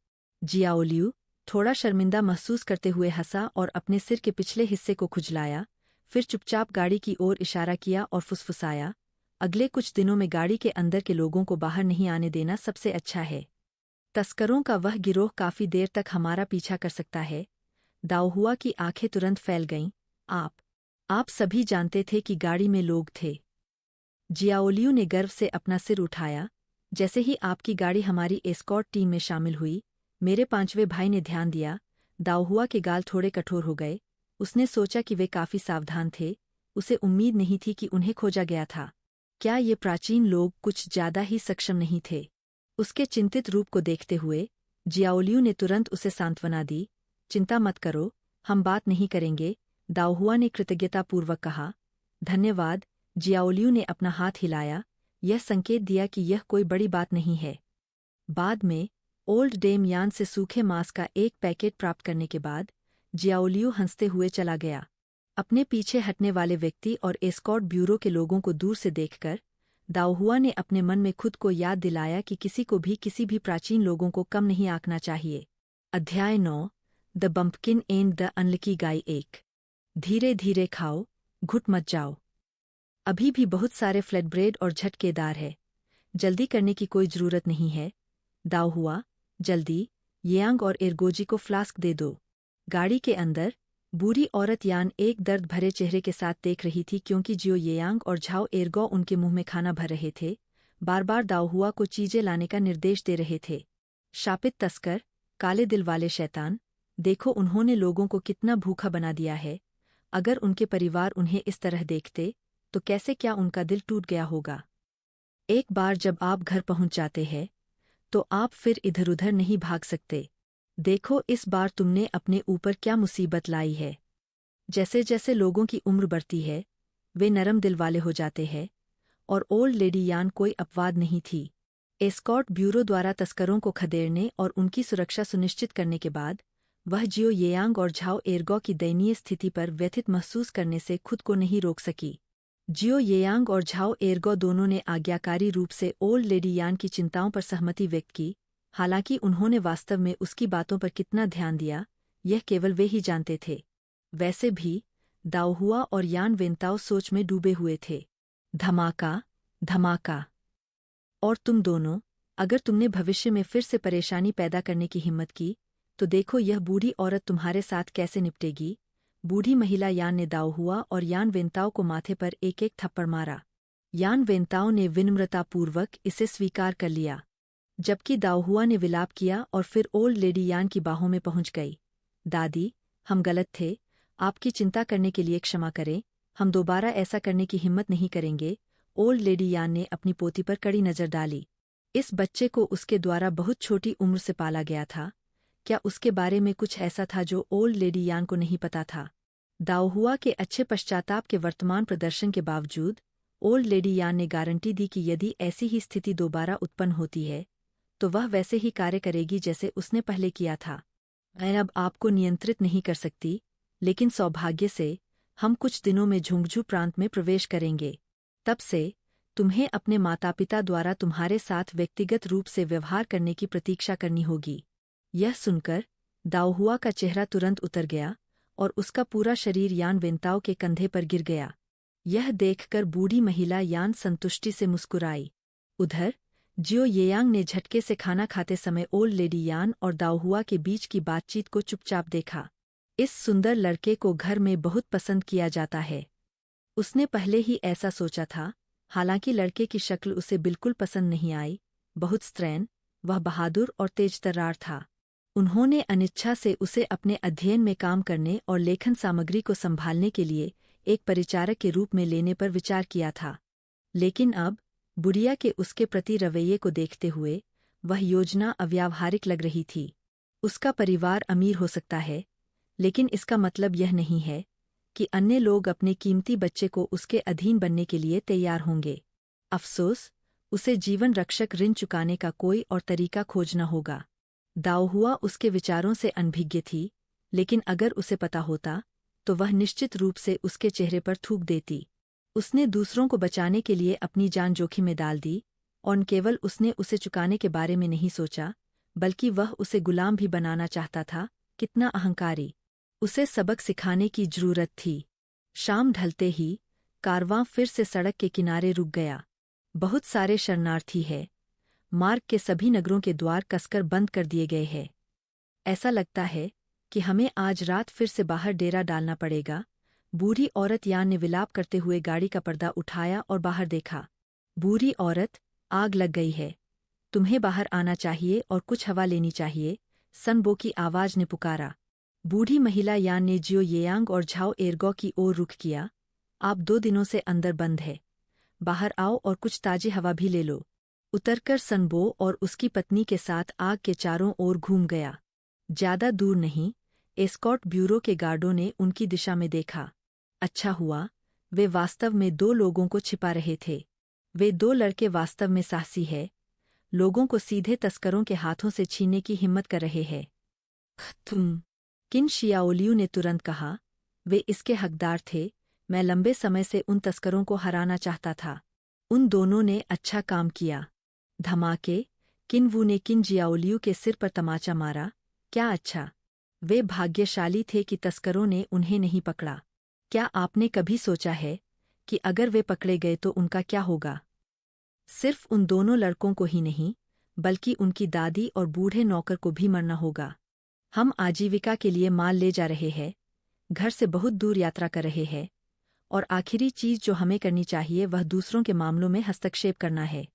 जियाओलियू थोड़ा शर्मिंदा महसूस करते हुए हंसा और अपने सिर के पिछले हिस्से को खुजलाया, फिर चुपचाप गाड़ी की ओर इशारा किया और फुसफुसाया, अगले कुछ दिनों में गाड़ी के अंदर के लोगों को बाहर नहीं आने देना सबसे अच्छा है। तस्करों का वह गिरोह काफी देर तक हमारा पीछा कर सकता है। दाओहुआ की आंखें तुरंत फैल गईं। आप सभी जानते थे कि गाड़ी में लोग थे। जियाओलियू ने गर्व से अपना सिर उठाया। जैसे ही आपकी गाड़ी हमारी एस्कॉर्ट टीम में शामिल हुई, मेरे पांचवें भाई ने ध्यान दिया। दाओहुआ के गाल थोड़े कठोर हो गए। उसने सोचा कि वे काफी सावधान थे। उसे उम्मीद नहीं थी कि उन्हें खोजा गया था। क्या ये प्राचीन लोग कुछ ज्यादा ही सक्षम नहीं थे? उसके चिंतित रूप को देखते हुए जियाओलियू ने तुरंत उसे सांत्वना दी। चिंता मत करो, हम बात नहीं करेंगे, दाओहुआ ने कृतज्ञतापूर्वक कहा। धन्यवाद। जियाओलियू ने अपना हाथ हिलाया, यह संकेत दिया कि यह कोई बड़ी बात नहीं है। बाद में ओल्ड डेम यान से सूखे मांस का एक पैकेट प्राप्त करने के बाद जियाओलियू हंसते हुए चला गया। अपने पीछे हटने वाले व्यक्ति और एस्कॉर्ट ब्यूरो के लोगों को दूर से देखकर दाओहुआ ने अपने मन में खुद को याद दिलाया कि किसी को भी किसी भी प्राचीन लोगों को कम नहीं आंकना चाहिए। अध्याय 9 द बम्पकिन एंड द अनलकी गाय। एक, धीरे धीरे खाओ, घुट मत जाओ। अभी भी बहुत सारे फ्लैटब्रेड और झटकेदार है, जल्दी करने की कोई जरूरत नहीं है। दाओहुआ, जल्दी येयांग और एर्गोजी को फ्लास्क दे दो। गाड़ी के अंदर बूढ़ी औरत यान एक दर्द भरे चेहरे के साथ देख रही थी क्योंकि जियो येयांग और झाओ एर्गो उनके मुंह में खाना भर रहे थे, बार बार दाओहुआ को चीजें लाने का निर्देश दे रहे थे। शापित तस्कर, काले दिल वाले शैतान, देखो उन्होंने लोगों को कितना भूखा बना दिया है। अगर उनके परिवार उन्हें इस तरह देखते तो कैसे क्या उनका दिल टूट गया होगा। एक बार जब आप घर पहुंच जाते हैं तो आप फिर इधर उधर नहीं भाग सकते। देखो इस बार तुमने अपने ऊपर क्या मुसीबत लाई है। जैसे जैसे लोगों की उम्र बढ़ती है वे नरम दिल वाले हो जाते हैं, और ओल्ड लेडी यान कोई अपवाद नहीं थी। एस्कॉर्ट ब्यूरो द्वारा तस्करों को खदेड़ने और उनकी सुरक्षा सुनिश्चित करने के बाद वह जियो येयांग और झाओ एर्गो की दयनीय स्थिति पर व्यथित महसूस करने से खुद को नहीं रोक सकी। जियो येयांग और झाओ एर्गो दोनों ने आज्ञाकारी रूप से ओल्ड लेडी यान की चिंताओं पर सहमति व्यक्त की, हालांकि उन्होंने वास्तव में उसकी बातों पर कितना ध्यान दिया यह केवल वे ही जानते थे। वैसे भी दाओहुआ और यान वेंताओ सोच में डूबे हुए थे। धमाका, धमाका। और तुम दोनों, अगर तुमने भविष्य में फिर से परेशानी पैदा करने की हिम्मत की तो देखो यह बूढ़ी औरत तुम्हारे साथ कैसे निपटेगी। बूढ़ी महिला यान ने दाओहुआ और यान वेंताओ को माथे पर एक एक थप्पड़ मारा। यान वेंताओ ने विनम्रतापूर्वक इसे स्वीकार कर लिया, जबकि दाओहुआ ने विलाप किया और फिर ओल्ड लेडी यान की बाहों में पहुंच गई। दादी, हम गलत थे, आपकी चिंता करने के लिए क्षमा करें, हम दोबारा ऐसा करने की हिम्मत नहीं करेंगे। ओल्ड लेडी यान ने अपनी पोती पर कड़ी नजर डाली। इस बच्चे को उसके द्वारा बहुत छोटी उम्र से पाला गया था। क्या उसके बारे में कुछ ऐसा था जो ओल्ड लेडी यान को नहीं पता था? दाओहुआ के अच्छे पश्चाताप के वर्तमान प्रदर्शन के बावजूद ओल्ड लेडी यान ने गारंटी दी कि यदि ऐसी ही स्थिति दोबारा उत्पन्न होती है तो वह वैसे ही कार्य करेगी जैसे उसने पहले किया था। मैं अब आपको नियंत्रित नहीं कर सकती, लेकिन सौभाग्य से हम कुछ दिनों में झुंगझू प्रांत में प्रवेश करेंगे। तब से तुम्हें अपने माता पिता द्वारा तुम्हारे साथ व्यक्तिगत रूप से व्यवहार करने की प्रतीक्षा करनी होगी। यह सुनकर दाओहुआ का चेहरा तुरंत उतर गया और उसका पूरा शरीर यान वेंताओ के कंधे पर गिर गया। यह देखकर बूढ़ी महिला यान संतुष्टि से मुस्कुराई। उधर जियो येयांग ने झटके से खाना खाते समय ओल्ड लेडी यान और दाओहुआ के बीच की बातचीत को चुपचाप देखा। इस सुंदर लड़के को घर में बहुत पसंद किया जाता है। उसने पहले ही ऐसा सोचा था, हालांकि लड़के की शक्ल उसे बिल्कुल पसंद नहीं आई। बहुत स्त्रैण, वह बहादुर और तेजतर्रार था। उन्होंने अनिच्छा से उसे अपने अध्ययन में काम करने और लेखन सामग्री को संभालने के लिए एक परिचारक के रूप में लेने पर विचार किया था। लेकिन अब बुढ़िया के उसके प्रति रवैये को देखते हुए वह योजना अव्यावहारिक लग रही थी। उसका परिवार अमीर हो सकता है, लेकिन इसका मतलब यह नहीं है कि अन्य लोग अपने कीमती बच्चे को उसके अधीन बनने के लिए तैयार होंगे। अफसोस, उसे जीवन रक्षक ऋण चुकाने का कोई और तरीका खोजना होगा। दाओहुआ उसके विचारों से अनभिज्ञ थी, लेकिन अगर उसे पता होता तो वह निश्चित रूप से उसके चेहरे पर थूक देती। उसने दूसरों को बचाने के लिए अपनी जान जोखिम में डाल दी, और न केवल उसने उसे चुकाने के बारे में नहीं सोचा, बल्कि वह उसे गुलाम भी बनाना चाहता था। कितना अहंकारी! उसे सबक सिखाने की जरूरत थी। शाम ढलते ही कारवां फिर से सड़क के किनारे रुक गया। बहुत सारे शरणार्थी हैं। मार्ग के सभी नगरों के द्वार कसकर बंद कर दिए गए हैं। ऐसा लगता है कि हमें आज रात फिर से बाहर डेरा डालना पड़ेगा। बूढ़ी औरत यान ने विलाप करते हुए गाड़ी का पर्दा उठाया और बाहर देखा। बूढ़ी औरत, आग लग गई है। तुम्हें बाहर आना चाहिए और कुछ हवा लेनी चाहिए, सनबो की आवाज ने पुकारा। बूढ़ी महिला यान ने जियो येयांग और झाओ एरगो की ओर रुख किया। आप 2 दिनों से अंदर बंद है। बाहर आओ और कुछ ताजी हवा भी ले लो। उतरकर सनबो और उसकी पत्नी के साथ आग के चारों ओर घूम गया। ज्यादा दूर नहीं, एस्कॉर्ट ब्यूरो के गार्डों ने उनकी दिशा में देखा। अच्छा हुआ, वे वास्तव में 2 लोगों को छिपा रहे थे। वे 2 लड़के वास्तव में साहसी है, लोगों को सीधे तस्करों के हाथों से छीनने की हिम्मत कर रहे हैं। तुम, किन शियाओलियू ने तुरंत कहा। वे इसके हकदार थे। मैं लंबे समय से उन तस्करों को हराना चाहता था। उन दोनों ने अच्छा काम किया। धमाके, किन वू ने किन जियाओलियू के सिर पर तमाचा मारा। क्या अच्छा! वे भाग्यशाली थे कि तस्करों ने उन्हें नहीं पकड़ा। क्या आपने कभी सोचा है कि अगर वे पकड़े गए तो उनका क्या होगा? सिर्फ उन दोनों लड़कों को ही नहीं, बल्कि उनकी दादी और बूढ़े नौकर को भी मरना होगा। हम आजीविका के लिए माल ले जा रहे हैं, घर से बहुत दूर यात्रा कर रहे हैं, और आखिरी चीज जो हमें करनी चाहिए वह दूसरों के मामलों में हस्तक्षेप करना है।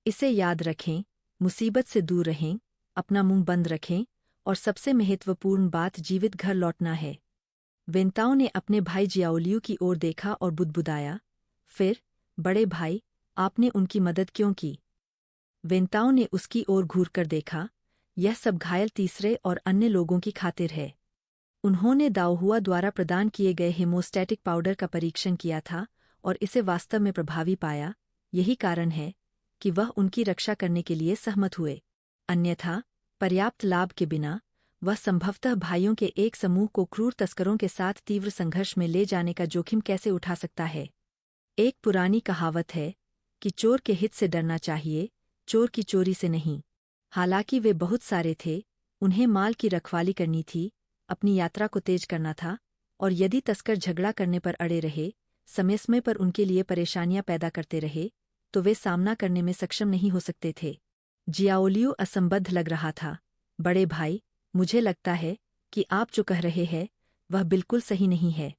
इसे याद रखें, मुसीबत से दूर रहें, अपना मुंह बंद रखें, और सबसे महत्वपूर्ण बात जीवित घर लौटना है। वेंताओ ने अपने भाई जियाओलियू की ओर देखा और बुदबुदाया, फिर, बड़े भाई, आपने उनकी मदद क्यों की? वेंताओ ने उसकी ओर घूरकर देखा। यह सब घायल तीसरे और अन्य लोगों की खातिर है। उन्होंने दाओहुआ द्वारा प्रदान किए गए हेमोस्टैटिक पाउडर का परीक्षण किया था और इसे वास्तव में प्रभावी पाया। यही कारण है कि वह उनकी रक्षा करने के लिए सहमत हुए। अन्यथा, पर्याप्त लाभ के बिना, वह संभवतः भाइयों के एक समूह को क्रूर तस्करों के साथ तीव्र संघर्ष में ले जाने का जोखिम कैसे उठा सकता है? एक पुरानी कहावत है कि चोर के हित से डरना चाहिए, चोर की चोरी से नहीं। हालांकि वे बहुत सारे थे, उन्हें माल की रखवाली करनी थी, अपनी यात्रा को तेज करना था, और यदि तस्कर झगड़ा करने पर अड़े रहे, समय समय पर उनके लिए परेशानियां पैदा करते रहे, तो वे सामना करने में सक्षम नहीं हो सकते थे। जियाओलियू असंबद्ध लग रहा था। बड़े भाई, मुझे लगता है कि आप जो कह रहे हैं वह बिल्कुल सही नहीं है।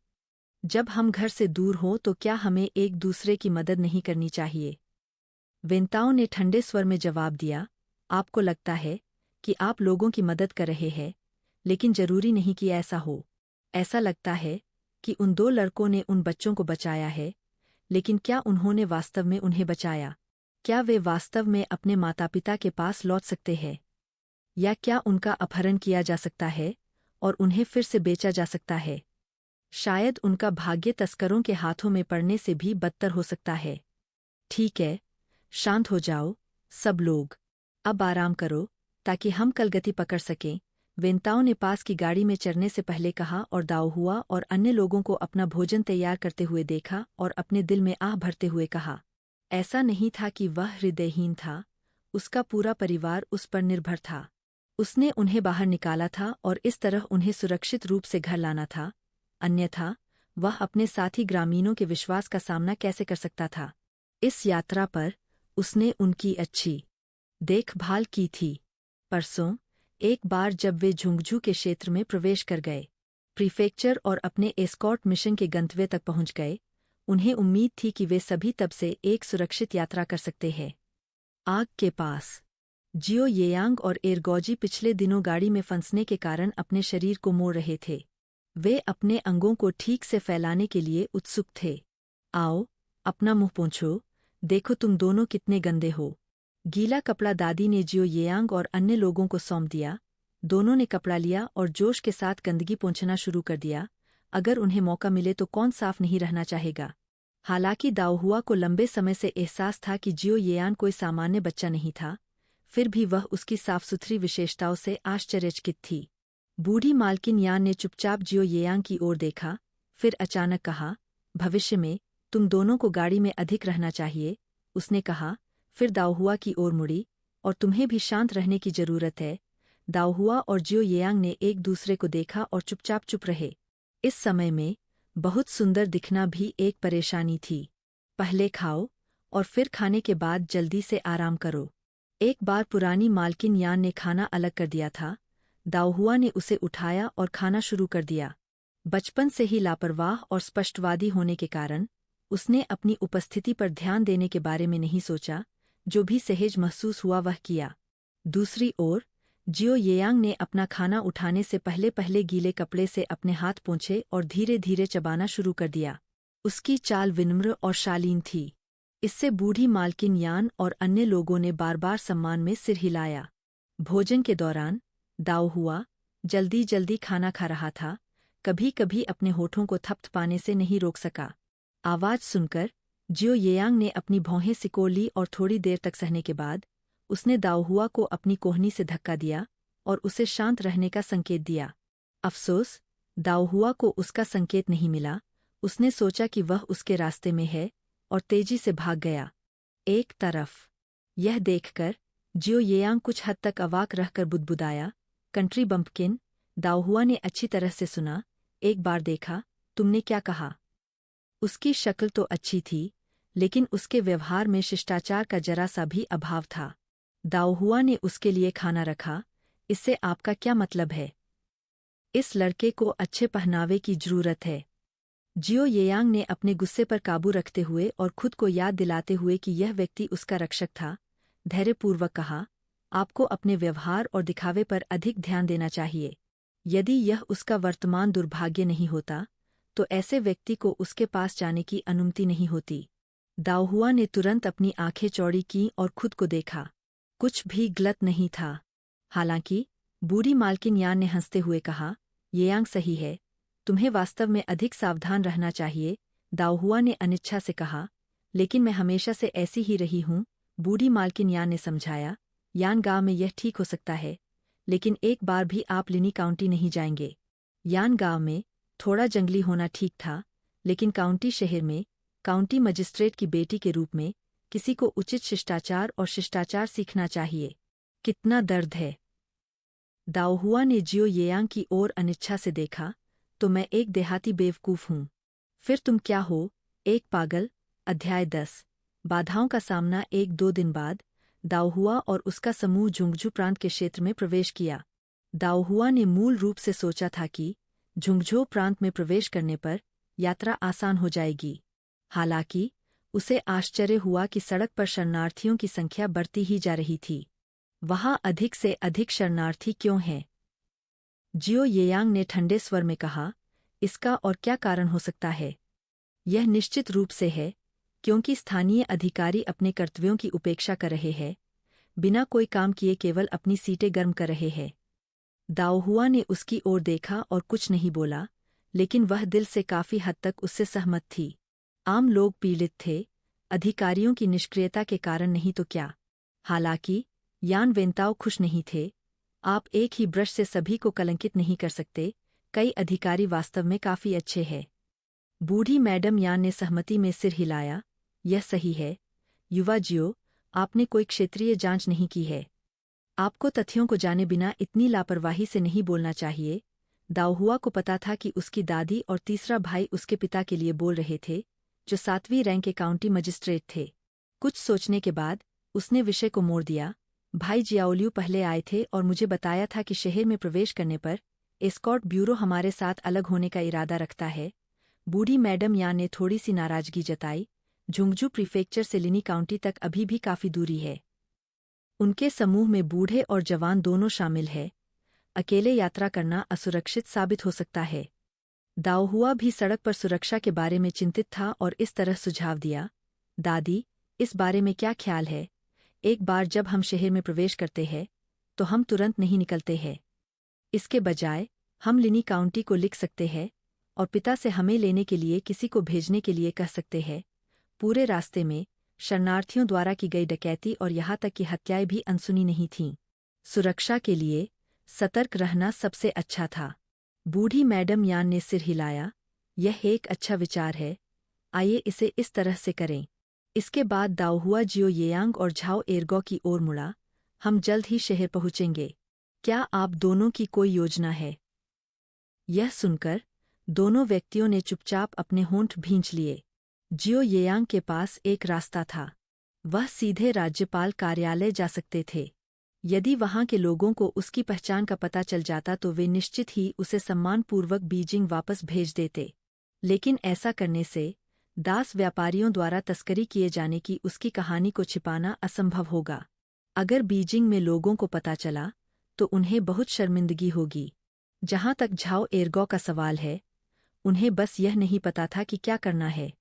जब हम घर से दूर हों तो क्या हमें एक दूसरे की मदद नहीं करनी चाहिए? वेंताओ ने ठंडे स्वर में जवाब दिया, आपको लगता है कि आप लोगों की मदद कर रहे हैं, लेकिन जरूरी नहीं कि ऐसा हो। ऐसा लगता है कि उन 2 लड़कों ने उन बच्चों को बचाया है, लेकिन क्या उन्होंने वास्तव में उन्हें बचाया? क्या वे वास्तव में अपने माता पिता के पास लौट सकते हैं? या क्या उनका अपहरण किया जा सकता है और उन्हें फिर से बेचा जा सकता है? शायद उनका भाग्य तस्करों के हाथों में पड़ने से भी बदतर हो सकता है। ठीक है, शांत हो जाओ, सब लोग। अब आराम करो, ताकि हम कल गति पकड़ सकें। वेंताओ ने पास की गाड़ी में चढ़ने से पहले कहा और दाओहुआ और अन्य लोगों को अपना भोजन तैयार करते हुए देखा और अपने दिल में आह भरते हुए कहा। ऐसा नहीं था कि वह हृदयहीन था, उसका पूरा परिवार उस पर निर्भर था। उसने उन्हें बाहर निकाला था और इस तरह उन्हें सुरक्षित रूप से घर लाना था, अन्यथा वह अपने साथी ग्रामीणों के विश्वास का सामना कैसे कर सकता था। इस यात्रा पर उसने उनकी अच्छी देखभाल की थी। परसों एक बार जब वे झुंझुनू के क्षेत्र में प्रवेश कर गए, प्रीफेक्चर और अपने एस्कॉर्ट मिशन के गंतव्य तक पहुंच गए, उन्हें उम्मीद थी कि वे सभी तब से एक सुरक्षित यात्रा कर सकते हैं। आग के पास जियो येयांग और एरगोजी पिछले दिनों गाड़ी में फंसने के कारण अपने शरीर को मोड़ रहे थे। वे अपने अंगों को ठीक से फैलाने के लिए उत्सुक थे। आओ, अपना मुंह पोंछो, देखो तुम दोनों कितने गंदे हो। गीला कपड़ा दादी ने जियो येयांग और अन्य लोगों को सौंप दिया। दोनों ने कपड़ा लिया और जोश के साथ गंदगी पोंछना शुरू कर दिया। अगर उन्हें मौका मिले तो कौन साफ नहीं रहना चाहेगा। हालांकि दाओहुआ को लंबे समय से एहसास था कि जियो येयान कोई सामान्य बच्चा नहीं था, फिर भी वह उसकी साफ सुथरी विशेषताओं से आश्चर्यचकित थी। बूढ़ी मालकिन यान ने चुपचाप जियो येयांग की ओर देखा, फिर अचानक कहा, भविष्य में तुम दोनों को गाड़ी में अधिक रहना चाहिए, उसने कहा। फिर दाओहुआ की ओर मुड़ी, और तुम्हें भी शांत रहने की जरूरत है। दाओहुआ और जियो येयांग ने एक दूसरे को देखा और चुपचाप चुप रहे। इस समय में बहुत सुंदर दिखना भी एक परेशानी थी। पहले खाओ और फिर खाने के बाद जल्दी से आराम करो। एक बार पुरानी मालकिन यान ने खाना अलग कर दिया था। दाओहुआ ने उसे उठाया और खाना शुरू कर दिया। बचपन से ही लापरवाह और स्पष्टवादी होने के कारण उसने अपनी उपस्थिति पर ध्यान देने के बारे में नहीं सोचा। जो भी सहज महसूस हुआ वह किया। दूसरी ओर जियो येयांग ने अपना खाना उठाने से पहले पहले गीले कपड़े से अपने हाथ पोंछे और धीरे धीरे चबाना शुरू कर दिया। उसकी चाल विनम्र और शालीन थी। इससे बूढ़ी मालकिन यान और अन्य लोगों ने बार बार सम्मान में सिर हिलाया। भोजन के दौरान दाओहुआ जल्दी जल्दी खाना खा रहा था, कभी कभी अपने होठों को थपथपाने से नहीं रोक सका। आवाज सुनकर जियो येयांग ने अपनी भौहें सिकोड़ ली और थोड़ी देर तक सहने के बाद उसने दाओहुआ को अपनी कोहनी से धक्का दिया और उसे शांत रहने का संकेत दिया। अफसोस, दाओहुआ को उसका संकेत नहीं मिला। उसने सोचा कि वह उसके रास्ते में है और तेजी से भाग गया। एक तरफ यह देखकर जियो येयांग कुछ हद तक अवाक रहकर बुदबुदाया, कंट्री बम्पकिन, दाओहुआ ने अच्छी तरह से सुना। एक बार देखा, तुमने क्या कहा? उसकी शक्ल तो अच्छी थी, लेकिन उसके व्यवहार में शिष्टाचार का जरा सा भी अभाव था। दाओहुआ ने उसके लिए खाना रखा। इससे आपका क्या मतलब है? इस लड़के को अच्छे पहनावे की जरूरत है। जियो येयांग ने अपने गुस्से पर काबू रखते हुए और खुद को याद दिलाते हुए कि यह व्यक्ति उसका रक्षक था, धैर्यपूर्वक कहा, आपको अपने व्यवहार और दिखावे पर अधिक ध्यान देना चाहिए। यदि यह उसका वर्तमान दुर्भाग्य नहीं होता, तो ऐसे व्यक्ति को उसके पास जाने की अनुमति नहीं होती। दाओहुआ ने तुरंत अपनी आंखें चौड़ी कीं और खुद को देखा। कुछ भी गलत नहीं था। हालांकि बूढ़ी मालकिन यान ने हंसते हुए कहा, येयांग सही है, तुम्हें वास्तव में अधिक सावधान रहना चाहिए। दाओहुआ ने अनिच्छा से कहा, लेकिन मैं हमेशा से ऐसी ही रही हूँ। बूढ़ी मालकिन यान ने समझाया, यान गांव में यह ठीक हो सकता है, लेकिन एक बार भी आप लिनी काउंटी नहीं जाएंगे। यान गांव में थोड़ा जंगली होना ठीक था, लेकिन काउंटी शहर में काउंटी मजिस्ट्रेट की बेटी के रूप में किसी को उचित शिष्टाचार और शिष्टाचार सीखना चाहिए। कितना दर्द है। दाओहुआ ने जियो येयांग की ओर अनिच्छा से देखा, तो मैं एक देहाती बेवकूफ हूँ। फिर तुम क्या हो, एक पागल? अध्याय 10। बाधाओं का सामना। 1-2 दिन बाद दाओहुआ और उसका समूह झुंझुनू प्रांत के क्षेत्र में प्रवेश किया। दाओहुआ ने मूल रूप से सोचा था कि झुंझुनू प्रांत में प्रवेश करने पर यात्रा आसान हो जाएगी। हालांकि उसे आश्चर्य हुआ कि सड़क पर शरणार्थियों की संख्या बढ़ती ही जा रही थी। वहां अधिक से अधिक शरणार्थी क्यों हैं? जियो येयांग ने ठंडे स्वर में कहा, इसका और क्या कारण हो सकता है? यह निश्चित रूप से है क्योंकि स्थानीय अधिकारी अपने कर्तव्यों की उपेक्षा कर रहे हैं, बिना कोई काम किए केवल अपनी सीटें गर्म कर रहे हैं। दाओहुआ ने उसकी ओर देखा और कुछ नहीं बोला, लेकिन वह दिल से काफी हद तक उससे सहमत थी। आम लोग पीड़ित थे, अधिकारियों की निष्क्रियता के कारण नहीं तो क्या। हालांकि यान वेंताओ खुश नहीं थे। आप एक ही ब्रश से सभी को कलंकित नहीं कर सकते। कई अधिकारी वास्तव में काफी अच्छे हैं। बूढ़ी मैडम यान ने सहमति में सिर हिलाया, यह सही है। युवा जियो, आपने कोई क्षेत्रीय जांच नहीं की है। आपको तथ्यों को जाने बिना इतनी लापरवाही से नहीं बोलना चाहिए। दाओहुआ को पता था कि उसकी दादी और तीसरा भाई उसके पिता के लिए बोल रहे थे, जो 7वीं रैंक के काउंटी मजिस्ट्रेट थे। कुछ सोचने के बाद उसने विषय को मोड़ दिया। भाई जियाओलियू पहले आए थे और मुझे बताया था कि शहर में प्रवेश करने पर एस्कॉर्ट ब्यूरो हमारे साथ अलग होने का इरादा रखता है। बूढ़ी मैडम यान ने थोड़ी सी नाराजगी जताई। झुंगझू प्रीफेक्चर से लिनी काउंटी तक अभी भी काफी दूरी है। उनके समूह में बूढ़े और जवान दोनों शामिल है। अकेले यात्रा करना असुरक्षित साबित हो सकता है। दाओहुआ भी सड़क पर सुरक्षा के बारे में चिंतित था और इस तरह सुझाव दिया, दादी, इस बारे में क्या ख्याल है? एक बार जब हम शहर में प्रवेश करते हैं तो हम तुरंत नहीं निकलते हैं। इसके बजाय हम लिनी काउंटी को लिख सकते हैं और पिता से हमें लेने के लिए किसी को भेजने के लिए कह सकते हैं। पूरे रास्ते में शरणार्थियों द्वारा की गई डकैती और यहाँ तक कि हत्याएं भी अनसुनी नहीं थीं। सुरक्षा के लिए सतर्क रहना सबसे अच्छा था। बूढ़ी मैडम यान ने सिर हिलाया। यह एक अच्छा विचार है, आइए इसे इस तरह से करें। इसके बाद दाओहुआ जियो येयांग और झाओ एरगो की ओर मुड़ा। हम जल्द ही शहर पहुंचेंगे। क्या आप दोनों की कोई योजना है? यह सुनकर दोनों व्यक्तियों ने चुपचाप अपने होंठ भींच लिए। जियो येयांग के पास एक रास्ता था। वह सीधे राज्यपाल कार्यालय जा सकते थे। यदि वहां के लोगों को उसकी पहचान का पता चल जाता तो वे निश्चित ही उसे सम्मानपूर्वक बीजिंग वापस भेज देते। लेकिन ऐसा करने से दास व्यापारियों द्वारा तस्करी किए जाने की उसकी कहानी को छिपाना असंभव होगा। अगर बीजिंग में लोगों को पता चला तो उन्हें बहुत शर्मिंदगी होगी। जहां तक झाओ एरगो का सवाल है, उन्हें बस यह नहीं पता था कि क्या करना है।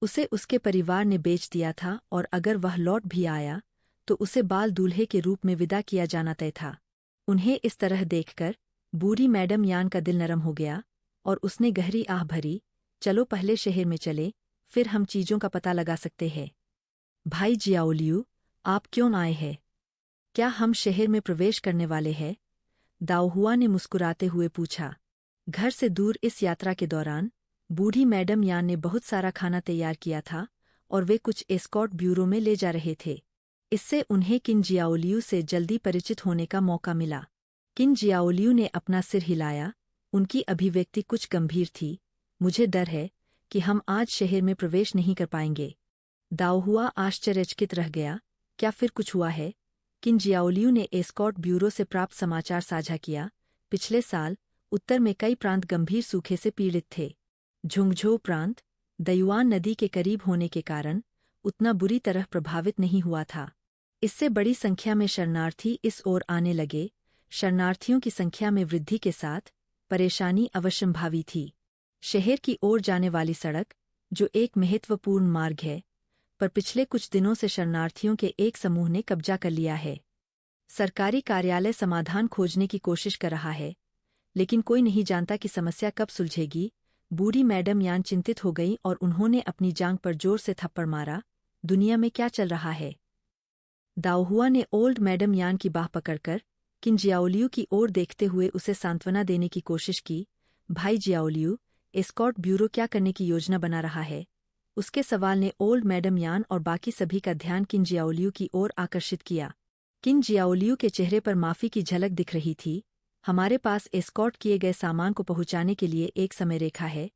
उसे उसके परिवार ने बेच दिया था और अगर वह लौट भी आया तो उसे बाल दूल्हे के रूप में विदा किया जाना तय था। उन्हें इस तरह देखकर बूढ़ी मैडम यान का दिल नरम हो गया और उसने गहरी आह भरी। चलो पहले शहर में चले, फिर हम चीजों का पता लगा सकते हैं। भाई जियाओलियू, आप क्यों आए हैं? क्या हम शहर में प्रवेश करने वाले हैं? दाओहुआ ने मुस्कुराते हुए पूछा। घर से दूर इस यात्रा के दौरान बूढ़ी मैडम यान ने बहुत सारा खाना तैयार किया था और वे कुछ एस्कॉर्ट ब्यूरो में ले जा रहे थे। इससे उन्हें किन जियाओलियू से जल्दी परिचित होने का मौका मिला। किन जियाओलियू ने अपना सिर हिलाया। उनकी अभिव्यक्ति कुछ गंभीर थी। मुझे डर है कि हम आज शहर में प्रवेश नहीं कर पाएंगे। दाओहुआ आश्चर्यचकित रह गया। क्या फिर कुछ हुआ है? किन जियाओलियू ने एस्कॉर्ट ब्यूरो से प्राप्त समाचार साझा किया। पिछले साल उत्तर में कई प्रांत गंभीर सूखे से पीड़ित थे। झुंगझो प्रांत दयुआन नदी के करीब होने के कारण उतना बुरी तरह प्रभावित नहीं हुआ था। इससे बड़ी संख्या में शरणार्थी इस ओर आने लगे। शरणार्थियों की संख्या में वृद्धि के साथ परेशानी अवश्यंभावी थी। शहर की ओर जाने वाली सड़क, जो एक महत्वपूर्ण मार्ग है, पर पिछले कुछ दिनों से शरणार्थियों के एक समूह ने कब्जा कर लिया है। सरकारी कार्यालय समाधान खोजने की कोशिश कर रहा है, लेकिन कोई नहीं जानता कि समस्या कब सुलझेगी। बूढ़ी मैडम यान चिंतित हो गई और उन्होंने अपनी जांघ पर जोर से थप्पड़ मारा। दुनिया में क्या चल रहा है? दाओहुआ ने ओल्ड मैडम यान की बाह पकड़कर किन जियाओलियू की ओर देखते हुए उसे सांत्वना देने की कोशिश की। भाई जियाओलियू, एस्कॉर्ट ब्यूरो क्या करने की योजना बना रहा है? उसके सवाल ने ओल्ड मैडम यान और बाकी सभी का ध्यान किन जियाओलियू की ओर आकर्षित किया। किन जियाओलियू के चेहरे पर माफी की झलक दिख रही थी। हमारे पास एस्कॉर्ट किए गए सामान को पहुंचाने के लिए एक समय रेखा है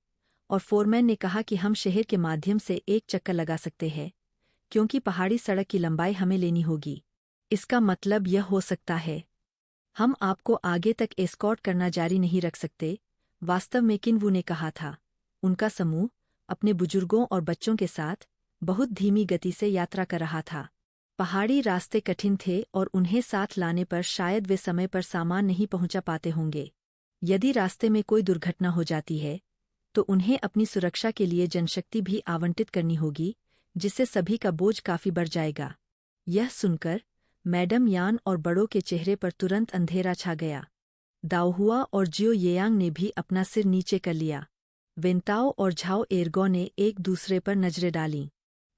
और फोरमैन ने कहा कि हम शहर के माध्यम से एक चक्कर लगा सकते हैं, क्योंकि पहाड़ी सड़क की लंबाई हमें लेनी होगी। इसका मतलब यह हो सकता है हम आपको आगे तक एस्कॉर्ट करना जारी नहीं रख सकते। वास्तव में किनवू ने कहा था। उनका समूह अपने बुजुर्गों और बच्चों के साथ बहुत धीमी गति से यात्रा कर रहा था। पहाड़ी रास्ते कठिन थे और उन्हें साथ लाने पर शायद वे समय पर सामान नहीं पहुंचा पाते होंगे। यदि रास्ते में कोई दुर्घटना हो जाती है तो उन्हें अपनी सुरक्षा के लिए जनशक्ति भी आवंटित करनी होगी, जिससे सभी का बोझ काफी बढ़ जाएगा। यह सुनकर मैडम यान और बड़ों के चेहरे पर तुरंत अंधेरा छा गया। दाओहुआ और जियो येयांग ने भी अपना सिर नीचे कर लिया। वेंताओ और झाओ एरगो ने एक दूसरे पर नजरें डालीं।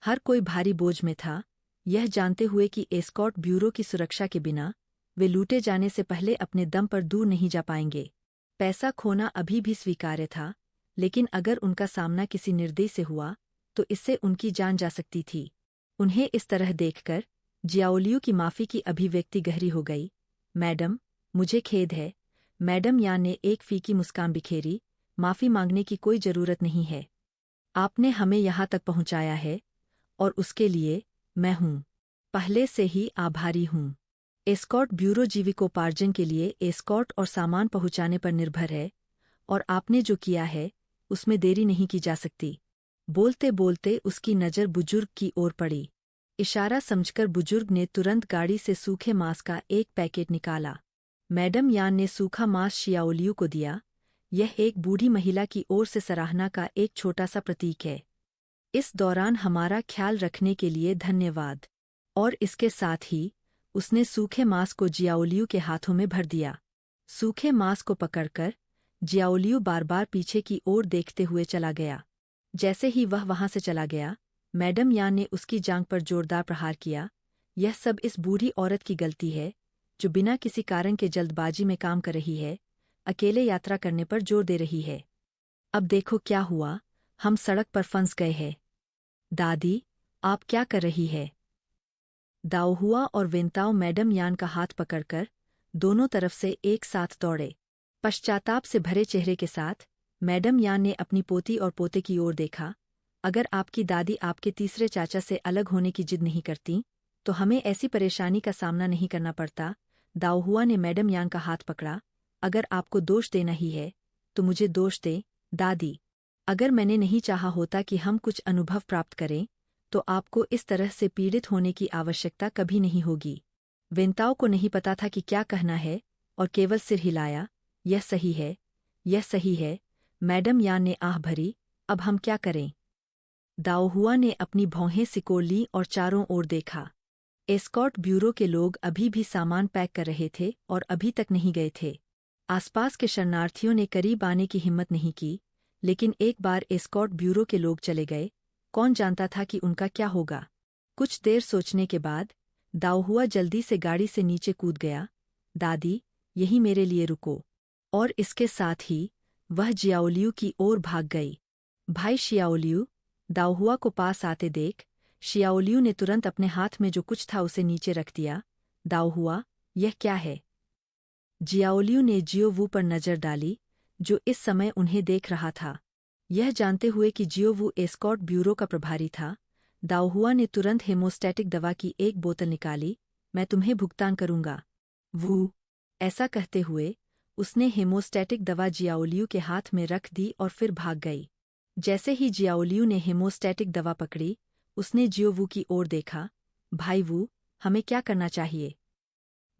हर कोई भारी बोझ में था, यह जानते हुए कि एस्कॉर्ट ब्यूरो की सुरक्षा के बिना वे लूटे जाने से पहले अपने दम पर दूर नहीं जा पाएंगे। पैसा खोना अभी भी स्वीकार्य था, लेकिन अगर उनका सामना किसी निर्दयी से हुआ तो इससे उनकी जान जा सकती थी। उन्हें इस तरह देखकर जियाओलियू की माफी की अभिव्यक्ति गहरी हो गई। मैडम, मुझे खेद है, मैडम यान ने एक फीकी मुस्कान बिखेरी। माफ़ी मांगने की कोई ज़रूरत नहीं है। आपने हमें यहाँ तक पहुँचाया है और उसके लिए मैं हूँ पहले से ही आभारी हूँ। एस्कॉर्ट ब्यूरो जीविकोपार्जन के लिए एस्कॉर्ट और सामान पहुँचाने पर निर्भर है और आपने जो किया है उसमें देरी नहीं की जा सकती। बोलते बोलते उसकी नज़र बुजुर्ग की ओर पड़ी। इशारा समझकर बुजुर्ग ने तुरंत गाड़ी से सूखे मांस का एक पैकेट निकाला। मैडम यान ने सूखा मांस शियाओलियू को दिया। यह एक बूढ़ी महिला की ओर से सराहना का एक छोटा सा प्रतीक है। इस दौरान हमारा ख्याल रखने के लिए धन्यवाद। और इसके साथ ही उसने सूखे मांस को जियाओलियू के हाथों में भर दिया। सूखे मांस को पकड़कर जियाओलियू बार बार पीछे की ओर देखते हुए चला गया। जैसे ही वह वहां से चला गया, मैडम यान ने उसकी जांघ पर जोरदार प्रहार किया। यह सब इस बूढ़ी औरत की गलती है जो बिना किसी कारण के जल्दबाजी में काम कर रही है, अकेले यात्रा करने पर जोर दे रही है। अब देखो क्या हुआ, हम सड़क पर फंस गए हैं। दादी, आप क्या कर रही है? दाओहुआ और वेंताओ मैडम यान का हाथ पकड़कर दोनों तरफ से एक साथ दौड़े। पश्चाताप से भरे चेहरे के साथ मैडम यान ने अपनी पोती और पोते की ओर देखा। अगर आपकी दादी आपके तीसरे चाचा से अलग होने की जिद नहीं करती तो हमें ऐसी परेशानी का सामना नहीं करना पड़ता। दाओहुआ ने मैडम यान का हाथ पकड़ा। अगर आपको दोष देना ही है तो मुझे दोष दे, दादी। अगर मैंने नहीं चाहा होता कि हम कुछ अनुभव प्राप्त करें तो आपको इस तरह से पीड़ित होने की आवश्यकता कभी नहीं होगी। वेंताओ को नहीं पता था कि क्या कहना है और केवल सिर हिलाया। यह सही है, यह सही है। मैडम यान ने आह भरी। अब हम क्या करें? दाओहुआ ने अपनी भौहें सिकोड़ लीं और चारों ओर देखा। एस्कॉर्ट ब्यूरो के लोग अभी भी सामान पैक कर रहे थे और अभी तक नहीं गए थे। आसपास के शरणार्थियों ने करीब आने की हिम्मत नहीं की, लेकिन एक बार एस्कॉर्ट ब्यूरो के लोग चले गए, कौन जानता था कि उनका क्या होगा। कुछ देर सोचने के बाद दाओहुआ जल्दी से गाड़ी से नीचे कूद गया। दादी, यही मेरे लिए रुको। और इसके साथ ही वह जियाओलियू की ओर भाग गई। भाई शियाओलियू, दाओहुआ को पास आते देख शियाओलियू ने तुरंत अपने हाथ में जो कुछ था उसे नीचे रख दिया। दाओहुआ, यह क्या है? जियाओलियू ने जियोवू पर नजर डाली, जो इस समय उन्हें देख रहा था। यह जानते हुए कि जियोवू एस्कॉर्ट ब्यूरो का प्रभारी था, दाओहुआ ने तुरंत हेमोस्टैटिक दवा की एक बोतल निकाली। मैं तुम्हें भुगतान करूंगा। वो ऐसा कहते हुए उसने हेमोस्टैटिक दवा जियाओलियू के हाथ में रख दी और फिर भाग गई। जैसे ही जियाओलियू ने हेमोस्टैटिक दवा पकड़ी, उसने जियोवू की ओर देखा। भाई वू, हमें क्या करना चाहिए?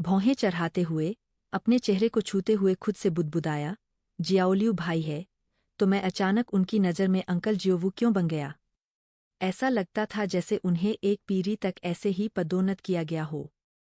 भौहें चढ़ाते हुए अपने चेहरे को छूते हुए खुद से बुदबुदाया। जियाओलियू भाई है तो मैं अचानक उनकी नज़र में अंकल जियोवू क्यों बन गया? ऐसा लगता था जैसे उन्हें एक पीढ़ी तक ऐसे ही पदोन्नत किया गया हो।